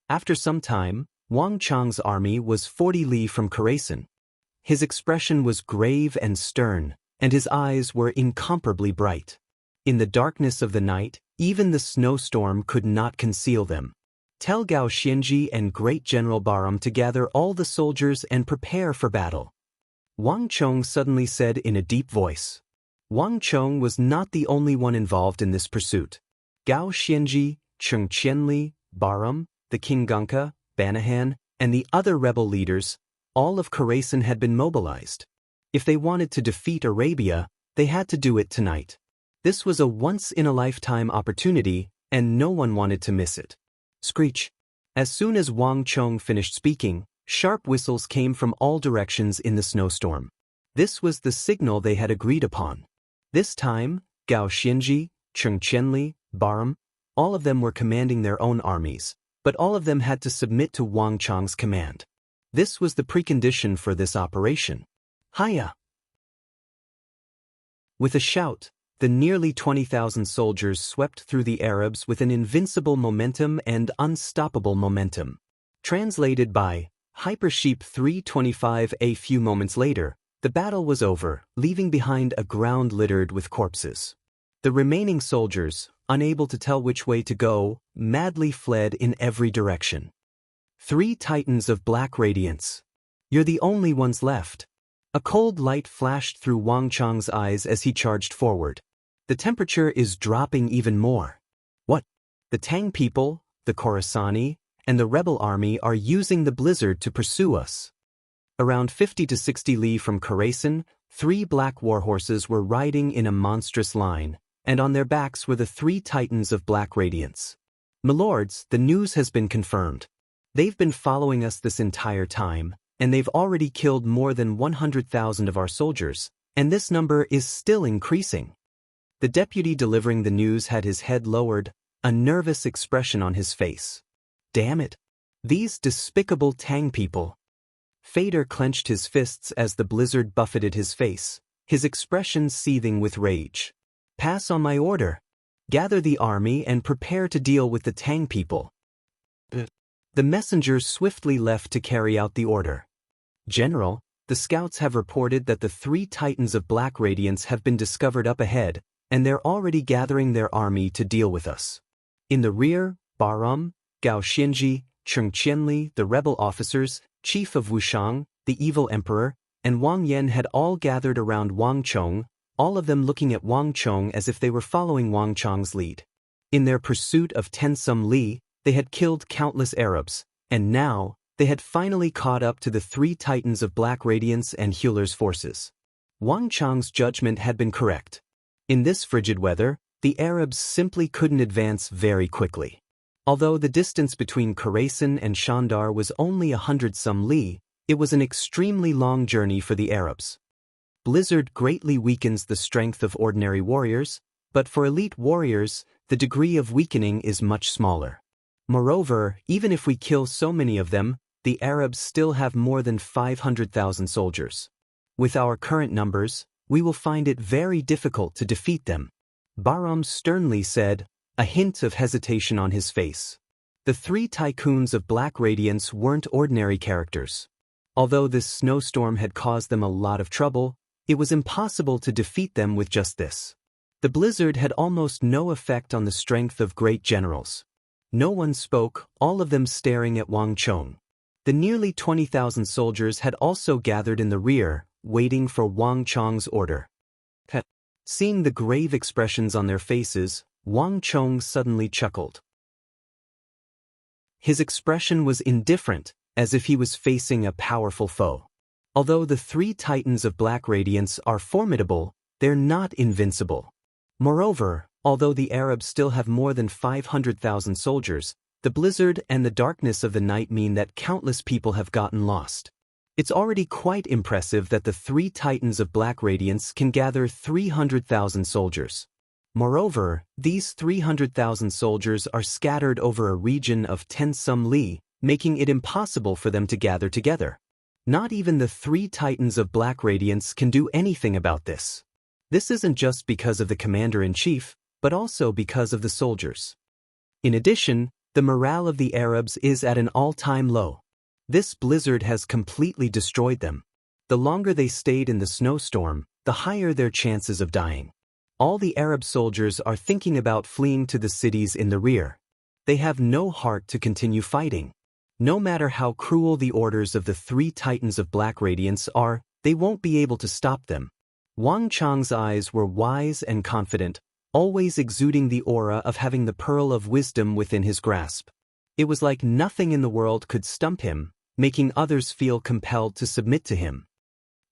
After some time, Wang Chong's army was 40 li from Khorasan. His expression was grave and stern, and his eyes were incomparably bright. In the darkness of the night, even the snowstorm could not conceal them. Tell Gao Xianji and Great General Bahram to gather all the soldiers and prepare for battle. Wang Chong suddenly said in a deep voice. Wang Chong was not the only one involved in this pursuit. Gao Xianji, Cheng Qianli, Bahram, the King Gonka, Banahan, and the other rebel leaders, all of Khorasan had been mobilized. If they wanted to defeat Arabia, they had to do it tonight. This was a once-in-a-lifetime opportunity, and no one wanted to miss it. Screech! As soon as Wang Chong finished speaking, sharp whistles came from all directions in the snowstorm. This was the signal they had agreed upon. This time, Gao Xianji, Cheng Qianli, Bahram, all of them were commanding their own armies, but all of them had to submit to Wang Chong's command. This was the precondition for this operation. Hiya! With a shout, the nearly 20,000 soldiers swept through the Arabs with an invincible momentum and unstoppable momentum. Translated by Hypersheep 325. A few moments later, the battle was over, leaving behind a ground littered with corpses. The remaining soldiers, unable to tell which way to go, madly fled in every direction. 3 titans of Black Radiance. You're the only ones left. A cold light flashed through Wang Chong's eyes as he charged forward. The temperature is dropping even more. What? The Tang people, the Khorasani, and the rebel army are using the blizzard to pursue us. Around 50 to 60 li from Khorasan, 3 black warhorses were riding in a monstrous line, and on their backs were the 3 titans of Black Radiance. Milords, the news has been confirmed. They've been following us this entire time, and they've already killed more than 100,000 of our soldiers, and this number is still increasing. The deputy delivering the news had his head lowered, a nervous expression on his face. Damn it! These despicable Tang people! Fader clenched his fists as the blizzard buffeted his face, his expression seething with rage. Pass on my order. Gather the army and prepare to deal with the Tang people. The messenger swiftly left to carry out the order. General, the scouts have reported that the 3 titans of Black Radiance have been discovered up ahead, and they're already gathering their army to deal with us. In the rear, Bahram, Gao Xianji, Cheng Qianli, the rebel officers, chief of Wushang, the evil emperor, and Wang Yan had all gathered around Wang Chong, all of them looking at Wang Chong as if they were following Wang Chong's lead. In their pursuit of 10 some li, they had killed countless Arabs, and now, they had finally caught up to the 3 titans of Black Radiance and Healer's forces. Wang Chong's judgment had been correct. In this frigid weather, the Arabs simply couldn't advance very quickly. Although the distance between Khorasan and Shandar was only 100 some li, it was an extremely long journey for the Arabs. Blizzard greatly weakens the strength of ordinary warriors, but for elite warriors, the degree of weakening is much smaller. Moreover, even if we kill so many of them, the Arabs still have more than 500,000 soldiers. With our current numbers, we will find it very difficult to defeat them. Bahram sternly said, a hint of hesitation on his face. The 3 tycoons of Black Radiance weren't ordinary characters. Although this snowstorm had caused them a lot of trouble, it was impossible to defeat them with just this. The blizzard had almost no effect on the strength of great generals. No one spoke, all of them staring at Wang Chong. The nearly 20,000 soldiers had also gathered in the rear, waiting for Wang Chong's order. Seeing the grave expressions on their faces, Wang Chong suddenly chuckled. His expression was indifferent, as if he was facing a powerful foe. Although the three titans of Black Radiance are formidable, they're not invincible. Moreover, although the Arabs still have more than 500,000 soldiers, the blizzard and the darkness of the night mean that countless people have gotten lost. It's already quite impressive that the three titans of Black Radiance can gather 300,000 soldiers. Moreover, these 300,000 soldiers are scattered over a region of 10-some li, making it impossible for them to gather together. Not even the three titans of Black Radiance can do anything about this. This isn't just because of the commander-in-chief, but also because of the soldiers. In addition, the morale of the Arabs is at an all-time low. This blizzard has completely destroyed them. The longer they stayed in the snowstorm, the higher their chances of dying. All the Arab soldiers are thinking about fleeing to the cities in the rear. They have no heart to continue fighting. No matter how cruel the orders of the three titans of Black Radiance are, they won't be able to stop them. Wang Chong's eyes were wise and confident, always exuding the aura of having the pearl of wisdom within his grasp. It was like nothing in the world could stump him, making others feel compelled to submit to him.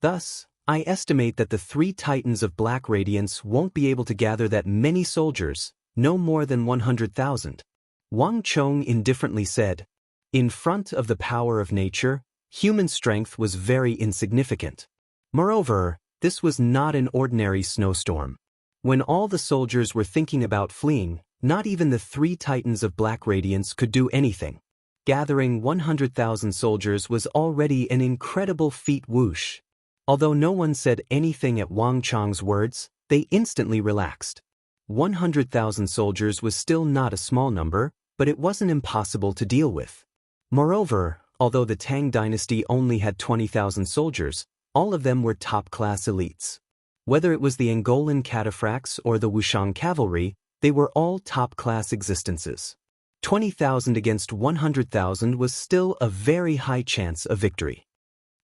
Thus, I estimate that the three titans of Black Radiance won't be able to gather that many soldiers, no more than 100,000. Wang Chong indifferently said, "In front of the power of nature, human strength was very insignificant." Moreover, this was not an ordinary snowstorm. When all the soldiers were thinking about fleeing, not even the three titans of Black Radiance could do anything. Gathering 100,000 soldiers was already an incredible feat. Whoosh. Although no one said anything at Wang Chong's words, they instantly relaxed. 100,000 soldiers was still not a small number, but it wasn't impossible to deal with. Moreover, although the Tang dynasty only had 20,000 soldiers, all of them were top-class elites. Whether it was the Angolan cataphracts or the Wushang cavalry, they were all top-class existences. 20,000 against 100,000 was still a very high chance of victory.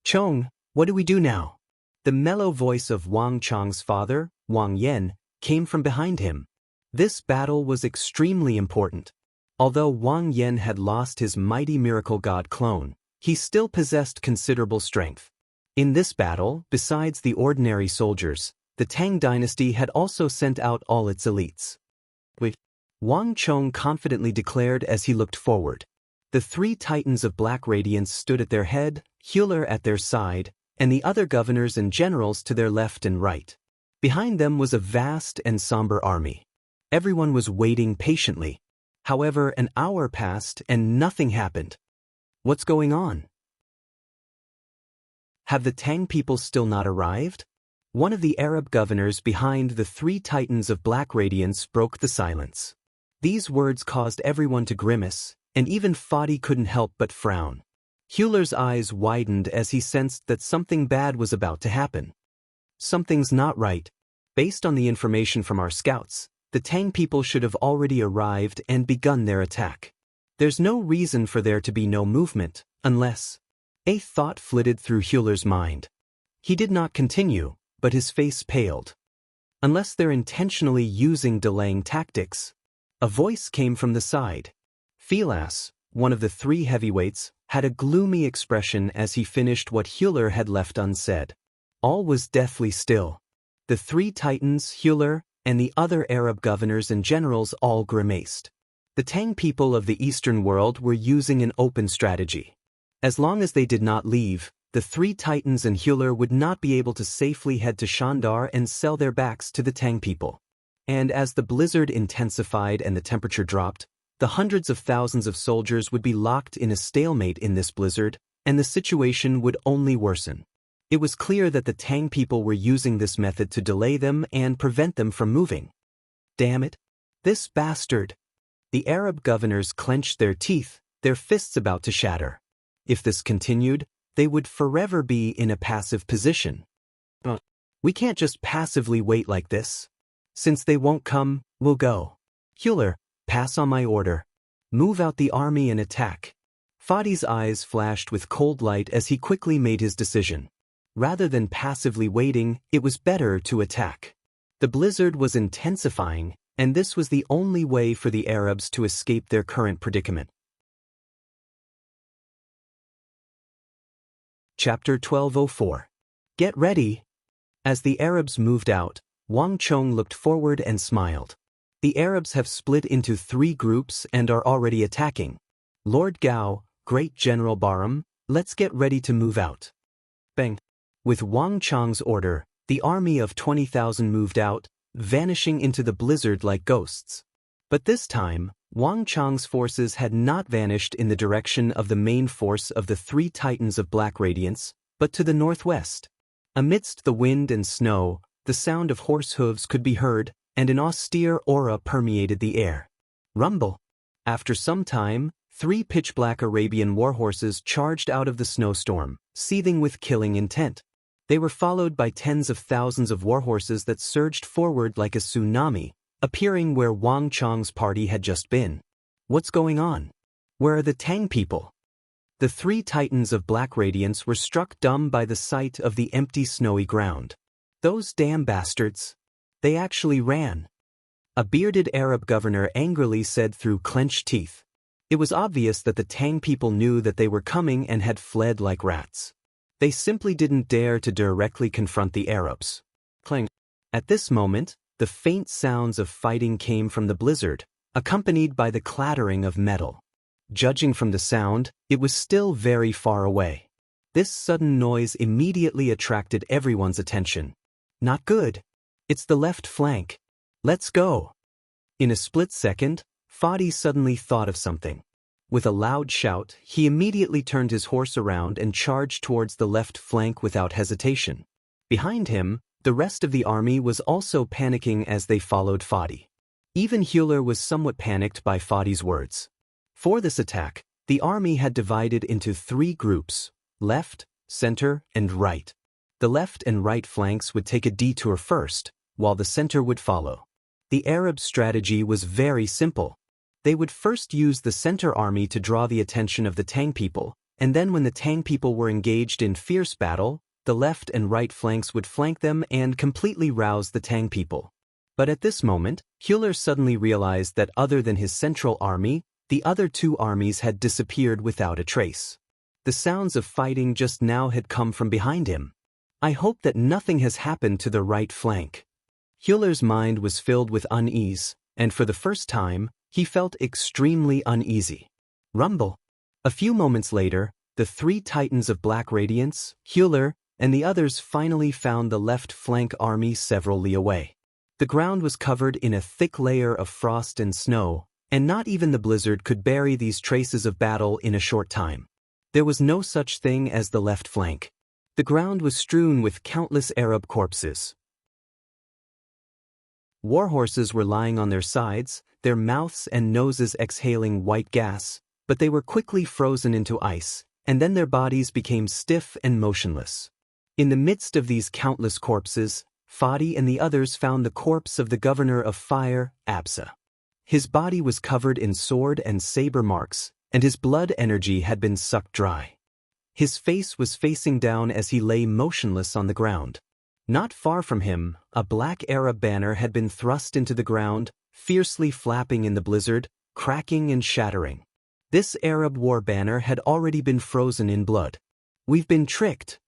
"Chong, what do we do now?" The mellow voice of Wang Chong's father, Wang Yan, came from behind him. This battle was extremely important. Although Wang Yan had lost his mighty miracle god clone, he still possessed considerable strength. In this battle, besides the ordinary soldiers, the Tang dynasty had also sent out all its elites. Wang Chong confidently declared as he looked forward. The three titans of Black Radiance stood at their head, Hewler at their side, and the other governors and generals to their left and right. Behind them was a vast and somber army. Everyone was waiting patiently. However, an hour passed and nothing happened. What's going on? Have the Tang people still not arrived? One of the Arab governors behind the three titans of Black Radiance broke the silence. These words caused everyone to grimace, and even Fadi couldn't help but frown. Hewler's eyes widened as he sensed that something bad was about to happen. Something's not right. Based on the information from our scouts, the Tang people should have already arrived and begun their attack. There's no reason for there to be no movement, unless... A thought flitted through Hewler's mind. He did not continue, but his face paled. Unless they're intentionally using delaying tactics. A voice came from the side. Philas, one of the three heavyweights, had a gloomy expression as he finished what Hewler had left unsaid. All was deathly still. The three titans, Hewler, and the other Arab governors and generals all grimaced. The Tang people of the Eastern world were using an open strategy. As long as they did not leave, the three titans and Hewler would not be able to safely head to Shandar and sell their backs to the Tang people. And as the blizzard intensified and the temperature dropped, the hundreds of thousands of soldiers would be locked in a stalemate in this blizzard, and the situation would only worsen. It was clear that the Tang people were using this method to delay them and prevent them from moving. Damn it! This bastard! The Arab governors clenched their teeth, their fists about to shatter. If this continued, they would forever be in a passive position. But we can't just passively wait like this. Since they won't come, we'll go. Hewler, pass on my order. Move out the army and attack. Fadi's eyes flashed with cold light as he quickly made his decision. Rather than passively waiting, it was better to attack. The blizzard was intensifying, and this was the only way for the Arabs to escape their current predicament. Chapter 1204. Get ready. As the Arabs moved out, Wang Chong looked forward and smiled. The Arabs have split into 3 groups and are already attacking. Lord Gao, Great General Bahram, let's get ready to move out. Bang. With Wang Chong's order, the army of 20,000 moved out, vanishing into the blizzard like ghosts. But this time, Wang Chong's forces had not vanished in the direction of the main force of the 3 Titans of Black Radiance, but to the northwest. Amidst the wind and snow, the sound of horse hooves could be heard, and an austere aura permeated the air. Rumble. After some time, 3 pitch-black Arabian warhorses charged out of the snowstorm, seething with killing intent. They were followed by tens of thousands of warhorses that surged forward like a tsunami, appearing where Wang Chong's party had just been. What's going on? Where are the Tang people? The 3 Titans of Black Radiance were struck dumb by the sight of the empty snowy ground. Those damn bastards. They actually ran. A bearded Arab governor angrily said through clenched teeth. It was obvious that the Tang people knew that they were coming and had fled like rats. They simply didn't dare to directly confront the Arabs. Clang. At this moment, the faint sounds of fighting came from the blizzard, accompanied by the clattering of metal. Judging from the sound, it was still very far away. This sudden noise immediately attracted everyone's attention. Not good. It's the left flank. Let's go. In a split second, Fadi suddenly thought of something. With a loud shout, he immediately turned his horse around and charged towards the left flank without hesitation. Behind him, the rest of the army was also panicking as they followed Fadi. Even Hewler was somewhat panicked by Fadi's words. For this attack, the army had divided into 3 groups: left, center, and right. The left and right flanks would take a detour first, while the center would follow. The Arab strategy was very simple. They would first use the center army to draw the attention of the Tang people, and then when the Tang people were engaged in fierce battle, the left and right flanks would flank them and completely rouse the Tang people. But at this moment, Hewler suddenly realized that other than his central army, the other 2 armies had disappeared without a trace. The sounds of fighting just now had come from behind him. I hope that nothing has happened to the right flank. Hewler's mind was filled with unease, and for the first time, he felt extremely uneasy. Rumble. A few moments later, the 3 Titans of Black Radiance, Hewler, and the others finally found the left flank army several li away. The ground was covered in a thick layer of frost and snow, and not even the blizzard could bury these traces of battle in a short time. There was no such thing as the left flank. The ground was strewn with countless Arab corpses. Warhorses were lying on their sides, their mouths and noses exhaling white gas, but they were quickly frozen into ice, and then their bodies became stiff and motionless. In the midst of these countless corpses, Fadi and the others found the corpse of the governor of fire, Absa. His body was covered in sword and saber marks, and his blood energy had been sucked dry. His face was facing down as he lay motionless on the ground. Not far from him, a black Arab banner had been thrust into the ground, fiercely flapping in the blizzard, cracking and shattering. This Arab war banner had already been frozen in blood. We've been tricked.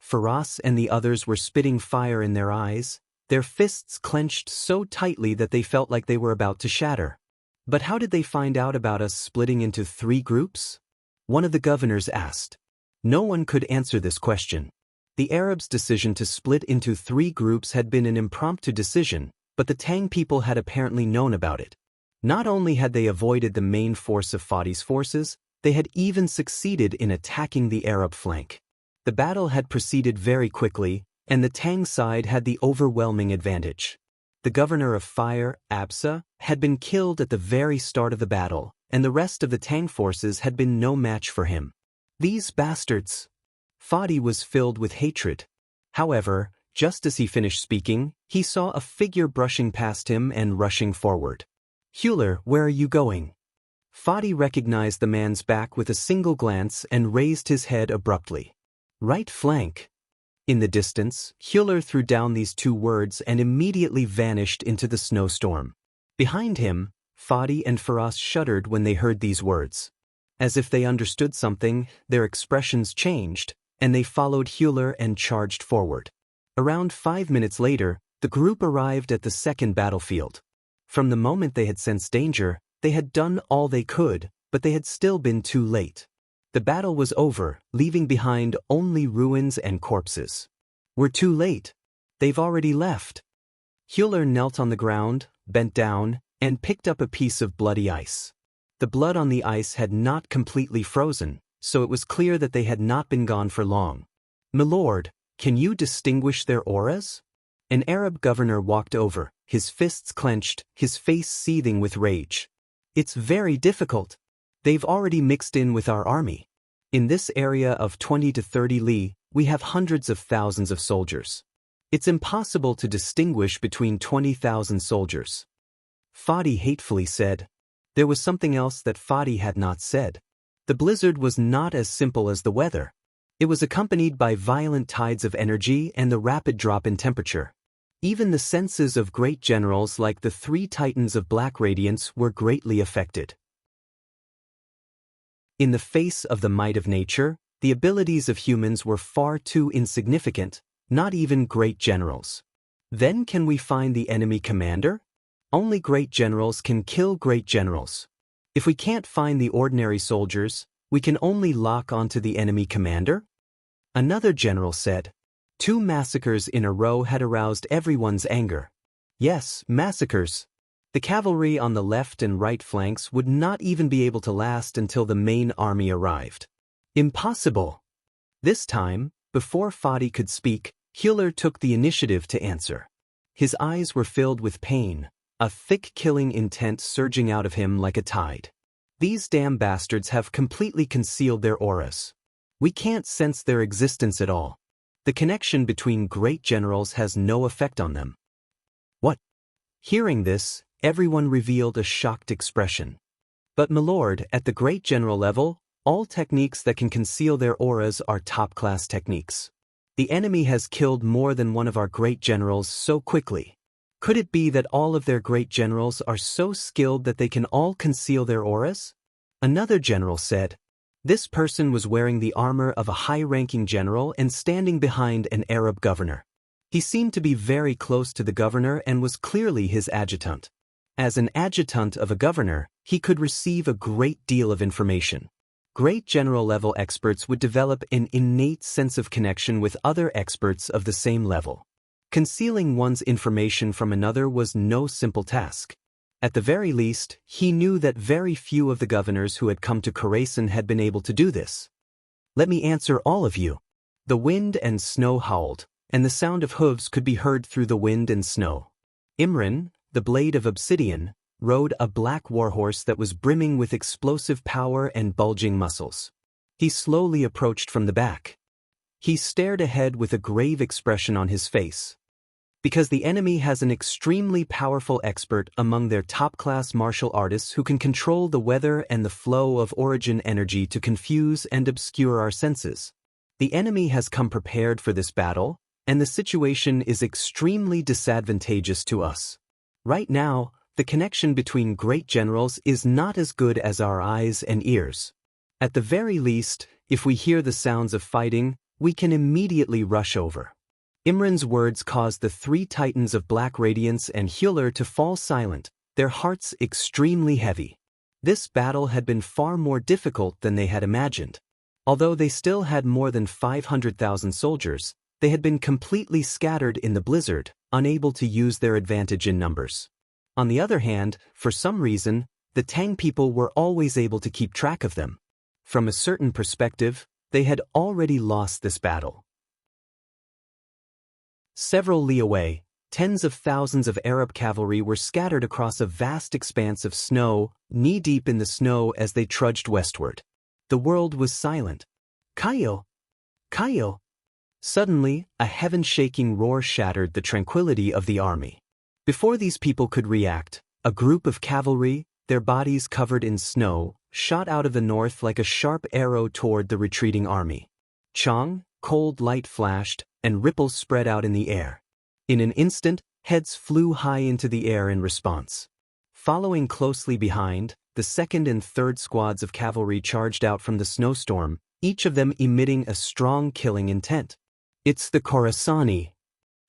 Faraz and the others were spitting fire in their eyes, their fists clenched so tightly that they felt like they were about to shatter. But how did they find out about us splitting into 3 groups? One of the governors asked. No one could answer this question. The Arabs' decision to split into 3 groups had been an impromptu decision, but the Tang people had apparently known about it. Not only had they avoided the main force of Fadi's forces, they had even succeeded in attacking the Arab flank. The battle had proceeded very quickly, and the Tang side had the overwhelming advantage. The governor of fire, Absa, had been killed at the very start of the battle, and the rest of the Tang forces had been no match for him. These bastards! Fadi was filled with hatred. However, just as he finished speaking, he saw a figure brushing past him and rushing forward. "Hewler, where are you going?" Fadi recognized the man's back with a single glance and raised his head abruptly. "Right flank." In the distance, Hewler threw down these two words and immediately vanished into the snowstorm. Behind him, Fadi and Faraz shuddered when they heard these words. As if they understood something, their expressions changed, and they followed Hewler and charged forward. Around 5 minutes later, the group arrived at the second battlefield. From the moment they had sensed danger, they had done all they could, but they had still been too late. The battle was over, leaving behind only ruins and corpses. "We're too late. They've already left." Hewler knelt on the ground, bent down, and picked up a piece of bloody ice. The blood on the ice had not completely frozen, so it was clear that they had not been gone for long. "Milord, can you distinguish their auras?" An Arab governor walked over, his fists clenched, his face seething with rage. "It's very difficult. They've already mixed in with our army. In this area of 20 to 30 li, we have hundreds of thousands of soldiers. It's impossible to distinguish between 20,000 soldiers." Fadi hatefully said. There was something else that Fadi had not said. The blizzard was not as simple as the weather. It was accompanied by violent tides of energy and the rapid drop in temperature. Even the senses of great generals like the three titans of black radiance were greatly affected. In the face of the might of nature, the abilities of humans were far too insignificant, not even great generals. Then can we find the enemy commander? Only great generals can kill great generals. If we can't find the ordinary soldiers, we can only lock onto the enemy commander? Another general said. 2 massacres in a row had aroused everyone's anger. Yes, massacres. The cavalry on the left and right flanks would not even be able to last until the main army arrived. Impossible. This time, before Fadi could speak, Hewler took the initiative to answer. His eyes were filled with pain, a thick killing intent surging out of him like a tide. "These damn bastards have completely concealed their auras. We can't sense their existence at all. The connection between great generals has no effect on them." "What?" Hearing this, everyone revealed a shocked expression. "But milord, at the great general level, all techniques that can conceal their auras are top-class techniques. The enemy has killed more than one of our great generals so quickly. Could it be that all of their great generals are so skilled that they can all conceal their auras?" Another general said. This person was wearing the armor of a high-ranking general and standing behind an Arab governor. He seemed to be very close to the governor and was clearly his adjutant. As an adjutant of a governor, he could receive a great deal of information. Great general-level experts would develop an innate sense of connection with other experts of the same level. Concealing one's information from another was no simple task. At the very least, he knew that very few of the governors who had come to Khorasan had been able to do this. "Let me answer all of you." The wind and snow howled, and the sound of hooves could be heard through the wind and snow. Imran, the blade of obsidian, rode a black warhorse that was brimming with explosive power and bulging muscles. He slowly approached from the back. He stared ahead with a grave expression on his face. Because the enemy has an extremely powerful expert among their top-class martial artists who can control the weather and the flow of origin energy to confuse and obscure our senses. The enemy has come prepared for this battle, and the situation is extremely disadvantageous to us. Right now, the connection between great generals is not as good as our eyes and ears. At the very least, if we hear the sounds of fighting, we can immediately rush over. Imran's words caused the 3 titans of black radiance and Hewler to fall silent, their hearts extremely heavy. This battle had been far more difficult than they had imagined. Although they still had more than 500,000 soldiers, they had been completely scattered in the blizzard, unable to use their advantage in numbers. On the other hand, for some reason, the Tang people were always able to keep track of them. From a certain perspective, they had already lost this battle. Several li away, tens of thousands of Arab cavalry were scattered across a vast expanse of snow, knee-deep in the snow as they trudged westward. The world was silent. Kyle! Kayo! Suddenly, a heaven-shaking roar shattered the tranquility of the army. Before these people could react, a group of cavalry, their bodies covered in snow, shot out of the north like a sharp arrow toward the retreating army. Chong, cold light flashed, and ripples spread out in the air. In an instant, heads flew high into the air in response. Following closely behind, the second and third squads of cavalry charged out from the snowstorm, each of them emitting a strong killing intent. It's the Khorasani.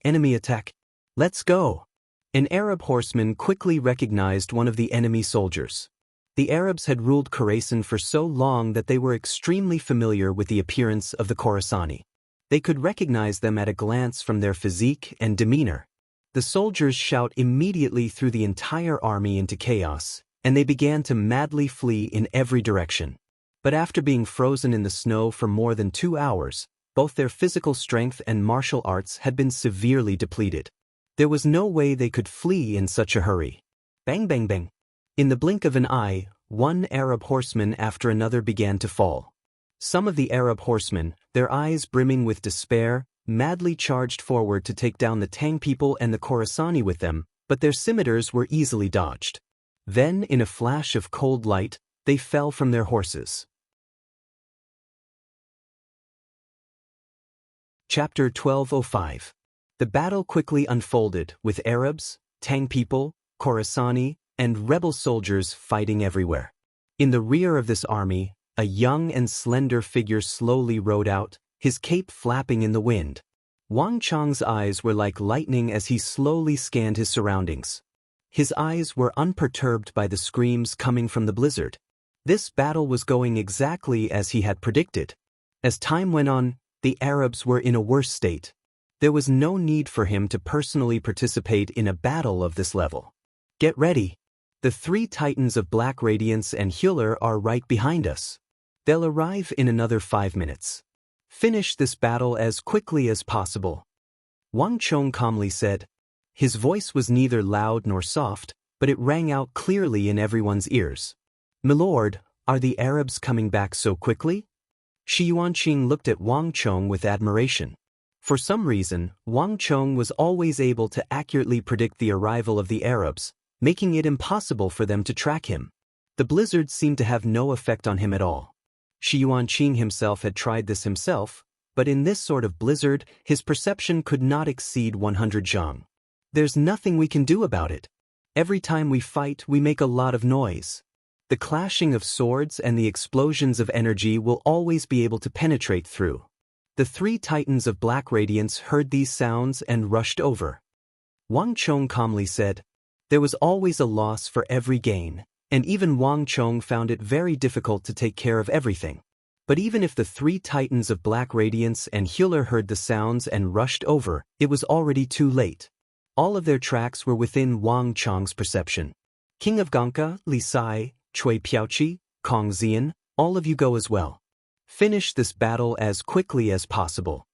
Enemy attack. Let's go. An Arab horseman quickly recognized one of the enemy soldiers. The Arabs had ruled Khorasan for so long that they were extremely familiar with the appearance of the Khorasani. They could recognize them at a glance from their physique and demeanor. The soldiers shout immediately threw the entire army into chaos, and they began to madly flee in every direction. But after being frozen in the snow for more than 2 hours, both their physical strength and martial arts had been severely depleted. There was no way they could flee in such a hurry. Bang bang bang. In the blink of an eye, one Arab horseman after another began to fall. Some of the Arab horsemen, their eyes brimming with despair, madly charged forward to take down the Tang people and the Khorasani with them, but their scimitars were easily dodged. Then, in a flash of cold light, they fell from their horses. Chapter 1205. The battle quickly unfolded, with Arabs, Tang people, Khorasani, and rebel soldiers fighting everywhere. In the rear of this army, a young and slender figure slowly rode out, his cape flapping in the wind. Wang Chang's eyes were like lightning as he slowly scanned his surroundings. His eyes were unperturbed by the screams coming from the blizzard. This battle was going exactly as he had predicted. As time went on, the Arabs were in a worse state. There was no need for him to personally participate in a battle of this level. Get ready. The 3 titans of Black Radiance and Hewler are right behind us. They'll arrive in another 5 minutes. Finish this battle as quickly as possible. Wang Chong calmly said. His voice was neither loud nor soft, but it rang out clearly in everyone's ears. Milord, are the Arabs coming back so quickly? Shi Yuanqing looked at Wang Chong with admiration. For some reason, Wang Chong was always able to accurately predict the arrival of the Arabs, making it impossible for them to track him. The blizzard seemed to have no effect on him at all. Shi Yuanqing himself had tried this himself, but in this sort of blizzard, his perception could not exceed 100 zhang. There's nothing we can do about it. Every time we fight, we make a lot of noise. The clashing of swords and the explosions of energy will always be able to penetrate through. The 3 titans of Black Radiance heard these sounds and rushed over. Wang Chong calmly said, there was always a loss for every gain, and even Wang Chong found it very difficult to take care of everything. But even if the 3 titans of Black Radiance and Hewler heard the sounds and rushed over, it was already too late. All of their tracks were within Wang Chong's perception. King of Gongka, Li Sai, Cui Piaoqi, Kong Xian, all of you go as well. Finish this battle as quickly as possible.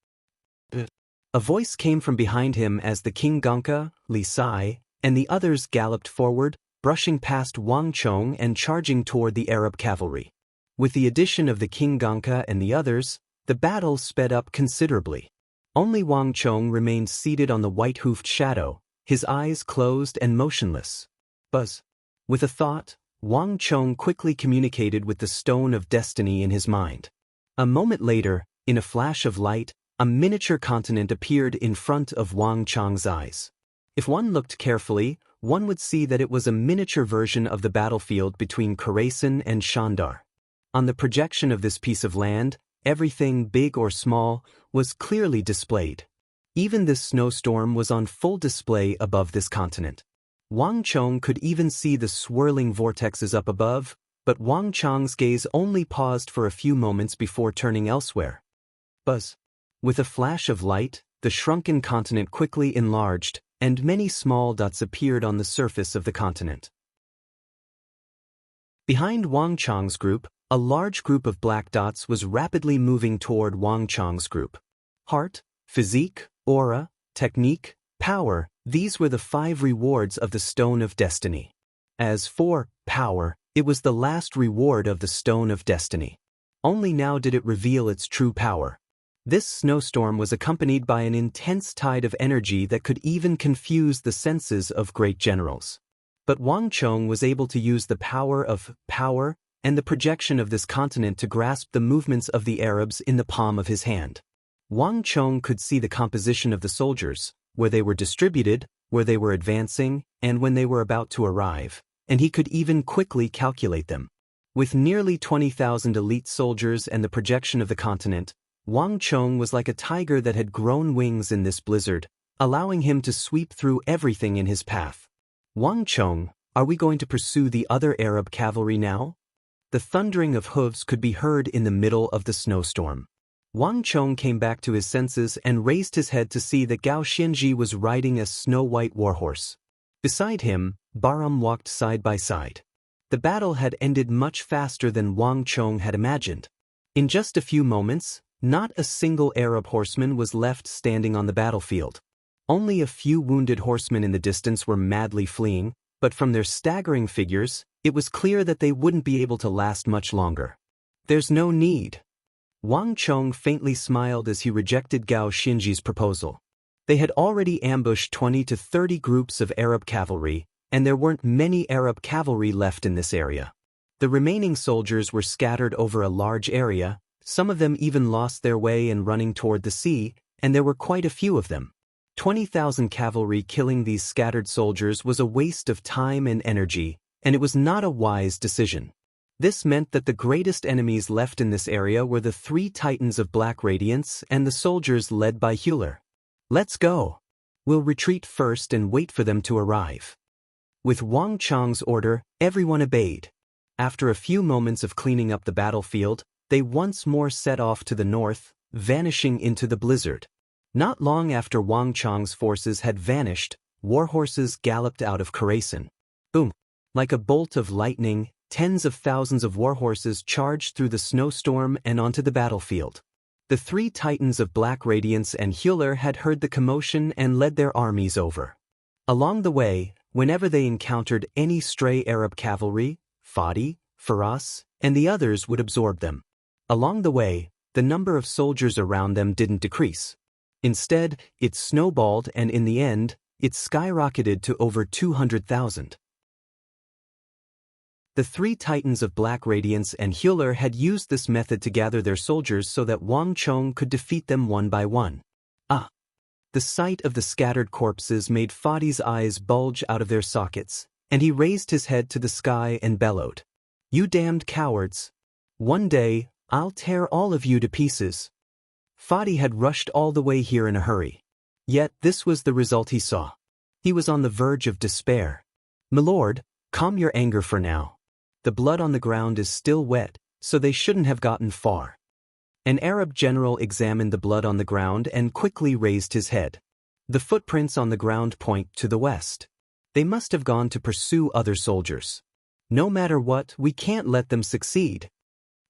A voice came from behind him as the King Gongka, Li Sai, and the others galloped forward, brushing past Wang Chong and charging toward the Arab cavalry. With the addition of the King Gongka and the others, the battle sped up considerably. Only Wang Chong remained seated on the white-hoofed shadow, his eyes closed and motionless. Buzz. With a thought, Wang Chong quickly communicated with the Stone of Destiny in his mind. A moment later, in a flash of light, a miniature continent appeared in front of Wang Chong's eyes. If one looked carefully, one would see that it was a miniature version of the battlefield between Khorasan and Shandar. On the projection of this piece of land, everything big or small was clearly displayed. Even this snowstorm was on full display above this continent. Wang Chong could even see the swirling vortexes up above, but Wang Chong's gaze only paused for a few moments before turning elsewhere. Buzz. With a flash of light, the shrunken continent quickly enlarged, and many small dots appeared on the surface of the continent. Behind Wang Chong's group, a large group of black dots was rapidly moving toward Wang Chong's group. Heart, physique, aura, technique, power, these were the 5 rewards of the Stone of Destiny. As for power, it was the last reward of the Stone of Destiny. Only now did it reveal its true power. This snowstorm was accompanied by an intense tide of energy that could even confuse the senses of great generals. But Wang Chong was able to use the power and the projection of this continent to grasp the movements of the Arabs in the palm of his hand. Wang Chong could see the composition of the soldiers, where they were distributed, where they were advancing, and when they were about to arrive, and he could even quickly calculate them. With nearly 20,000 elite soldiers and the projection of the continent, Wang Chong was like a tiger that had grown wings in this blizzard, allowing him to sweep through everything in his path. Wang Chong, are we going to pursue the other Arab cavalry now? The thundering of hooves could be heard in the middle of the snowstorm. Wang Chong came back to his senses and raised his head to see that Gao Xianji was riding a snow-white warhorse. Beside him, Bahram walked side by side. The battle had ended much faster than Wang Chong had imagined. In just a few moments, not a single Arab horseman was left standing on the battlefield. Only a few wounded horsemen in the distance were madly fleeing, but from their staggering figures, it was clear that they wouldn't be able to last much longer. There's no need. Wang Chong faintly smiled as he rejected Gao Xinji's proposal. They had already ambushed 20 to 30 groups of Arab cavalry, and there weren't many Arab cavalry left in this area. The remaining soldiers were scattered over a large area, some of them even lost their way and running toward the sea, and there were quite a few of them. 20,000 cavalry killing these scattered soldiers was a waste of time and energy, and it was not a wise decision. This meant that the greatest enemies left in this area were the 3 Titans of Black Radiance and the soldiers led by Hewler. Let's go. We'll retreat first and wait for them to arrive. With Wang Chong's order, everyone obeyed. After a few moments of cleaning up the battlefield, they once more set off to the north, vanishing into the blizzard. Not long after Wang Chong's forces had vanished, warhorses galloped out of Khorasan. Boom! Like a bolt of lightning, tens of thousands of warhorses charged through the snowstorm and onto the battlefield. The 3 Titans of Black Radiance and Hewler had heard the commotion and led their armies over. Along the way, whenever they encountered any stray Arab cavalry, Fadi, Faras, and the others would absorb them. Along the way, the number of soldiers around them didn't decrease. Instead, it snowballed and in the end, it skyrocketed to over 200,000. The 3 Titans of Black Radiance and Hewler had used this method to gather their soldiers so that Wang Chong could defeat them one by one. The sight of the scattered corpses made Fadi's eyes bulge out of their sockets, and he raised his head to the sky and bellowed, "You damned cowards! One day, I'll tear all of you to pieces." Fadi had rushed all the way here in a hurry. Yet this was the result he saw. He was on the verge of despair. "Milord, calm your anger for now. The blood on the ground is still wet, so they shouldn't have gotten far." An Arab general examined the blood on the ground and quickly raised his head. The footprints on the ground point to the west. They must have gone to pursue other soldiers. No matter what, we can't let them succeed.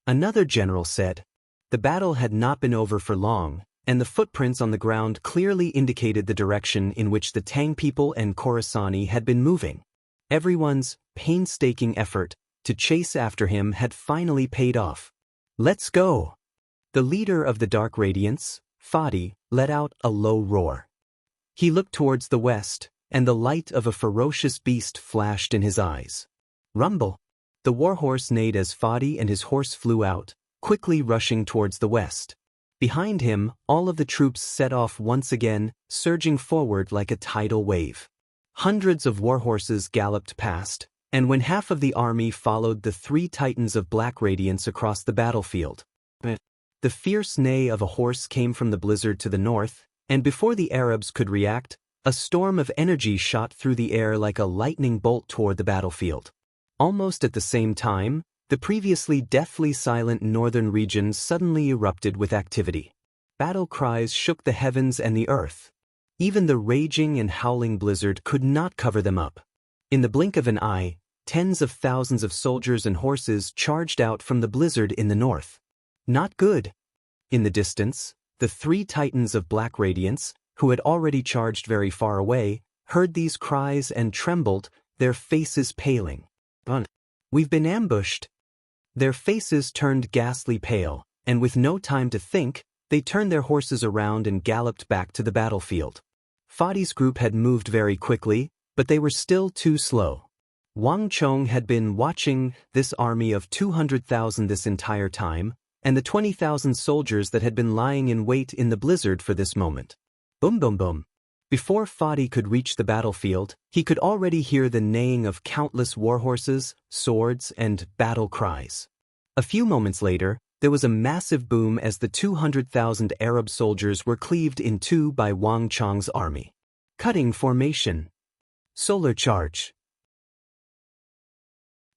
Another general said. The battle had not been over for long, and the footprints on the ground clearly indicated the direction in which the Tang people and Khorasani had been moving. Everyone's painstaking effort to chase after him had finally paid off. "Let's go!" The leader of the Dark Radiance, Fadi, let out a low roar. He looked towards the west, and the light of a ferocious beast flashed in his eyes. "Rumble!" The warhorse neighed as Fadi and his horse flew out, quickly rushing towards the west. Behind him, all of the troops set off once again, surging forward like a tidal wave. Hundreds of warhorses galloped past, and when half of the army followed the 3 Titans of Black Radiance across the battlefield. The fierce neigh of a horse came from the blizzard to the north, and before the Arabs could react, a storm of energy shot through the air like a lightning bolt toward the battlefield. Almost at the same time, the previously deathly silent northern region suddenly erupted with activity. Battle cries shook the heavens and the earth. Even the raging and howling blizzard could not cover them up. In the blink of an eye, tens of thousands of soldiers and horses charged out from the blizzard in the north. Not good. In the distance, the 3 Titans of Black Radiance, who had already charged very far away, heard these cries and trembled, their faces paling. "We've been ambushed." Their faces turned ghastly pale, and with no time to think, They turned their horses around and galloped back to the battlefield. Fadi's group had moved very quickly, but they were still too slow. Wang Chong had been watching this army of 200,000 this entire time, and the 20,000 soldiers that had been lying in wait in the blizzard for this moment. Boom boom boom. Before Fadi could reach the battlefield, he could already hear the neighing of countless warhorses, swords, and battle cries. A few moments later, there was a massive boom as the 200,000 Arab soldiers were cleaved in two by Wang Chong's army. Cutting formation. Solar charge.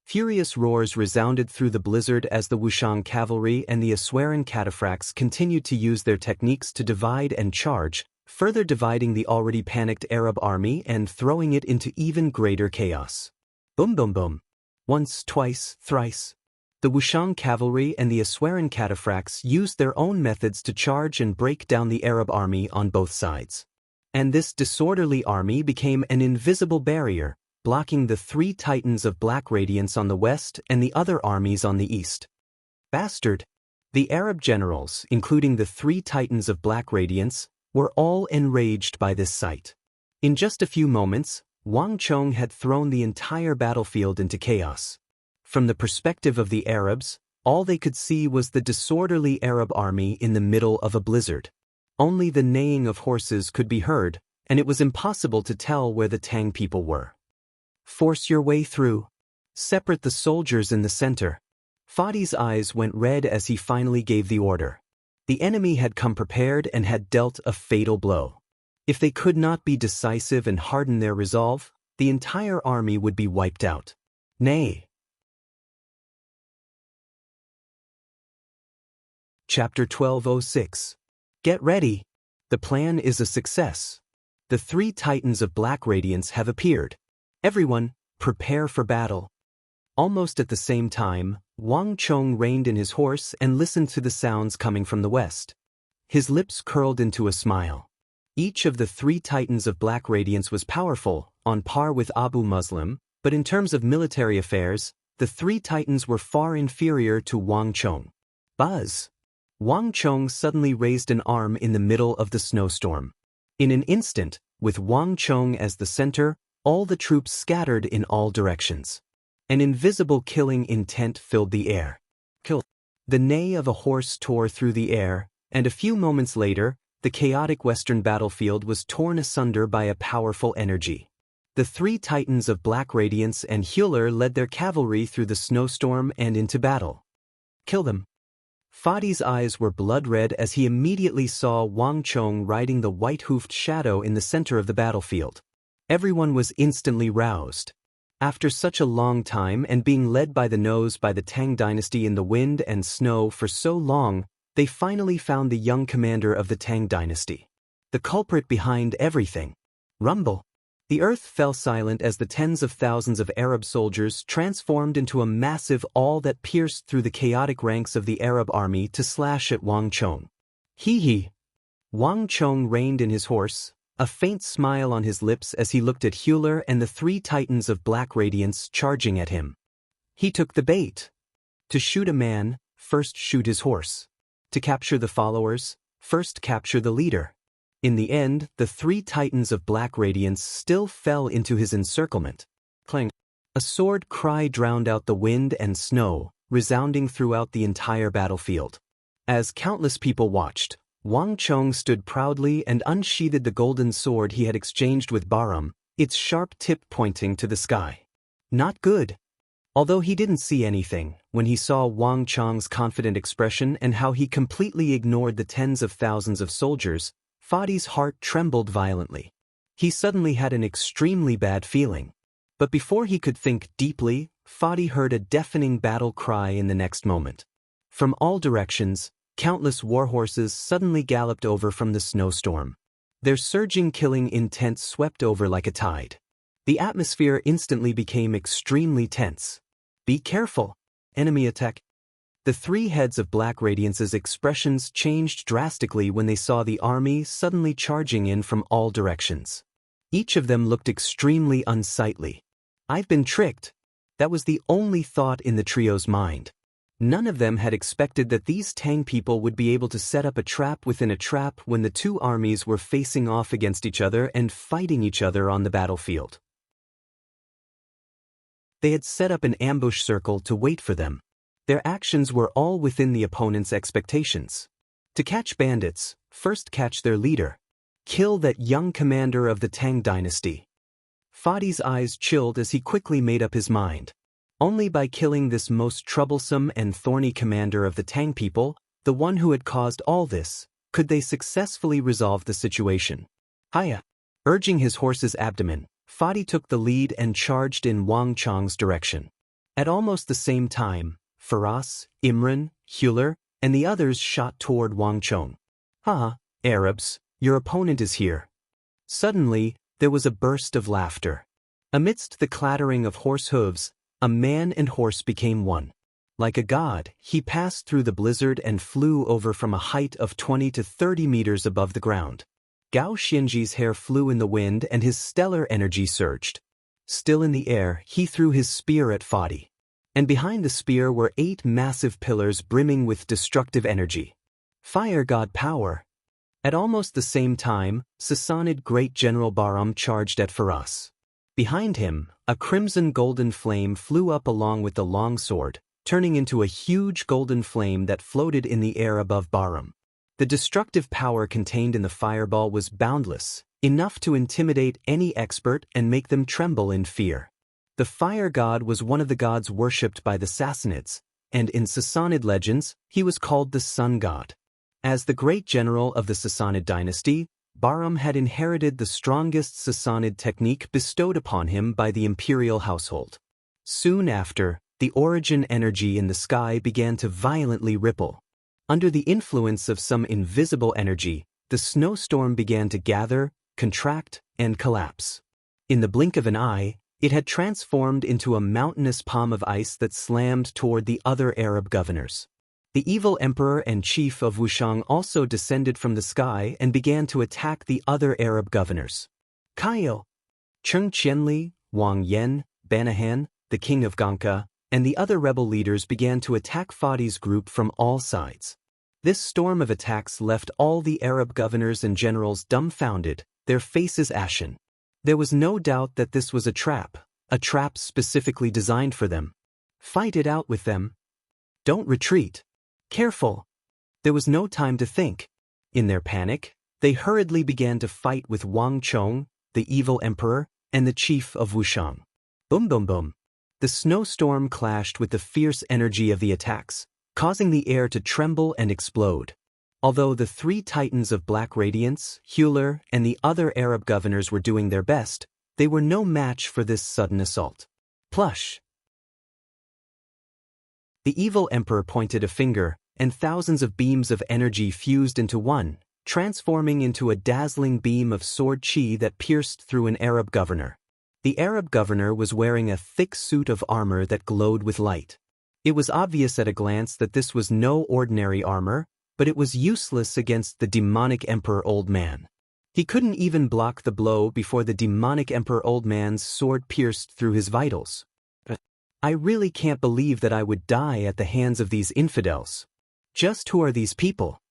Furious roars resounded through the blizzard as the Wushang cavalry and the Aswaran cataphracts continued to use their techniques to divide and charge, further dividing the already panicked Arab army and throwing it into even greater chaos. Boom boom boom. Once, twice, thrice. The Wushang cavalry and the Aswaran cataphracts used their own methods to charge and break down the Arab army on both sides. And this disorderly army became an invisible barrier, blocking the three titans of black radiance on the west and the other armies on the east. Bastard! The Arab generals, including the three titans of black radiance, were all enraged by this sight. In just a few moments, Wang Chong had thrown the entire battlefield into chaos. From the perspective of the Arabs, all they could see was the disorderly Arab army in the middle of a blizzard. Only the neighing of horses could be heard, and it was impossible to tell where the Tang people were. Force your way through. Separate the soldiers in the center. Fadi's eyes went red as he finally gave the order. The enemy had come prepared and had dealt a fatal blow. If they could not be decisive and harden their resolve, the entire army would be wiped out. Nay. Chapter 1206. Get ready. The plan is a success. The three titans of black radiance have appeared. Everyone, prepare for battle. Almost at the same time, Wang Chong reined in his horse and listened to the sounds coming from the west. His lips curled into a smile. Each of the three titans of black radiance was powerful, on par with Abu Muslim, but in terms of military affairs, the three titans were far inferior to Wang Chong. Buzz! Wang Chong suddenly raised an arm in the middle of the snowstorm. In an instant, with Wang Chong as the center, all the troops scattered in all directions. An invisible killing intent filled the air. Kill. The neigh of a horse tore through the air, and a few moments later, the chaotic western battlefield was torn asunder by a powerful energy. The three titans of black radiance and Hewler led their cavalry through the snowstorm and into battle. Kill them. Fadi's eyes were blood-red as he immediately saw Wang Chong riding the white-hoofed shadow in the center of the battlefield. Everyone was instantly roused. After such a long time and being led by the nose by the Tang dynasty in the wind and snow for so long, they finally found the young commander of the Tang dynasty. The culprit behind everything. Rumble. The earth fell silent as the tens of thousands of Arab soldiers transformed into a massive awl that pierced through the chaotic ranks of the Arab army to slash at Wang Chong. Hee. Wang Chong reined in his horse, a faint smile on his lips as he looked at Hewler and the three titans of black radiance charging at him. He took the bait. To shoot a man, first shoot his horse. To capture the followers, first capture the leader. In the end, the three titans of black radiance still fell into his encirclement. Clang. A sword cry drowned out the wind and snow, resounding throughout the entire battlefield. As countless people watched, Wang Chong stood proudly and unsheathed the golden sword he had exchanged with Bahram, its sharp tip pointing to the sky. Not good. Although he didn't see anything, when he saw Wang Chong's confident expression and how he completely ignored the tens of thousands of soldiers, Fadi's heart trembled violently. He suddenly had an extremely bad feeling. But before he could think deeply, Fadi heard a deafening battle cry in the next moment. From all directions, countless warhorses suddenly galloped over from the snowstorm. Their surging killing intent swept over like a tide. The atmosphere instantly became extremely tense. Be careful. Enemy attack. The three heads of Black Radiance's expressions changed drastically when they saw the army suddenly charging in from all directions. Each of them looked extremely unsightly. I've been tricked. That was the only thought in the trio's mind. None of them had expected that these Tang people would be able to set up a trap within a trap when the two armies were facing off against each other and fighting each other on the battlefield. They had set up an ambush circle to wait for them. Their actions were all within the opponent's expectations. To catch bandits, first catch their leader. Kill that young commander of the Tang dynasty. Fadi's eyes chilled as he quickly made up his mind. Only by killing this most troublesome and thorny commander of the Tang people, the one who had caused all this, could they successfully resolve the situation. Hiya! Urging his horse's abdomen, Fadi took the lead and charged in Wang Chong's direction. At almost the same time, Faraz, Imran, Huler, and the others shot toward Wang Chong. "Ha, Arabs, your opponent is here." Suddenly, there was a burst of laughter. Amidst the clattering of horse hooves, a man and horse became one. Like a god, he passed through the blizzard and flew over from a height of 20 to 30 meters above the ground. Gao Xianji's hair flew in the wind and his stellar energy surged. Still in the air, he threw his spear at Fadi. And behind the spear were 8 massive pillars brimming with destructive energy. Fire god power. At almost the same time, Sassanid Great General Bahram charged at Faraz. Behind him, a crimson golden flame flew up along with the long sword, turning into a huge golden flame that floated in the air above Bahram. The destructive power contained in the fireball was boundless, enough to intimidate any expert and make them tremble in fear. The fire god was one of the gods worshipped by the Sassanids, and in Sassanid legends, he was called the sun god. As the great general of the Sassanid dynasty, Bahram had inherited the strongest Sassanid technique bestowed upon him by the imperial household. Soon after, the origin energy in the sky began to violently ripple. Under the influence of some invisible energy, the snowstorm began to gather, contract, and collapse. In the blink of an eye, it had transformed into a mountainous palm of ice that slammed toward the other Arab governors. The evil emperor and chief of Wushang also descended from the sky and began to attack the other Arab governors. Kaio, Cheng Qianli, Wang Yan, Banahan, the king of Ganka, and the other rebel leaders began to attack Fadi's group from all sides. This storm of attacks left all the Arab governors and generals dumbfounded, their faces ashen. There was no doubt that this was a trap specifically designed for them. Fight it out with them. Don't retreat. Careful. There was no time to think. In their panic, they hurriedly began to fight with Wang Chong, the evil emperor, and the chief of Wushang. Boom boom boom. The snowstorm clashed with the fierce energy of the attacks, causing the air to tremble and explode. Although the 3 titans of Black Radiance, Huler, and the other Arab governors were doing their best, they were no match for this sudden assault. Plush. The evil emperor pointed a finger, and thousands of beams of energy fused into one, transforming into a dazzling beam of sword chi that pierced through an Arab governor. The Arab governor was wearing a thick suit of armor that glowed with light. It was obvious at a glance that this was no ordinary armor, but it was useless against the demonic Emperor Old Man. He couldn't even block the blow before the demonic Emperor Old Man's sword pierced through his vitals. I really can't believe that I would die at the hands of these infidels. Just who are these people?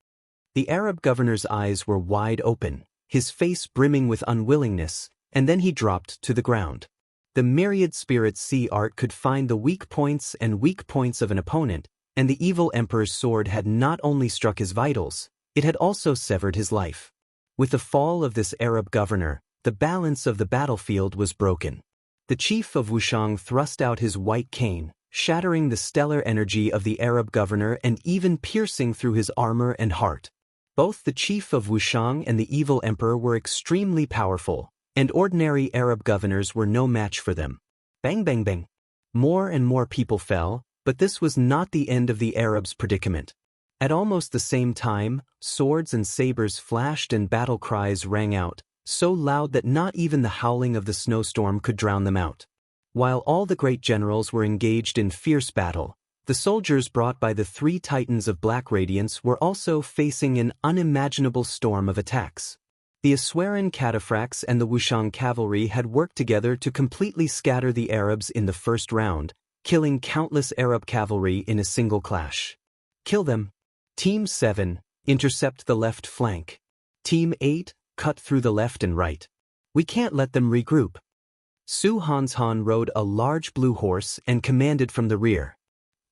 The Arab governor's eyes were wide open, his face brimming with unwillingness, and then he dropped to the ground. The myriad spirits sea art could find the weak points of an opponent, and the evil emperor's sword had not only struck his vitals, it had also severed his life. With the fall of this Arab governor, the balance of the battlefield was broken. The chief of Wushang thrust out his white cane, shattering the stellar energy of the Arab governor and even piercing through his armor and heart. Both the chief of Wushang and the evil emperor were extremely powerful, and ordinary Arab governors were no match for them. Bang bang bang. More and more people fell, but this was not the end of the Arabs' predicament. At almost the same time, swords and sabers flashed and battle cries rang out, so loud that not even the howling of the snowstorm could drown them out. While all the great generals were engaged in fierce battle, the soldiers brought by the 3 titans of Black Radiance were also facing an unimaginable storm of attacks. The Aswaran cataphracts and the Wushang cavalry had worked together to completely scatter the Arabs in the first round, killing countless Arab cavalry in a single clash. Kill them. Team 7, intercept the left flank. Team 8, cut through the left and right. We can't let them regroup. Su Hanshan rode a large blue horse and commanded from the rear.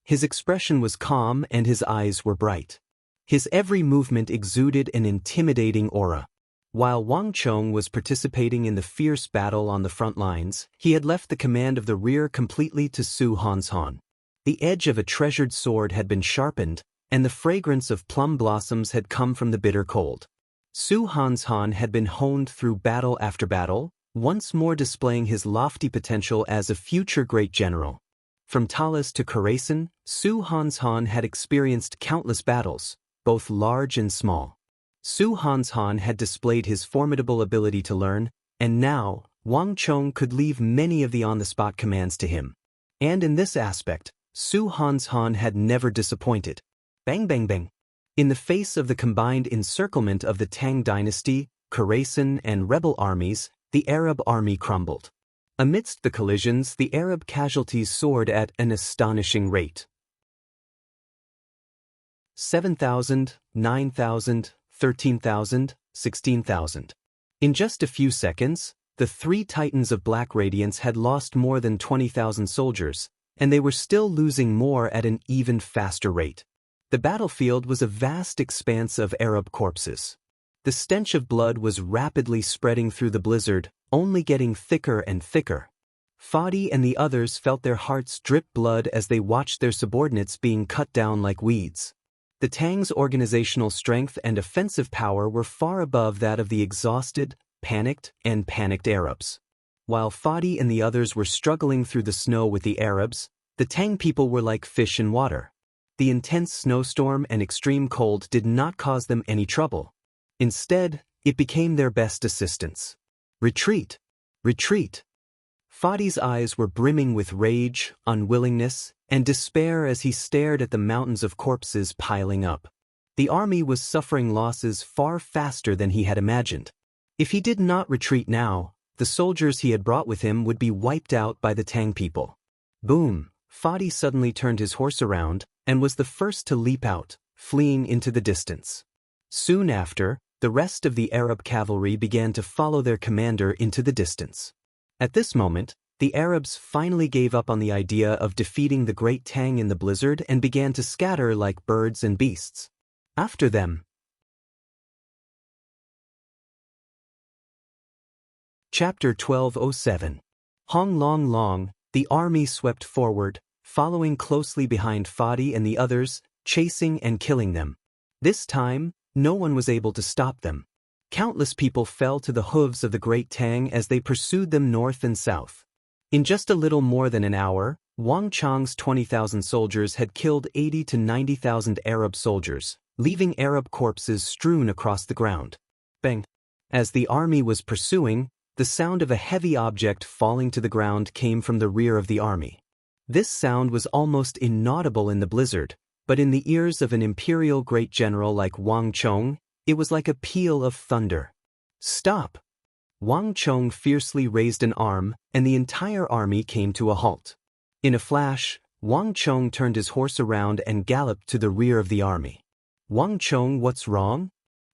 His expression was calm and his eyes were bright. His every movement exuded an intimidating aura. While Wang Chong was participating in the fierce battle on the front lines, he had left the command of the rear completely to Su Hanshan. The edge of a treasured sword had been sharpened, and the fragrance of plum blossoms had come from the bitter cold. Su Hanshan had been honed through battle after battle, once more displaying his lofty potential as a future great general. From Talas to Khorasan, Su Hanshan had experienced countless battles, both large and small. Su Hanshan had displayed his formidable ability to learn, and now, Wang Chong could leave many of the on-the-spot commands to him. And in this aspect, Su Hanshan had never disappointed. Bang bang bang. In the face of the combined encirclement of the Tang dynasty, Khorasan and rebel armies, the Arab army crumbled. Amidst the collisions, the Arab casualties soared at an astonishing rate. 7,000, 9,000, 13,000, 16,000. In just a few seconds, the three titans of Black Radiance had lost more than 20,000 soldiers, and they were still losing more at an even faster rate. The battlefield was a vast expanse of Arab corpses. The stench of blood was rapidly spreading through the blizzard, only getting thicker and thicker. Fadi and the others felt their hearts drip blood as they watched their subordinates being cut down like weeds. The Tang's organizational strength and offensive power were far above that of the exhausted, panicked Arabs. While Fadi and the others were struggling through the snow with the Arabs, the Tang people were like fish in water. The intense snowstorm and extreme cold did not cause them any trouble. Instead, it became their best assistance. Retreat! Retreat! Fadi's eyes were brimming with rage, unwillingness, and despair as he stared at the mountains of corpses piling up. The army was suffering losses far faster than he had imagined. If he did not retreat now, the soldiers he had brought with him would be wiped out by the Tang people. Boom! Fadi suddenly turned his horse around and was the first to leap out, fleeing into the distance. Soon after, the rest of the Arab cavalry began to follow their commander into the distance. At this moment, the Arabs finally gave up on the idea of defeating the Great Tang in the blizzard and began to scatter like birds and beasts. After them. Chapter 1207. Hong Long Long, the army swept forward, following closely behind Fadi and the others, chasing and killing them. This time, no one was able to stop them. Countless people fell to the hooves of the Great Tang as they pursued them north and south. In just a little more than an hour, Wang Chong's 20,000 soldiers had killed 80 to 90,000 Arab soldiers, leaving Arab corpses strewn across the ground. Bang! As the army was pursuing, the sound of a heavy object falling to the ground came from the rear of the army. This sound was almost inaudible in the blizzard, but in the ears of an imperial great general like Wang Chong, it was like a peal of thunder. Stop! Wang Chong fiercely raised an arm, and the entire army came to a halt. In a flash, Wang Chong turned his horse around and galloped to the rear of the army. Wang Chong, what's wrong?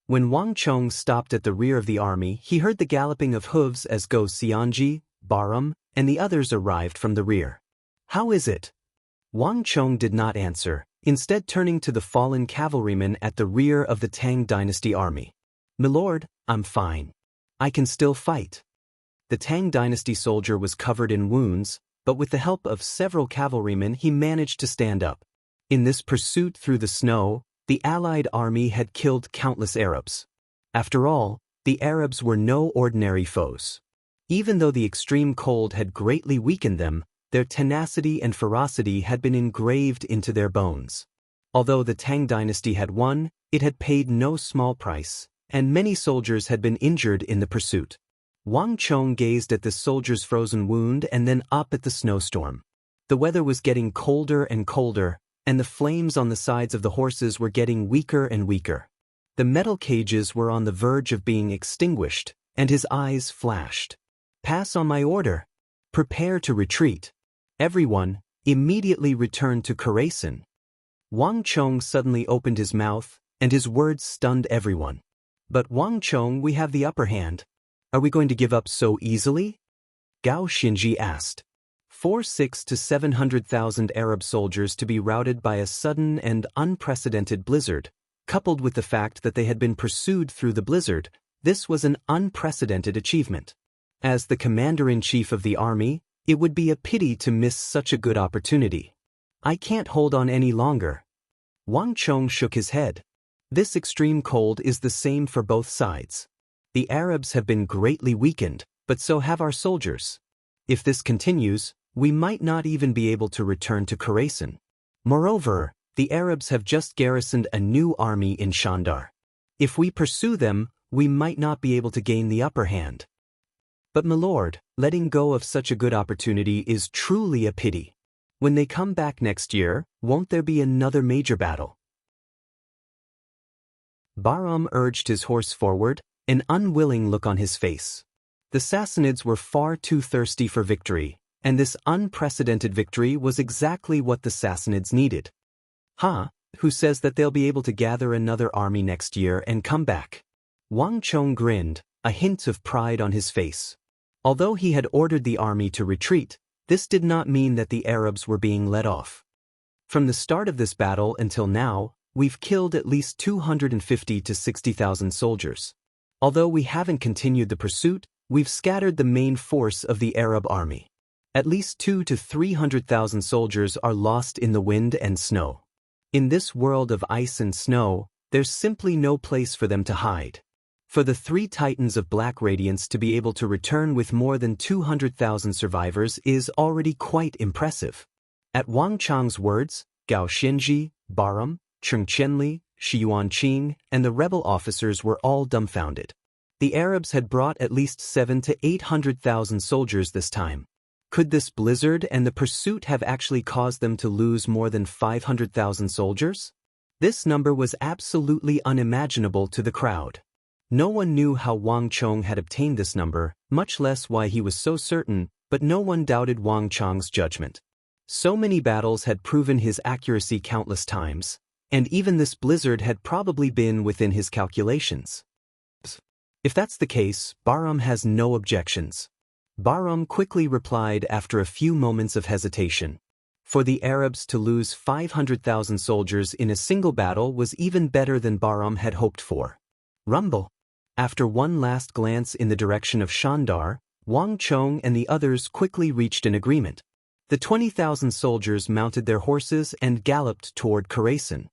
When Wang Chong stopped at the rear of the army, he heard the galloping of hooves as Go Xianji, Baram, and the others arrived from the rear. How is it? Wang Chong did not answer, instead turning to the fallen cavalrymen at the rear of the Tang dynasty army. "Milord, I'm fine. I can still fight." The Tang dynasty soldier was covered in wounds, but with the help of several cavalrymen he managed to stand up. In this pursuit through the snow, the allied army had killed countless Arabs. After all, the Arabs were no ordinary foes. Even though the extreme cold had greatly weakened them, their tenacity and ferocity had been engraved into their bones. Although the Tang dynasty had won, it had paid no small price, and many soldiers had been injured in the pursuit. Wang Chong gazed at the soldier's frozen wound and then up at the snowstorm. The weather was getting colder and colder, and the flames on the sides of the horses were getting weaker and weaker. The metal cages were on the verge of being extinguished, and his eyes flashed. "Pass on my order. Prepare to retreat. Everyone, immediately returned to Khorasan. Wang Chong suddenly opened his mouth, and his words stunned everyone. But Wang Chong, we have the upper hand. Are we going to give up so easily? Gao Xinji asked. 600,000 to 700,000 Arab soldiers to be routed by a sudden and unprecedented blizzard, coupled with the fact that they had been pursued through the blizzard, this was an unprecedented achievement. As the commander-in-chief of the army, it would be a pity to miss such a good opportunity. I can't hold on any longer. Wang Chong shook his head. This extreme cold is the same for both sides. The Arabs have been greatly weakened, but so have our soldiers. If this continues, we might not even be able to return to Khorasan. Moreover, the Arabs have just garrisoned a new army in Shandar. If we pursue them, we might not be able to gain the upper hand. But my lord, letting go of such a good opportunity is truly a pity. When they come back next year, won't there be another major battle? Bahram urged his horse forward, an unwilling look on his face. The Sassanids were far too thirsty for victory, and this unprecedented victory was exactly what the Sassanids needed. Who says that they'll be able to gather another army next year and come back? Wang Chong grinned, a hint of pride on his face. Although he had ordered the army to retreat, this did not mean that the Arabs were being let off. From the start of this battle until now, we've killed at least 250 to 60,000 soldiers. Although we haven't continued the pursuit, we've scattered the main force of the Arab army. At least 200,000 to 300,000 soldiers are lost in the wind and snow. In this world of ice and snow, there's simply no place for them to hide. For the 3 Titans of Black Radiance to be able to return with more than 200,000 survivors is already quite impressive. At Wang Chong's words, Gao Xinji, Bahram, Cheng Chenli, Shi Yuanqing, and the rebel officers were all dumbfounded. The Arabs had brought at least 700,000 to 800,000 soldiers this time. Could this blizzard and the pursuit have actually caused them to lose more than 500,000 soldiers? This number was absolutely unimaginable to the crowd. No one knew how Wang Chong had obtained this number, much less why he was so certain, but no one doubted Wang Chong's judgment. So many battles had proven his accuracy countless times, and even this blizzard had probably been within his calculations. If that's the case, Bahram has no objections. Bahram quickly replied after a few moments of hesitation. For the Arabs to lose 500,000 soldiers in a single battle was even better than Bahram had hoped for. Rumble. After one last glance in the direction of Shandar, Wang Chong and the others quickly reached an agreement. The 20,000 soldiers mounted their horses and galloped toward Khorasan.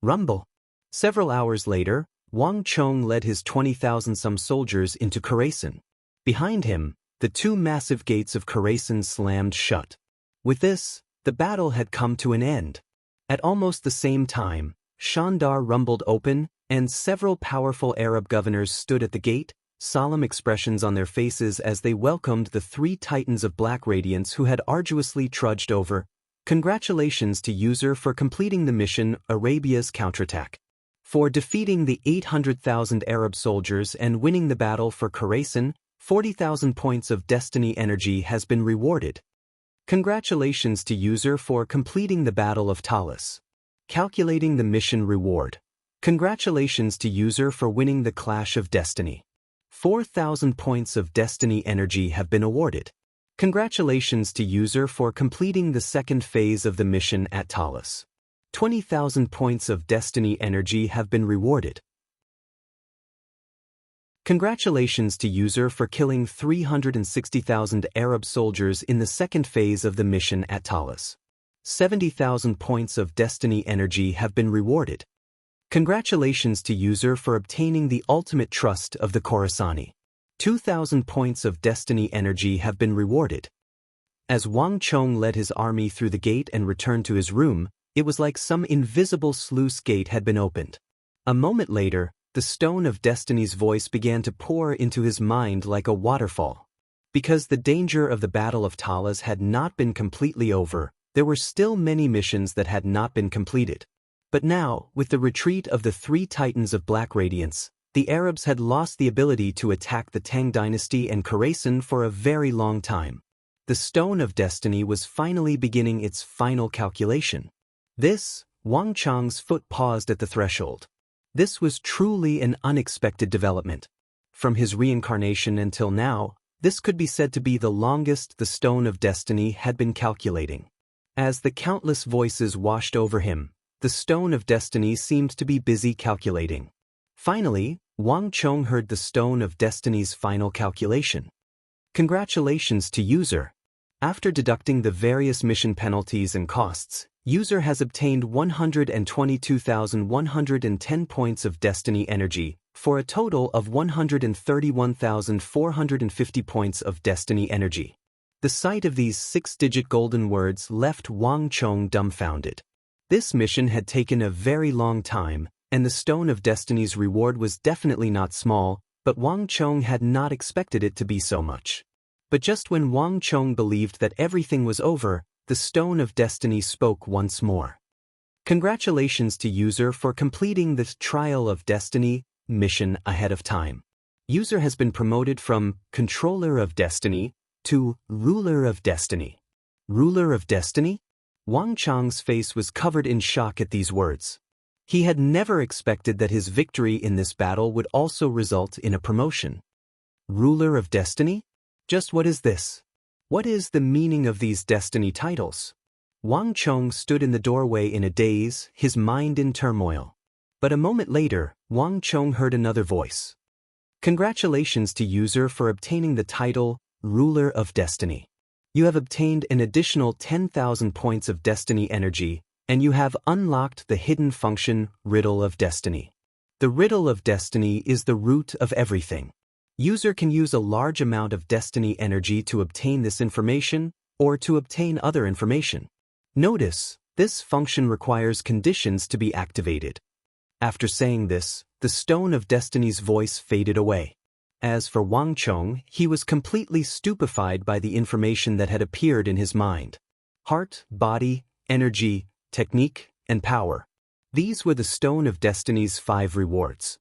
Rumble. Several hours later, Wang Chong led his 20,000-some soldiers into Khorasan. Behind him, the 2 massive gates of Khorasan slammed shut. With this, the battle had come to an end. At almost the same time, Shandar rumbled open, and several powerful Arab governors stood at the gate, solemn expressions on their faces as they welcomed the 3 Titans of Black Radiance who had arduously trudged over. Congratulations to User for completing the mission Arabia's counterattack. For defeating the 800,000 Arab soldiers and winning the battle for Khorasan, 40,000 points of destiny energy has been rewarded. Congratulations to User for completing the Battle of Talas. Calculating the mission reward. Congratulations to User for winning the Clash of Destiny. 4,000 points of destiny energy have been awarded. Congratulations to User for completing the second phase of the mission at Talas. 20,000 points of destiny energy have been rewarded. Congratulations to User for killing 360,000 Arab soldiers in the second phase of the mission at Talas. 70,000 points of destiny energy have been rewarded. Congratulations to User for obtaining the ultimate trust of the Khorasani. 2,000 points of destiny energy have been rewarded. As Wang Chong led his army through the gate and returned to his room, it was like some invisible sluice gate had been opened. A moment later, the stone of destiny's voice began to pour into his mind like a waterfall. Because the danger of the Battle of Talas had not been completely over, there were still many missions that had not been completed. But now, with the retreat of the 3 Titans of Black Radiance, the Arabs had lost the ability to attack the Tang dynasty and Khorasan for a very long time. The Stone of Destiny was finally beginning its final calculation. Wang Chang's foot paused at the threshold. This was truly an unexpected development. From his reincarnation until now, this could be said to be the longest the Stone of Destiny had been calculating. As the countless voices washed over him, the Stone of Destiny seemed to be busy calculating. Finally, Wang Chong heard the Stone of Destiny's final calculation. Congratulations to user. After deducting the various mission penalties and costs, user has obtained 122,110 points of Destiny energy, for a total of 131,450 points of Destiny energy. The sight of these 6-digit golden words left Wang Chong dumbfounded. This mission had taken a very long time, and the Stone of Destiny's reward was definitely not small, but Wang Chong had not expected it to be so much. But just when Wang Chong believed that everything was over, the Stone of Destiny spoke once more. Congratulations to user for completing this Trial of Destiny mission ahead of time. User has been promoted from Controller of Destiny to Ruler of Destiny. Ruler of Destiny? Wang Chong's face was covered in shock at these words. He had never expected that his victory in this battle would also result in a promotion. Ruler of Destiny? Just what is this? What is the meaning of these destiny titles? Wang Chong stood in the doorway in a daze, his mind in turmoil. But a moment later, Wang Chong heard another voice. Congratulations to user for obtaining the title, Ruler of Destiny. You have obtained an additional 10,000 points of Destiny energy, and you have unlocked the hidden function, Riddle of Destiny. The Riddle of Destiny is the root of everything. User can use a large amount of Destiny energy to obtain this information, or to obtain other information. Notice, this function requires conditions to be activated. After saying this, the Stone of Destiny's voice faded away. As for Wang Chong, he was completely stupefied by the information that had appeared in his mind. Heart, body, energy, technique, and power. These were the Stone of Destiny's 5 rewards.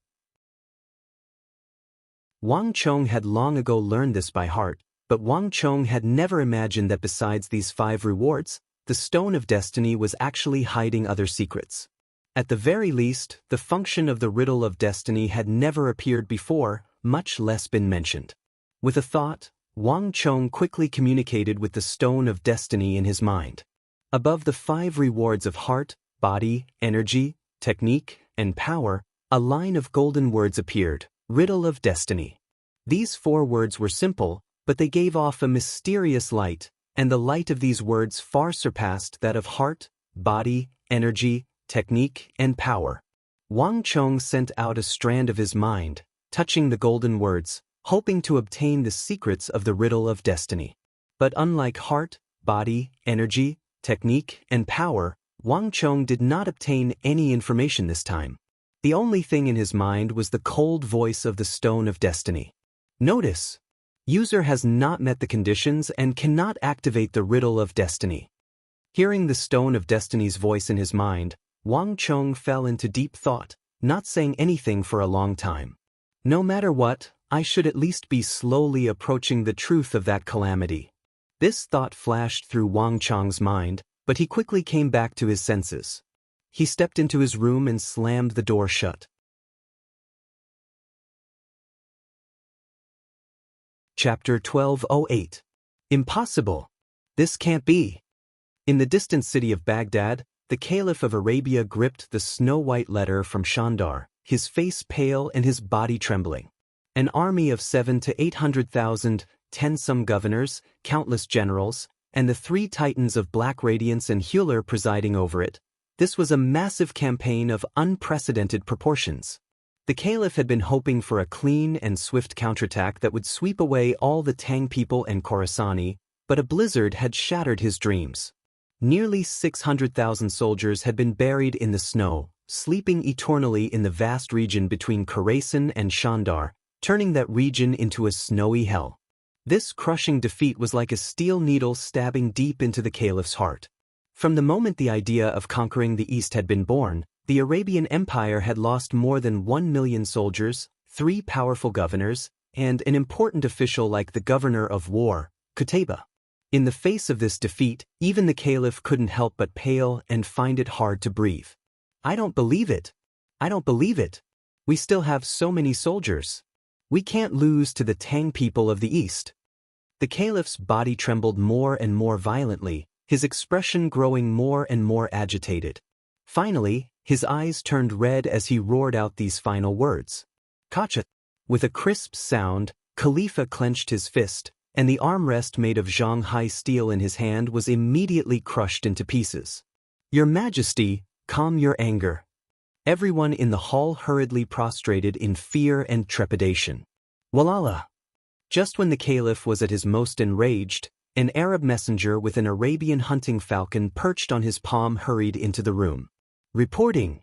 Wang Chong had long ago learned this by heart, but Wang Chong had never imagined that besides these 5 rewards, the Stone of Destiny was actually hiding other secrets. At the very least, the function of the Riddle of Destiny had never appeared before, much less been mentioned. With a thought, Wang Chong quickly communicated with the Stone of Destiny in his mind. Above the 5 rewards of heart, body, energy, technique, and power, a line of golden words appeared, Riddle of Destiny. These 4 words were simple, but they gave off a mysterious light, and the light of these words far surpassed that of heart, body, energy, technique, and power. Wang Chong sent out a strand of his mind, touching the golden words, hoping to obtain the secrets of the Riddle of Destiny. But unlike heart, body, energy, technique, and power, Wang Chong did not obtain any information this time. The only thing in his mind was the cold voice of the Stone of Destiny. Notice, user has not met the conditions and cannot activate the Riddle of Destiny. Hearing the Stone of Destiny's voice in his mind, Wang Chong fell into deep thought, not saying anything for a long time. No matter what, I should at least be slowly approaching the truth of that calamity. This thought flashed through Wang Chong's mind, but he quickly came back to his senses. He stepped into his room and slammed the door shut. Chapter 1208. Impossible. This can't be. In the distant city of Baghdad, the Caliph of Arabia gripped the snow-white letter from Chandar, his face pale and his body trembling. An army of 700,000 to 800,000, 10 some governors, countless generals, and the 3 titans of Black Radiance and Hewler presiding over it. This was a massive campaign of unprecedented proportions. The Caliph had been hoping for a clean and swift counterattack that would sweep away all the Tang people and Khorasani, but a blizzard had shattered his dreams. Nearly 600,000 soldiers had been buried in the snow, sleeping eternally in the vast region between Khorasan and Chandar, turning that region into a snowy hell. This crushing defeat was like a steel needle stabbing deep into the Caliph's heart. From the moment the idea of conquering the East had been born, the Arabian Empire had lost more than 1 million soldiers, 3 powerful governors, and an important official like the governor of war, Qutayba. In the face of this defeat, even the caliph couldn't help but pale and find it hard to breathe. I don't believe it. I don't believe it. We still have so many soldiers. We can't lose to the Tang people of the East. The caliph's body trembled more and more violently, his expression growing more and more agitated. Finally, his eyes turned red as he roared out these final words. Kacha! With a crisp sound, Khalifa clenched his fist, and the armrest made of Shanghai steel in his hand was immediately crushed into pieces. Your Majesty, calm your anger. Everyone in the hall hurriedly prostrated in fear and trepidation. Wallah! Just when the caliph was at his most enraged, an Arab messenger with an Arabian hunting falcon perched on his palm hurried into the room. Reporting.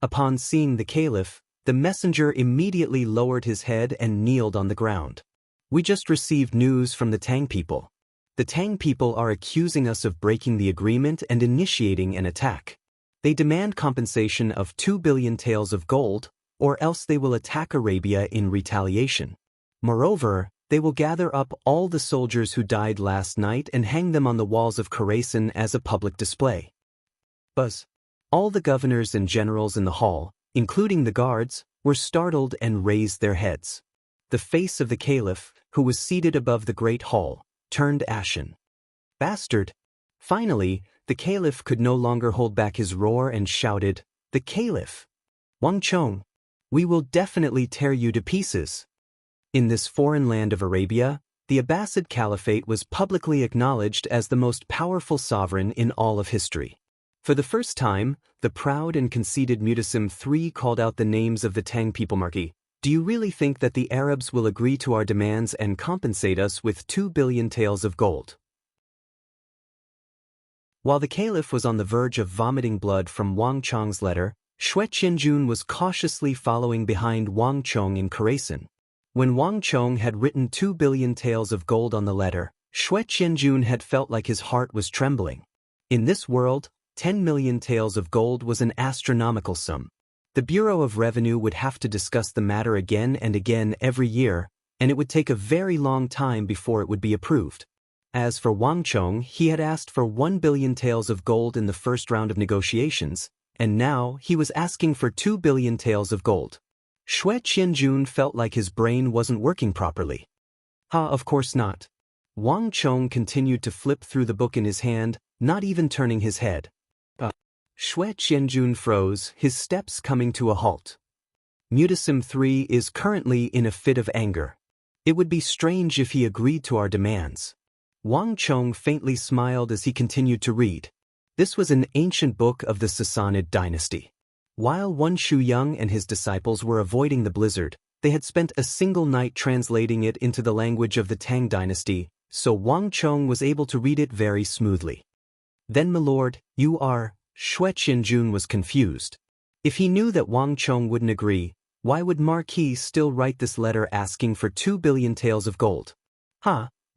Upon seeing the caliph, the messenger immediately lowered his head and kneeled on the ground. We just received news from the Tang people. The Tang people are accusing us of breaking the agreement and initiating an attack. They demand compensation of 2 billion taels of gold, or else they will attack Arabia in retaliation. Moreover, they will gather up all the soldiers who died last night and hang them on the walls of Khorasan as a public display. Buzz. All the governors and generals in the hall, including the guards, were startled and raised their heads. The face of the caliph, who was seated above the great hall, turned ashen. Bastard! Finally, the caliph could no longer hold back his roar and shouted, "The caliph! Wang Chong! We will definitely tear you to pieces!" In this foreign land of Arabia, the Abbasid Caliphate was publicly acknowledged as the most powerful sovereign in all of history. For the first time, the proud and conceited Mu'tasim III called out the names of the Tang people. Marquis, do you really think that the Arabs will agree to our demands and compensate us with 2 billion taels of gold? While the caliph was on the verge of vomiting blood from Wang Chong's letter, Xue Qianjun was cautiously following behind Wang Chong in Khorasan. When Wang Chong had written 2 billion taels of gold on the letter, Xue Qianjun had felt like his heart was trembling. In this world, 10 million taels of gold was an astronomical sum. The Bureau of Revenue would have to discuss the matter again and again every year, and it would take a very long time before it would be approved. As for Wang Chong, he had asked for 1 billion taels of gold in the first round of negotiations, and now he was asking for 2 billion taels of gold. Xue Qianjun felt like his brain wasn't working properly. Of course not. Wang Chong continued to flip through the book in his hand, not even turning his head. Xue Qianjun froze, his steps coming to a halt. Mu'tasim III is currently in a fit of anger. It would be strange if he agreed to our demands. Wang Chong faintly smiled as he continued to read. This was an ancient book of the Sassanid dynasty. While Wan Shuyang and his disciples were avoiding the blizzard, they had spent a single night translating it into the language of the Tang dynasty, so Wang Chong was able to read it very smoothly. Then, my lord, you are... Xue Qianjun was confused. If he knew that Wang Chong wouldn't agree, why would Marquis still write this letter asking for 2 billion taels of gold?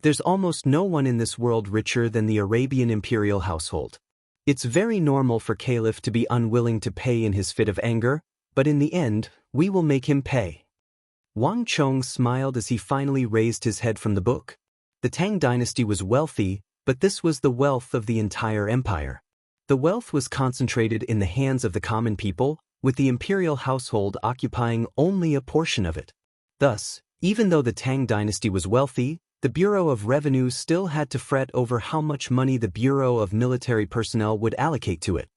There's almost no one in this world richer than the Arabian imperial household. It's very normal for Caliph to be unwilling to pay in his fit of anger, but in the end, we will make him pay. Wang Chong smiled as he finally raised his head from the book. The Tang dynasty was wealthy, but this was the wealth of the entire empire. The wealth was concentrated in the hands of the common people, with the imperial household occupying only a portion of it. Thus, even though the Tang dynasty was wealthy, the Bureau of Revenue still had to fret over how much money the Bureau of Military Personnel would allocate to it.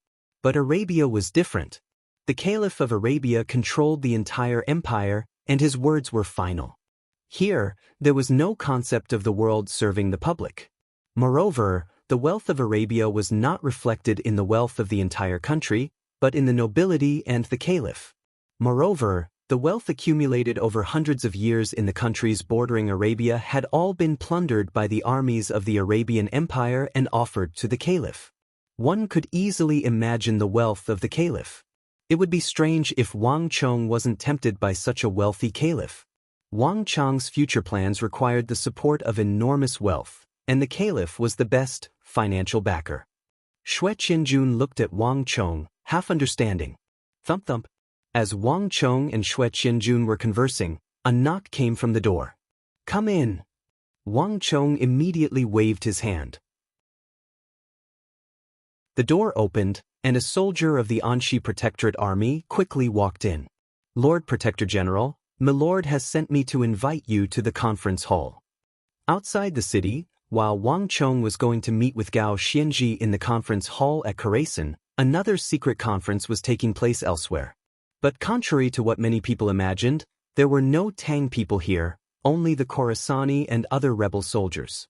But Arabia was different. The Caliph of Arabia controlled the entire empire, and his words were final. Here, there was no concept of the world serving the public. Moreover, the wealth of Arabia was not reflected in the wealth of the entire country, but in the nobility and the Caliph. Moreover, the wealth accumulated over hundreds of years in the countries bordering Arabia had all been plundered by the armies of the Arabian Empire and offered to the Caliph. One could easily imagine the wealth of the Caliph. It would be strange if Wang Chong wasn't tempted by such a wealthy Caliph. Wang Chong's future plans required the support of enormous wealth, and the Caliph was the best financial backer. Xue Qianjun looked at Wang Chong, half understanding. Thump thump. As Wang Chong and Xue Qianjun were conversing, a knock came from the door. "Come in." Wang Chong immediately waved his hand. The door opened, and a soldier of the Anxi Protectorate Army quickly walked in. Lord Protector General, Milord has sent me to invite you to the conference hall. Outside the city, while Wang Chong was going to meet with Gao Xianji in the conference hall at Karasin, another secret conference was taking place elsewhere. But contrary to what many people imagined, there were no Tang people here, only the Khorasani and other rebel soldiers.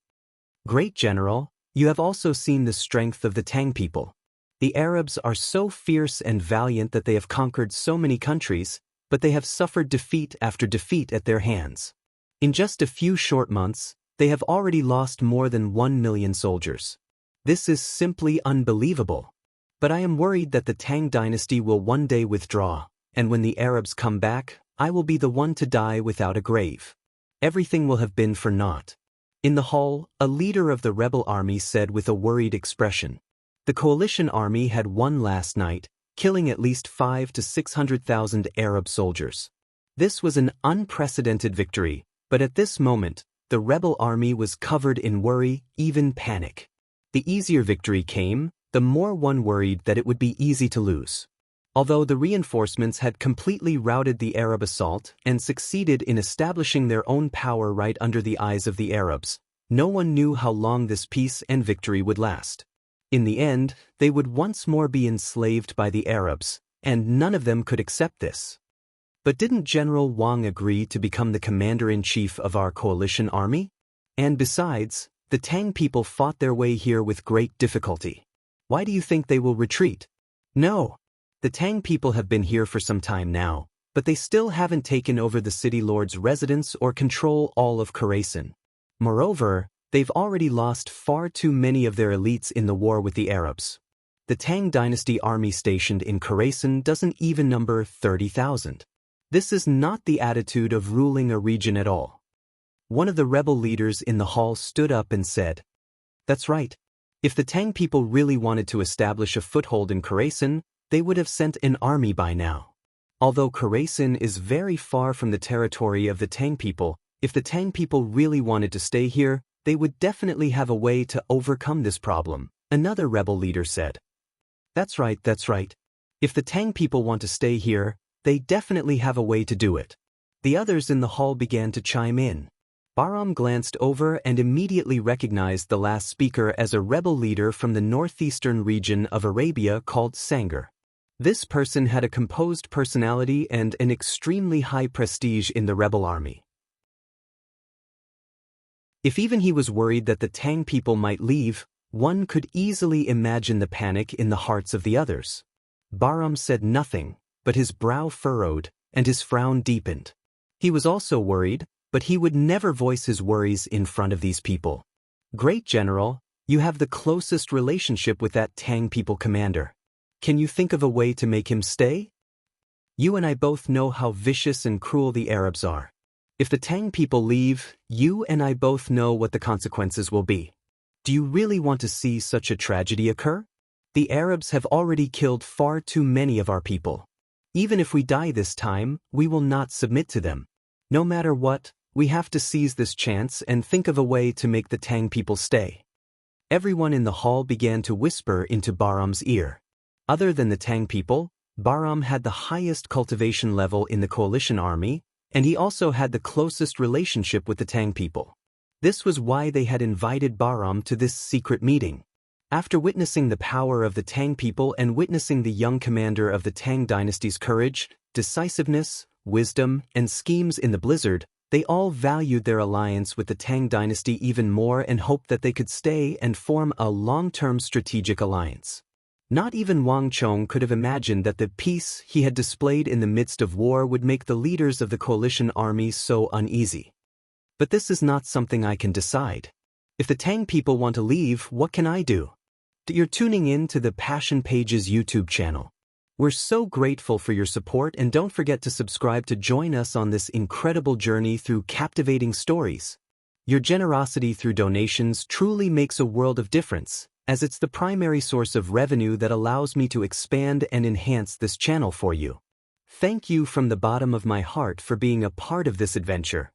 Great General, you have also seen the strength of the Tang people. The Arabs are so fierce and valiant that they have conquered so many countries, but they have suffered defeat after defeat at their hands. In just a few short months, they have already lost more than 1 million soldiers. This is simply unbelievable. But I am worried that the Tang dynasty will one day withdraw, and when the Arabs come back, I will be the one to die without a grave. Everything will have been for naught. In the hall, a leader of the rebel army said with a worried expression. The coalition army had won last night, killing at least 500,000 to 600,000 Arab soldiers. This was an unprecedented victory, but at this moment, the rebel army was covered in worry, even panic. The easier victory came, the more one worried that it would be easy to lose. Although the reinforcements had completely routed the Arab assault and succeeded in establishing their own power right under the eyes of the Arabs, no one knew how long this peace and victory would last. In the end, they would once more be enslaved by the Arabs, and none of them could accept this. But didn't General Wang agree to become the commander-in-chief of our coalition army? And besides, the Tang people fought their way here with great difficulty. Why do you think they will retreat? No. The Tang people have been here for some time now, but they still haven't taken over the city lord's residence or control all of Karasin. Moreover, they've already lost far too many of their elites in the war with the Arabs. The Tang dynasty army stationed in Karasin doesn't even number 30,000. This is not the attitude of ruling a region at all. One of the rebel leaders in the hall stood up and said, "That's right. If the Tang people really wanted to establish a foothold in Karasin, they would have sent an army by now. Although Karasin is very far from the territory of the Tang people, if the Tang people really wanted to stay here, they would definitely have a way to overcome this problem," another rebel leader said. That's right. If the Tang people want to stay here, they definitely have a way to do it. The others in the hall began to chime in. Bahram glanced over and immediately recognized the last speaker as a rebel leader from the northeastern region of Arabia called Sangar. This person had a composed personality and an extremely high prestige in the rebel army. If even he was worried that the Tang people might leave, one could easily imagine the panic in the hearts of the others. Bahram said nothing, but his brow furrowed, and his frown deepened. He was also worried, but he would never voice his worries in front of these people. Great General, you have the closest relationship with that Tang people commander. Can you think of a way to make him stay? You and I both know how vicious and cruel the Arabs are. If the Tang people leave, you and I both know what the consequences will be. Do you really want to see such a tragedy occur? The Arabs have already killed far too many of our people. Even if we die this time, we will not submit to them. No matter what, we have to seize this chance and think of a way to make the Tang people stay. Everyone in the hall began to whisper into Bahram's ear. Other than the Tang people, Bahram had the highest cultivation level in the coalition army, and he also had the closest relationship with the Tang people. This was why they had invited Bahram to this secret meeting. After witnessing the power of the Tang people and witnessing the young commander of the Tang dynasty's courage, decisiveness, wisdom, and schemes in the blizzard, they all valued their alliance with the Tang dynasty even more and hoped that they could stay and form a long-term strategic alliance. Not even Wang Chong could have imagined that the peace he had displayed in the midst of war would make the leaders of the coalition army so uneasy. But this is not something I can decide. If the Tang people want to leave, what can I do? You're tuning in to the Passion Pages YouTube channel. We're so grateful for your support, and don't forget to subscribe to join us on this incredible journey through captivating stories. Your generosity through donations truly makes a world of difference, as it's the primary source of revenue that allows me to expand and enhance this channel for you. Thank you from the bottom of my heart for being a part of this adventure.